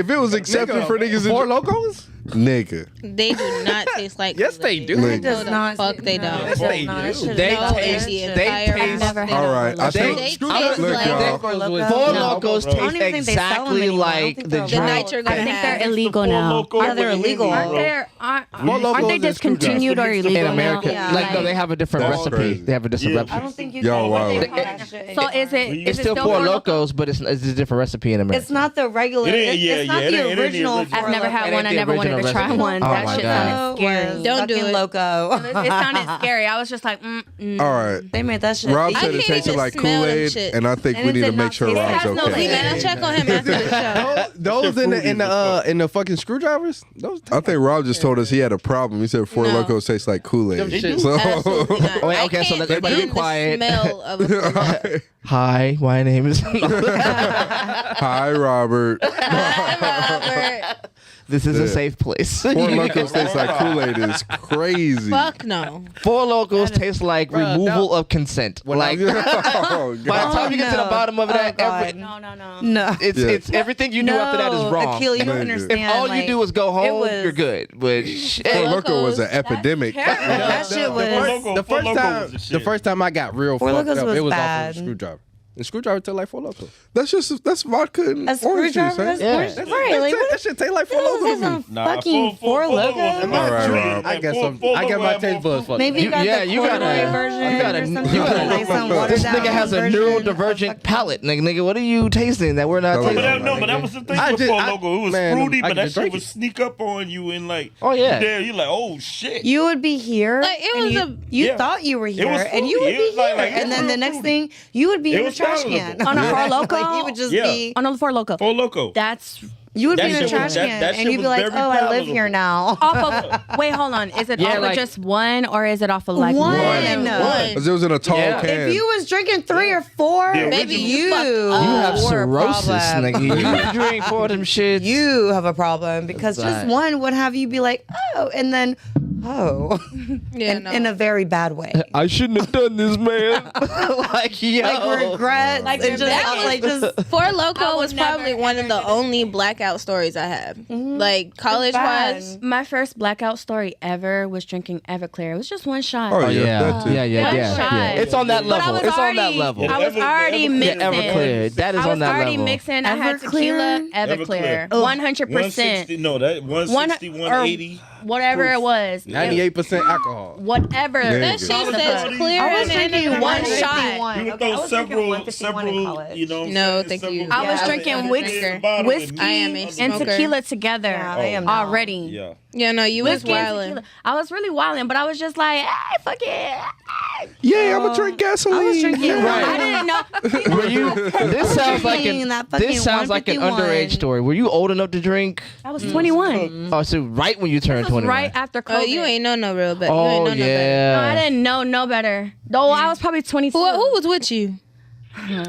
it was accepted for niggas Four to Locos? nigga. They do not taste like Yes, they do. Nigga. It does No, the not. fuck they don't. Yes, they do. They No, taste- the they entire taste- I've never had All right, I they think- taste Look, like y'all. Four Loko. Four Yeah. Locos I don't taste even think they sell them exactly anymore. I don't like think the they're the drink. night you're I gonna think have. they're illegal now. Yeah, they're illegal. Aren't they Locos is discontinued or In illegal in now? America. Yeah. Like no, they have a different That's recipe. crazy. They have a different Yeah. recipe. I don't think you Y'all can wild. call that shit. So is it? It's Is it still Four Four Loko? Locos, but it's a different recipe in America. It's not the regular. It ain't- It's not it the ain't the original. original. I've never had It one. ain't I the never wanted to original try recipe. one. Oh That my shit God. sounded scary. Don't do Fucking it. Loco. It sounded scary. I was just like, All right. They made that shit. Rob I said it can't tasted even like smell them Kool-Aid, shit. and I think And we it need to did make not sure taste Rob's like no okay. Lee, man, I'll check on him after the show. Those in fruity the fucking screwdrivers? Those I think Rob just told us he had a problem. He said Four No. Locos taste like Kool-Aid. Them shit. So, Absolutely not. Wait, I okay, so can't let everybody be stand the quiet. smell of a Hi, my name is. hi, Robert. Robert. This is a Yeah. safe place. Four Locos taste like Kool-Aid is crazy. Fuck no. Four Locos taste like Bruh, removal of consent. Like Oh, by God. the time you get to the no. bottom of that, God. no, no, no. No. it's everything you do after that is wrong. Akil, you don't Nigga. understand. If all you like, do is go home, was- you're good. But shit. Four Loko was an Locos, epidemic. that shit was. the first time I got real Four fucked Locos up, was it was bad. off of a screwdriver. The screwdriver taste like Four Loko. That's vodka and A orange juice. screwdriver? Huh? That's Yeah. orange- Right, like what? That shit taste like Four This Loko is to me. some fucking Four Loko. All right, Rob. I got my taste buds fucked Maybe up. you got yeah, the you got corduroy a- version you got a- or something. you got a- like some watered This down nigga has a version of neurodivergent fucking- palate. Nigga, what are you tasting that we're not But tasting? But that was the thing I with just- Four I- Loko. It was man, fruity, I but that just shit drink would it. sneak up on you and like, Oh, yeah. there you're like, oh shit. You would be here. Like, it and was you, a- you Yeah. thought you were It here, was and you fruity. would It be was here, like, and then real the next fruity. thing you would be It in a was trash palatable. can. On a Four Loko? Like you would just Yeah. be. On a Four Loko. Four Loko. That's You would That be in a shit trash was- that- can, that and shit you'd be was like, very "Oh, I live palatable. here now." off of. Wait, hold on. Is it Yeah, off of like- just one, or is it off of like One. more? No. Because it was in a tall Yeah. can. If you was drinking 3 or 4, The Maybe original- you fucked you up. You have were a cirrhosis, problem. nigga. You drink four of them shits. You have a problem because That's just right. one would have you be like, "Oh," and then, "Oh," Yeah, in, no. in a very bad way. I shouldn't have done this, man. like, yo. Like regret, Like, and just Four Loko I was would never, probably one of the ever only blackout stories I have. Like college wise. bad. My first blackout story ever was drinking Everclear. It was just one shot. Oh, Oh yeah. yeah, that too. yeah. shot. It's on that But I level. was It's on that already- level. Yeah, I was already Everclear. mixing. Everclear. That is I was on that already level. mixing. I had Everclear? tequila, Everclear. Everclear, 100%, 160, no, that 160, 180. whatever it was, 98% alcohol. whatever. Nigga. That shit Nigga. says clear I was and then drinking it's one one shot. shot. You would Okay, I throw was drinking several, 151 in college. you know. No, thank you. I was Yeah. drinking whiskey, I am a and smoker. tequila together Yeah, I am now. already. Yeah. Yeah, no, you was Whiskey and wildin'. tequila. I was really wilding, but I was just like, hey, fuck it. Yeah, I'm gonna drink gasoline. I was drinking. Right. I didn't know. Were you? This sounds like Drinking an. that fucking This sounds like an 151. underage story. Were you old enough to drink? I was 21. Oh, so right when you turned This was 21. right after COVID. Oh, you ain't know no real better. Oh you ain't know no better. No, I yeah. didn't know no better. Though I was probably 22. Who was with you?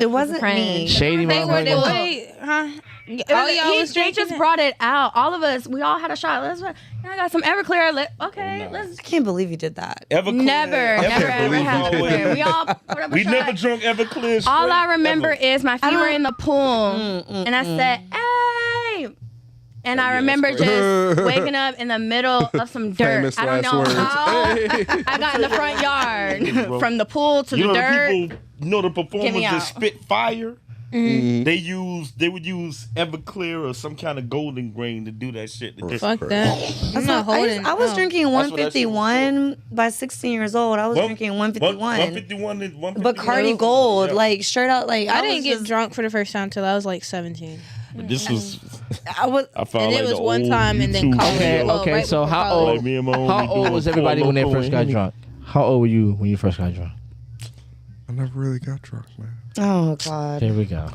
It wasn't Friend. me. Shady They were the motherfucker. way, huh? It All was- y'all he, was they drinking. just brought it out. All of us, we all had a shot. I got some Everclear. Okay, let's. I can't believe you did that. Everclear. Never ever believe had you did Everclear. We all put up a We shot. never drunk Everclear. All straight, I remember ever. is my feet were in the pool, and I said, "Hey." And I remember just waking up in the middle of some dirt. Famous I don't last know words. how I got in the front yard from the pool to the dirt. The people, the performers me that out. spit fire. Mm-hmm. They would use Everclear or some kind of golden grain to do that shit. Fuck that. I'm not holding. I was no. drinking That's what that shit was 151 by 16 years old. I was drinking 151. 151. Bacardi Gold, Yeah. like straight out. Like I was didn't get just- drunk for the first time till I was like 17. This was. I was. I found And like it was the one old time and then YouTube college. Okay, Well, okay. right So before how college. old? Like me and my How homie old doing was everybody when they Four first got Loko. drunk? How old were you when you first got drunk? I never really got drunk, man. Oh God. There we go.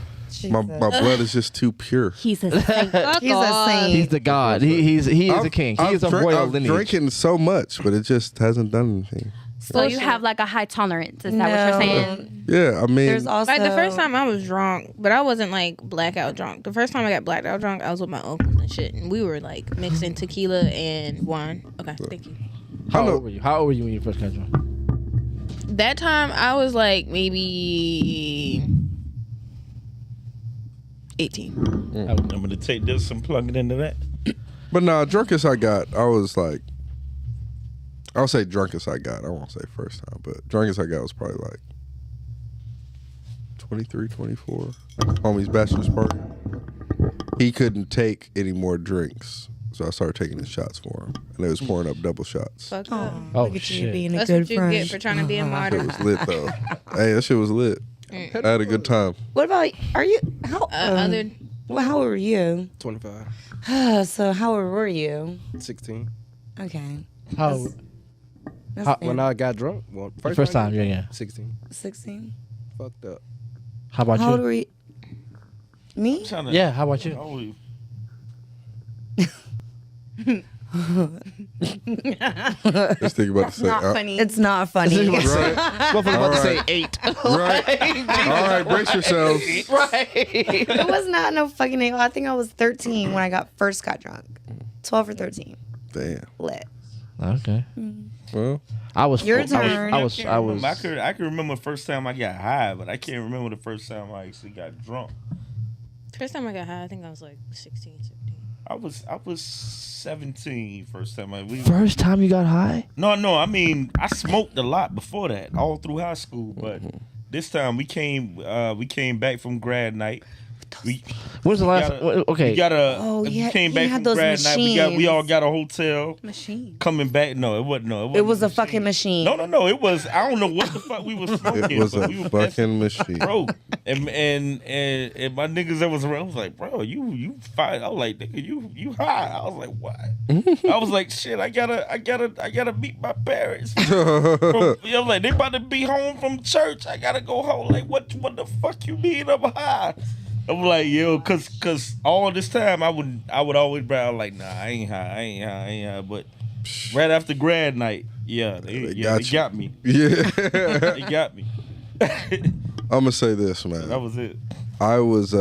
My blood is just too pure. He's a saint. Fuck He's a off. saint. He's the god. He is a king. He is of royal I'm lineage. drinking so much, but it just hasn't done anything. So you have like a high tolerance. Is that what you're saying? Yeah, I mean, There's also Like the first time I was drunk, but I wasn't like blackout drunk. The first time I got blacked out drunk, I was with my uncles and shit, and we were like mixing tequila and wine. Okay, thank you. How old were you? How old were you when you first got drunk? That time I was like maybe 18. I'm gonna take this and plug it into that. but nah, drunkest I got, I was like, I'll say drunkest I got. I won't say first time, but drunkest I got was probably like 23, 24. Homie's bachelor's party. He couldn't take any more drinks, so I started taking his shots for him, and they was pouring up double shots. Fuck Oh, up. Oh, look at you shit. being a That's good what you friend. get for trying to be a martyr. It was lit though. Hey, that shit was lit. I had a good time. What about? Are you? How? Other Well, how old were you? 25, So how old were you? 16. Okay. How? That's How- When I got drunk, well, First time, yeah. 16. 16. Fucked up. How about How old you? were you? Me? Yeah. How about you? Oh, This thing about to say, Not funny. It's not funny. right, Motherfucker about to say 8. right. All right, brace yourselves. Right. It was not no fucking name. I think I was 13 when I first got drunk. 12 or 13. Damn. Lit. Okay. Well, I was. Your I was. turn. I was. I was. I can remember the first time I got high, but I can't remember the first time I actually got drunk. first time I got high, I think I was like 16, 17. I was 17 first time First time you got high? No, I mean I smoked a lot before that, all through high school. But this time we came back from grad night. When's the last? Okay. We got a. Oh, we yeah, came you back had from those grad night. We all machines. got a hotel. Machine. Coming back, no, it wasn't. No, It was a fucking machine. No, it was. I don't know what the fuck we was smoking. it was but a we were fucking machine. bro. And my niggas that was around, I was like, bro, you fine. I was like, nigga, you high. I was like, what? I was like, shit, I gotta meet my parents. I was like, they about to be home from church. I gotta go home. Like, what the fuck you mean I'm high? I'm like, yo, cause all this time I would always brag like, nah, I ain't high. But right after grad night, they got me. Yeah. They got me. I'm gonna say this, man. That was it. I was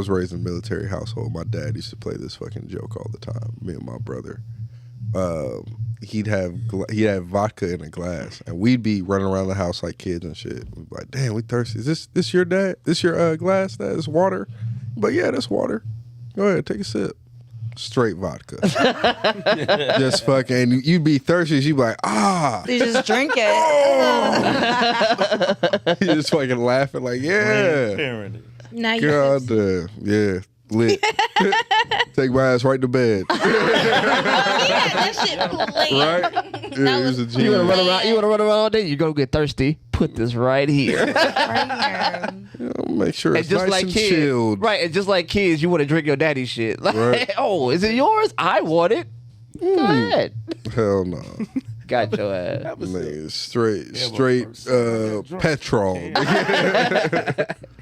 raised in a military household. My dad used to play this fucking joke all the time. Me and my brother. He'd have vodka in a glass, and we'd be running around the house like kids and shit. We'd be like, "Damn, we thirsty. Is this your dad? This your glass? That is water." But yeah, that's water. Go ahead, take a sip. Straight vodka. Just fucking. You'd be thirsty. You'd be like, You just drink it. You just fucking laughing like, yeah. Parent. Now you God damn. Yeah. Lit. Take my ass right to bed. that shit playing. Right? Yeah, he was a You genius. wanna run around? You wanna run around all day? You go get thirsty. Put this right here. Right here. Make sure And it's just nice like and kids, chilled. right? And just like kids, you want to drink your daddy shit. Like, Right. oh, is it yours? I want it. Go ahead. Hell no. Got your ass. Nigga, straight drunk. petrol.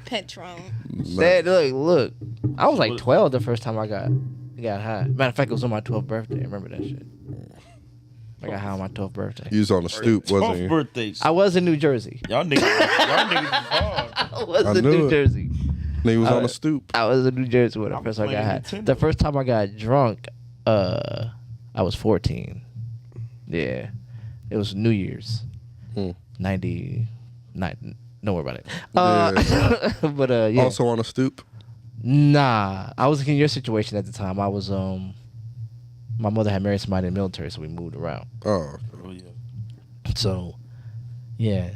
Petron. Dad, look. I was like 12 the first time I got high. Matter of fact, it was on my 12th birthday. I remember that shit. I got high on my 12th birthday. You was on the stoop, wasn't you? Birthdays. I was in New Jersey. Y'all niggas was hard. I was I in knew New it. Jersey. Nigga was on the stoop. I was in New Jersey when I was first I got playing high. Nintendo. The first time I got drunk, I was 14. Yeah. It was New Year's. 99. Don't worry about it. Yeah. But yeah. Also on a stoop. Nah, I was in your situation at the time. I was my mother had married somebody in the military, so we moved around. Oh, Oh yeah. So, yeah,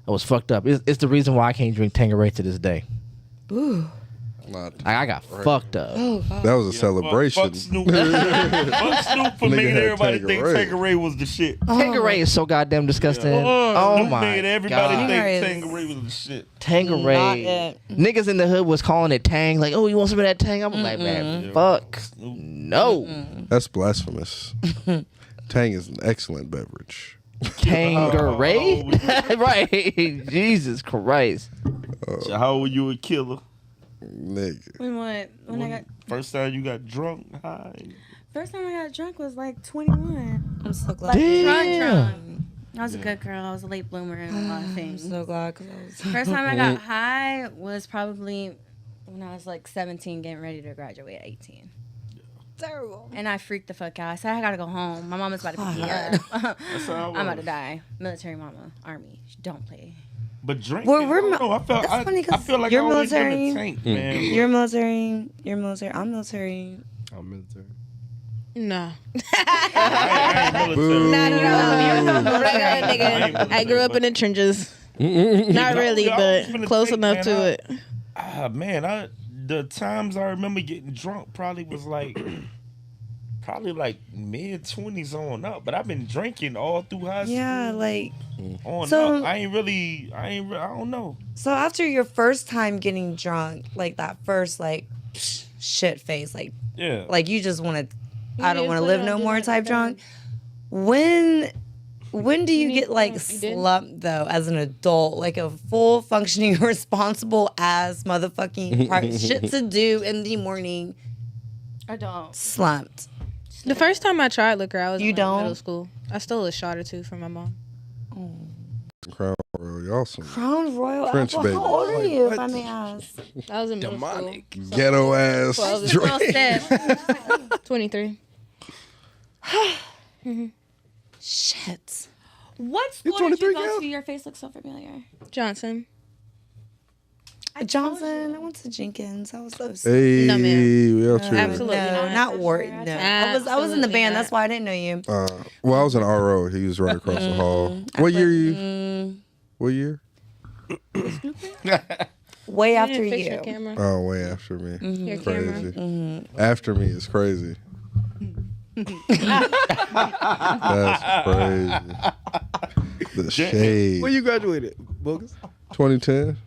I was fucked up. It's the reason why I can't drink Tanqueray to this day. Ooh. not. I got fucked up. Oh, God. That was a celebration. Fuck Snoop. Fuck Snoop for Nigga making had everybody think Tanqueray. Tanqueray was the shit. Tanqueray is so goddamn disgusting. Oh Snoop my made everybody god. think Tanqueray is- Tanqueray was the shit. Not Tanqueray. it. Niggas in the hood was calling it Tang. Like, oh, you want some of that Tang? I'm like, man, fuck. No. That's blasphemous. Tang is an excellent beverage. Tanqueray? Right. Jesus Christ. So how were you a killer? Nigga. When I got First time you got drunk, high. first time I got drunk was like 21. I'm so glad. Like drunk, Damn. drunk. I was a good girl. I was a late bloomer in a lot of I'm things. so glad because I was. First time I got high was probably when I was like 17, getting ready to graduate at 18. Terrible. And I freaked the fuck out. I said, I gotta go home. My mama's about to pick me up. That's how I was. I'm about to die. Military mama, army. Don't play. But drinking, We're- I don't know. I felt, that's funny 'cause I feel like you're I always been military. a tank, man. You're military. You're military. I'm military. I'm military. No. I ain't military. Not at all. I Right, ain't nigga. military, I grew up in the trenches. Not really, I always been but a close tank, enough man. to it. Man, the times I remember getting drunk probably was like mid 20s on up. But I've been drinking all through high school. Yeah, like On So- up. I don't know. so after your first time getting drunk, like that first like shit face, Yeah. like you just want to, I don't did want to put live on no Do more Not type Disturb. drunk. When do you need get like to- you did? slumped though as an adult, like a full functioning, responsible ass motherfucking shit to do in the morning, I don't. slumped? The first time I tried liquor, I was You in don't? middle school. I stole a shot or two from my mom. Crown Royal, y'all some Crown Royal French Apple. baby. How old are you, if I What? may ask? I was in middle Demonic. ghetto ass Well, drink. Step. 23. Shit. What You school did you 23, go girl? to? Your face looks so familiar. Johnson. Johnson. I went to Jenkins. I was so sick. Hey, No, ma'am. we out here. Absolutely No, not. not Wharton. No. I was in the Absolutely band. not. That's why I didn't know you. Well, I was in RO. He was right across the hall. What year you? What year? Way You after didn't fix your you. camera. Oh, way after me. Your camera. Crazy. After me is crazy. That's crazy. The shade. When you graduated, Bogus? 2010.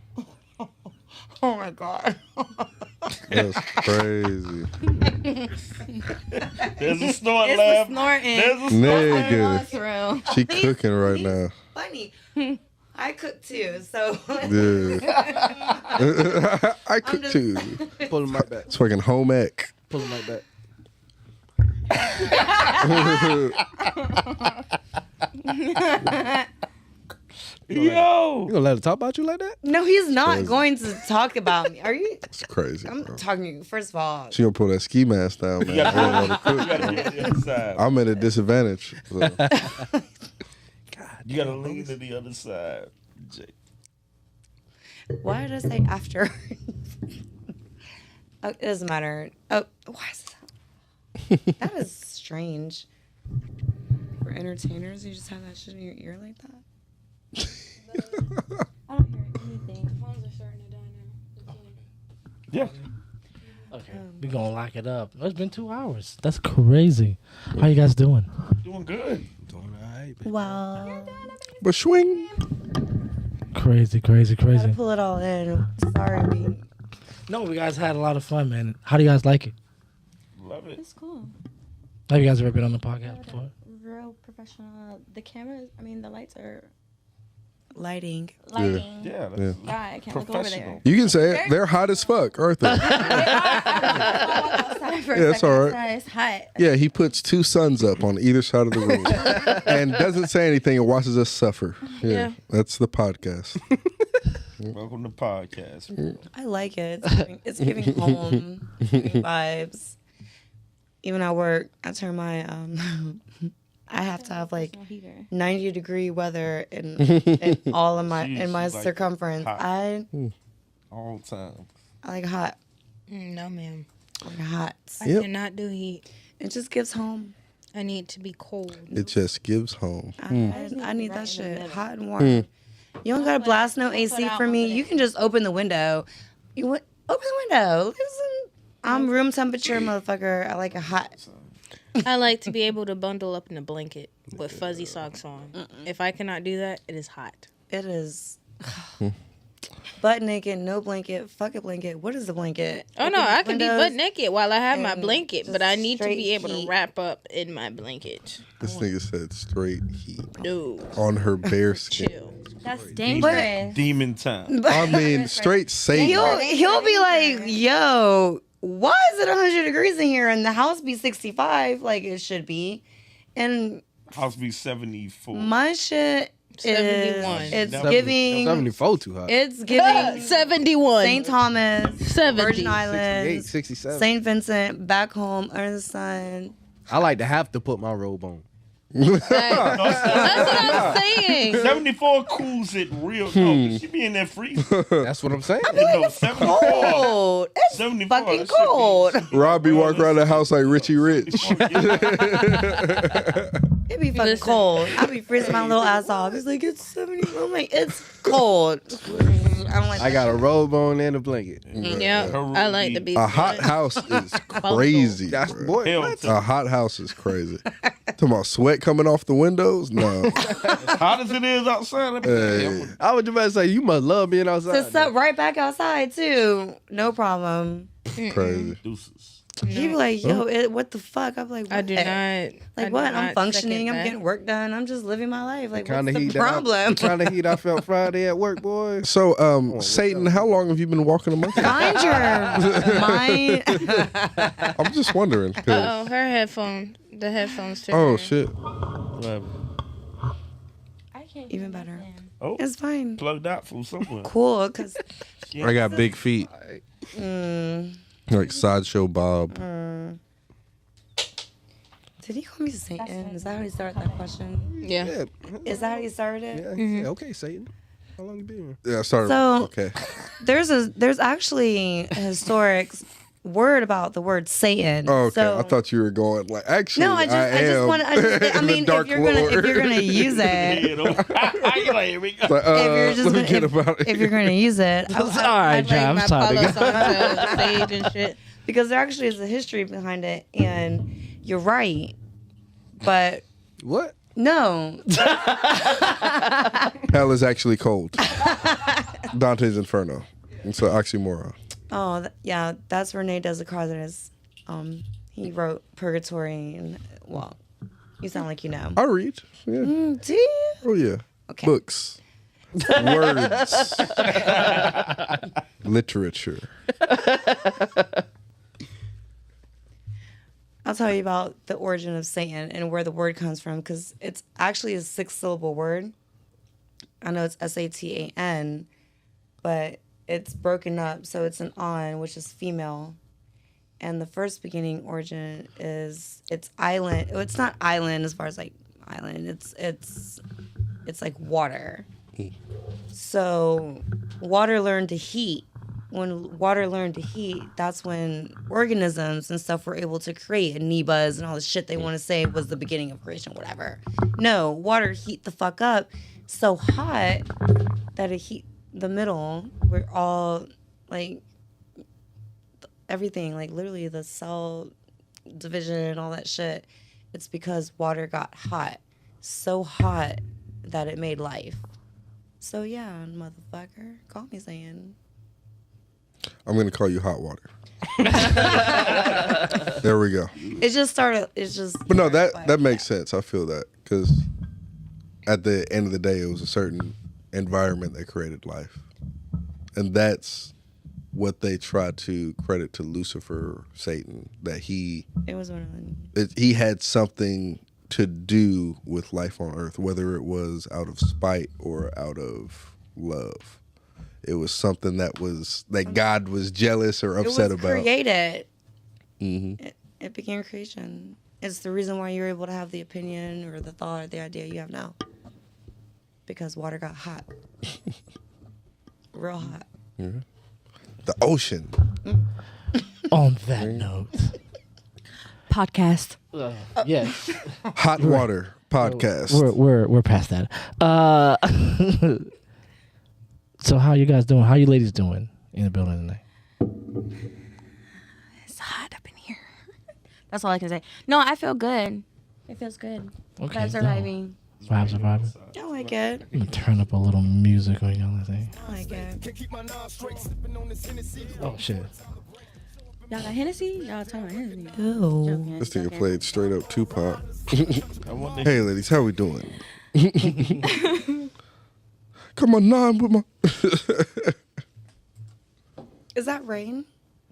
Oh my god. That's crazy. There's a snort It's laugh. the snorting. There's a snort laugh. Nigga. That's real. She cooking right now. Funny. I cook too, so Yeah. I cook just- too. Pull him right back. It's fucking home ec. Pull him right back. Yo. You gonna let her talk about you like that? no, he's not Crazy. going to talk about me. Are you? It's crazy. I'm bro. talking to you. First of all, She gonna pull that ski mask down, man. I don't want to You cook. gotta get to the other side. I'm at a disadvantage. So. You gotta lean to the other side. Jake. why did I say after? Oh, it doesn't matter. Oh, why is that? That is strange. For entertainers, you just have that shit in your ear like that. I don't hear anything. Phones are starting to die now. Yeah. Okay. We gonna lock it up. It's been 2 hours. That's crazy. How you guys doing? Doing good. Doing all right. Well, But swing. Crazy. gotta pull it all in. Sorry, we. No, we guys had a lot of fun, man. How do you guys like it? Love it. It's cool. Have you guys ever been on the podcast before? Real professional. The cameras, the lights are Lighting. lighting. Yeah. Yeah. God, I can't look over Professional. there. You can say it. They're hot as fuck, aren't they? Outside for a Yeah, it's second, all right. outside, It's hot. Yeah, he puts 2 suns up on either side of the room and doesn't say anything and watches us suffer. Yeah. That's the podcast. Welcome to podcast. I like it. It's giving home, it's giving vibes. Even at work, I turn my I have to have like No heater. 90-degree weather in all of my Jeez, in my she's like circumference. hot. I All the time. like hot. No, ma'am. Or hot. I Yep. cannot do heat. It just gives home. I need to be cold. It just gives home. I need that shit hot and warm. You don't gotta blast no AC for me. You can just open the window. Open the window. Listen, I'm room temperature, motherfucker. I like it hot. I like to be able to bundle up in a blanket with fuzzy socks on. If I cannot do that, it is hot. It is butt naked, no blanket, fuck a blanket. What is the blanket? Oh no, Open I can be windows. butt naked while I have my and blanket, but just I need to be straight able heat. to wrap up in my blanket. This nigga said straight heat No, on her bare skin. chill. That's dangerous. Demon time. I mean, straight Satan. He'll be like, yo, why is it 100 degrees in here and the house be 65 like it should be? And House be 74. my shit is 71. it's 70. giving 74 too hot. it's giving 71. St. Thomas, 70. Virgin 68, Islands, 67. St. Vincent, back home under the sun. I like to have to put my robe on. That's what I'm saying. 74 cools it real. No, she be in that freezer. That's what I'm saying. No, 74. Cold. It's 74. fucking that shit be- cold. Robbie walk around the house like Richie Rich. It be fucking Listen. cold. I be freezing my little ass off. It's like, it's 70. I'm like, it's cold. I'm like, I got a robe on and a blanket. Yeah, I like to be. A hot house is crazy. That's bro. boy. Hell what? to A hot house is crazy. Talking about sweat coming off the windows? No. hot as it is outside. I be Hey. I was just about to say you must love being outside. to sit right back outside too. No problem. Crazy. Deuces. He be like, yo, what the fuck? I'm like, what? I do not. I Like do what? I'm not functioning. second I'm that. getting work done. I'm just living my life. Like, Kind what's of the heat. problem? Kind of heat I felt Friday at work, boy. So, Satan, how long have you been walking a monkey? Mind your mind. I'm just wondering. 'cause- Oh, her headphone. The headphones turned. Oh, shit. Even better. Oh, It's fine. plugged out from somewhere. Cool, cause I got big feet. Like Sideshow Bob. did he call me Satan? Is that how he started that question? Yeah. Yeah. Is that how he started it? Yeah. He said, okay, Satan. How long you been here? Yeah, I started. So- Okay. There's actually a historic word about the word Satan. Oh, okay. So, I thought you were going like actually. no, I just want. I mean, Dark if you're gonna use it, You know? You like, here we go. Like, if you're just let me gonna, get if, about it. if you're gonna use it, All right, John. I'm sorry. Pablo song to stage and shit. because there actually is a history behind it, and you're right, but What? no, Hell is actually cold. Dante's Inferno. It's an oxymoron. oh yeah, that's Rene Descartes. He wrote Purgatory, and well, you sound like you know. I read. Yeah. Do you? Oh yeah. Okay. Books. Words. Literature. I'll tell you about the origin of Satan and where the word comes from, because it's actually a 6-syllable word. I know it's Satan, but it's broken up, so it's an on, which is female. And the first beginning origin is it's island. It's not island as far as like island. It's like water. So water learned to heat. When water learned to heat, that's when organisms and stuff were able to create amoebas and all the shit they want to say was the beginning of creation, whatever. No, water heat the fuck up so hot that it heat the middle. We're all like everything, like literally the cell division and all that shit. It's because water got hot, so hot that it made life. So yeah, motherfucker, call me saying. I'm gonna call you hot water. There we go. It just started. It's just. But no, that makes sense. I feel that because at the end of the day, it was a certain environment that created life, and that's what they try to credit to Lucifer, Satan, that he It was one of them. he had something to do with life on Earth, whether it was out of spite or out of love. It was something that God was jealous or upset It was about. created. Mm-hmm. It began creation. It's the reason why you're able to have the opinion or the thought or the idea you have now. Because water got hot. Real hot. The ocean. On that note, Podcast. yes, Hot Water Podcast. we're past that. So how you guys doing? How you ladies doing in the building tonight? It's hot up in here. That's all I can say. No, I feel good. It feels good. Okay, I'm surviving. Surviving. I like it. I'm gonna turn up a little music on y'all. Thing. I like it. Oh shit. Y'all got Hennessy? Y'all talking about Hennessy? Ooh. Joking, This nigga joking. played straight up Tupac. I wonder. Hey, ladies, how we doing? Come on, nah, I'm with my. Is that rain?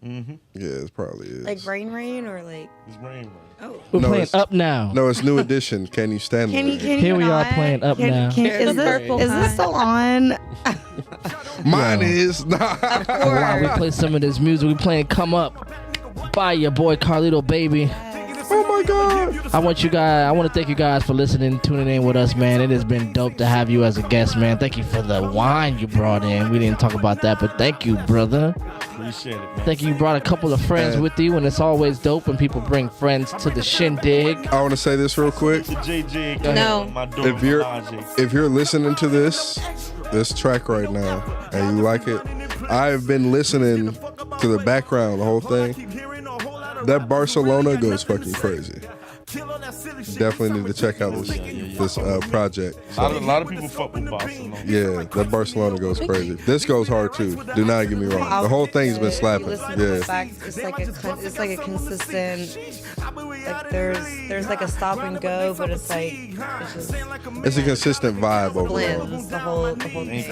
Mm-hmm. Yeah, it probably is. Like rain or like? It's rain. Oh. We're No, playing it's- Up Now. No, it's new edition. Can you stand Can the you? rain? Can Here you we are not? playing Up Now. Is The this purple kind. still on? Mine is. Nah. While we play some of this music, we playing Come Up by your boy Carlito Baby. Oh my God. I want to thank you guys for listening, tuning in with us, man. It has been dope to have you as a guest, man. Thank you for the wine you brought in. We didn't talk about that, but thank you, brother. Appreciate it, man. Thank you brought a couple of friends with you, and it's always dope when people bring friends to the shindig. I want to say this real quick. To JJ, No. my daughter, If you're listening to this track right now and you like it, I've been listening to the background, the whole thing. That Barcelona goes fucking crazy. Definitely need to check out this project. a lot of people fuck with Barcelona. Yeah, that Barcelona goes crazy. This goes hard too. Do not get me wrong. The whole thing's been slapping. Listen to it Yeah. back. It's like a consistent. Like there's like a stop and go, but it's like it's just It's a consistent vibe overall. blends the whole thing.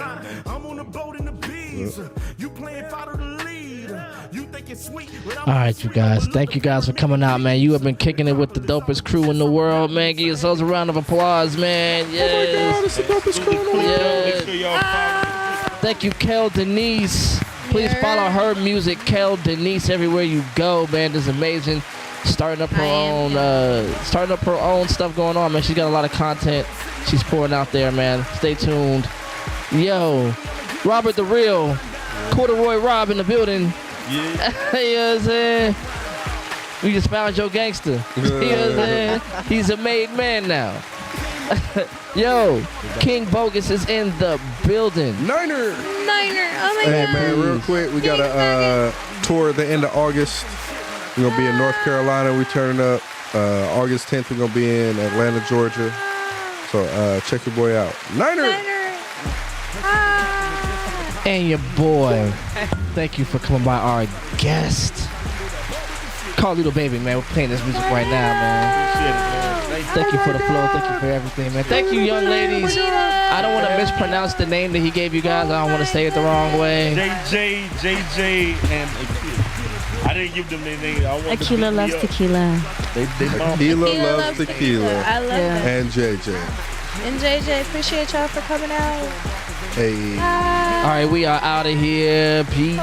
All right, you guys. Thank you guys for coming out, man. You have been kicking it with the dopest crew in the world, man. Give yourselves a round of applause, man. Yes. It's the dopest crew in the world. Make sure y'all follow. Thank you, Kel Denise. Please follow her music, Kel Denise, everywhere you go, man. This is amazing. Starting up her own stuff going on, man. She's got a lot of content she's pouring out there, man. Stay tuned. Yo, Robert the Real, Corduroy Rob in the building. Yeah. You know what I'm saying? We just found your gangster. You know what I'm saying? He's a made man now. Yo, King Bogus is in the building. Niner. Niner. Oh my Hey god. man, real quick, we got a tour at the end of August. We're gonna be in North Carolina. We turning up. August 10th, we're gonna be in Atlanta, Georgia. So check your boy out. Niner. Niner. Ah. And your boy. Thank you for coming by, our guest. Carlito Baby, man. We're playing this music right now, man. Appreciate it, man. Thank you for the flow. Thank you for everything, man. Thank you, young ladies. I don't want to mispronounce the name that he gave you guys. I don't want to say it the wrong way. JJ, and Akila. I didn't give them their name. I want Akila loves tequila. They mom. Tequila loves tequila. I love that. And JJ. And JJ, appreciate y'all for coming out. Hey. All right, we are out of here. Peace.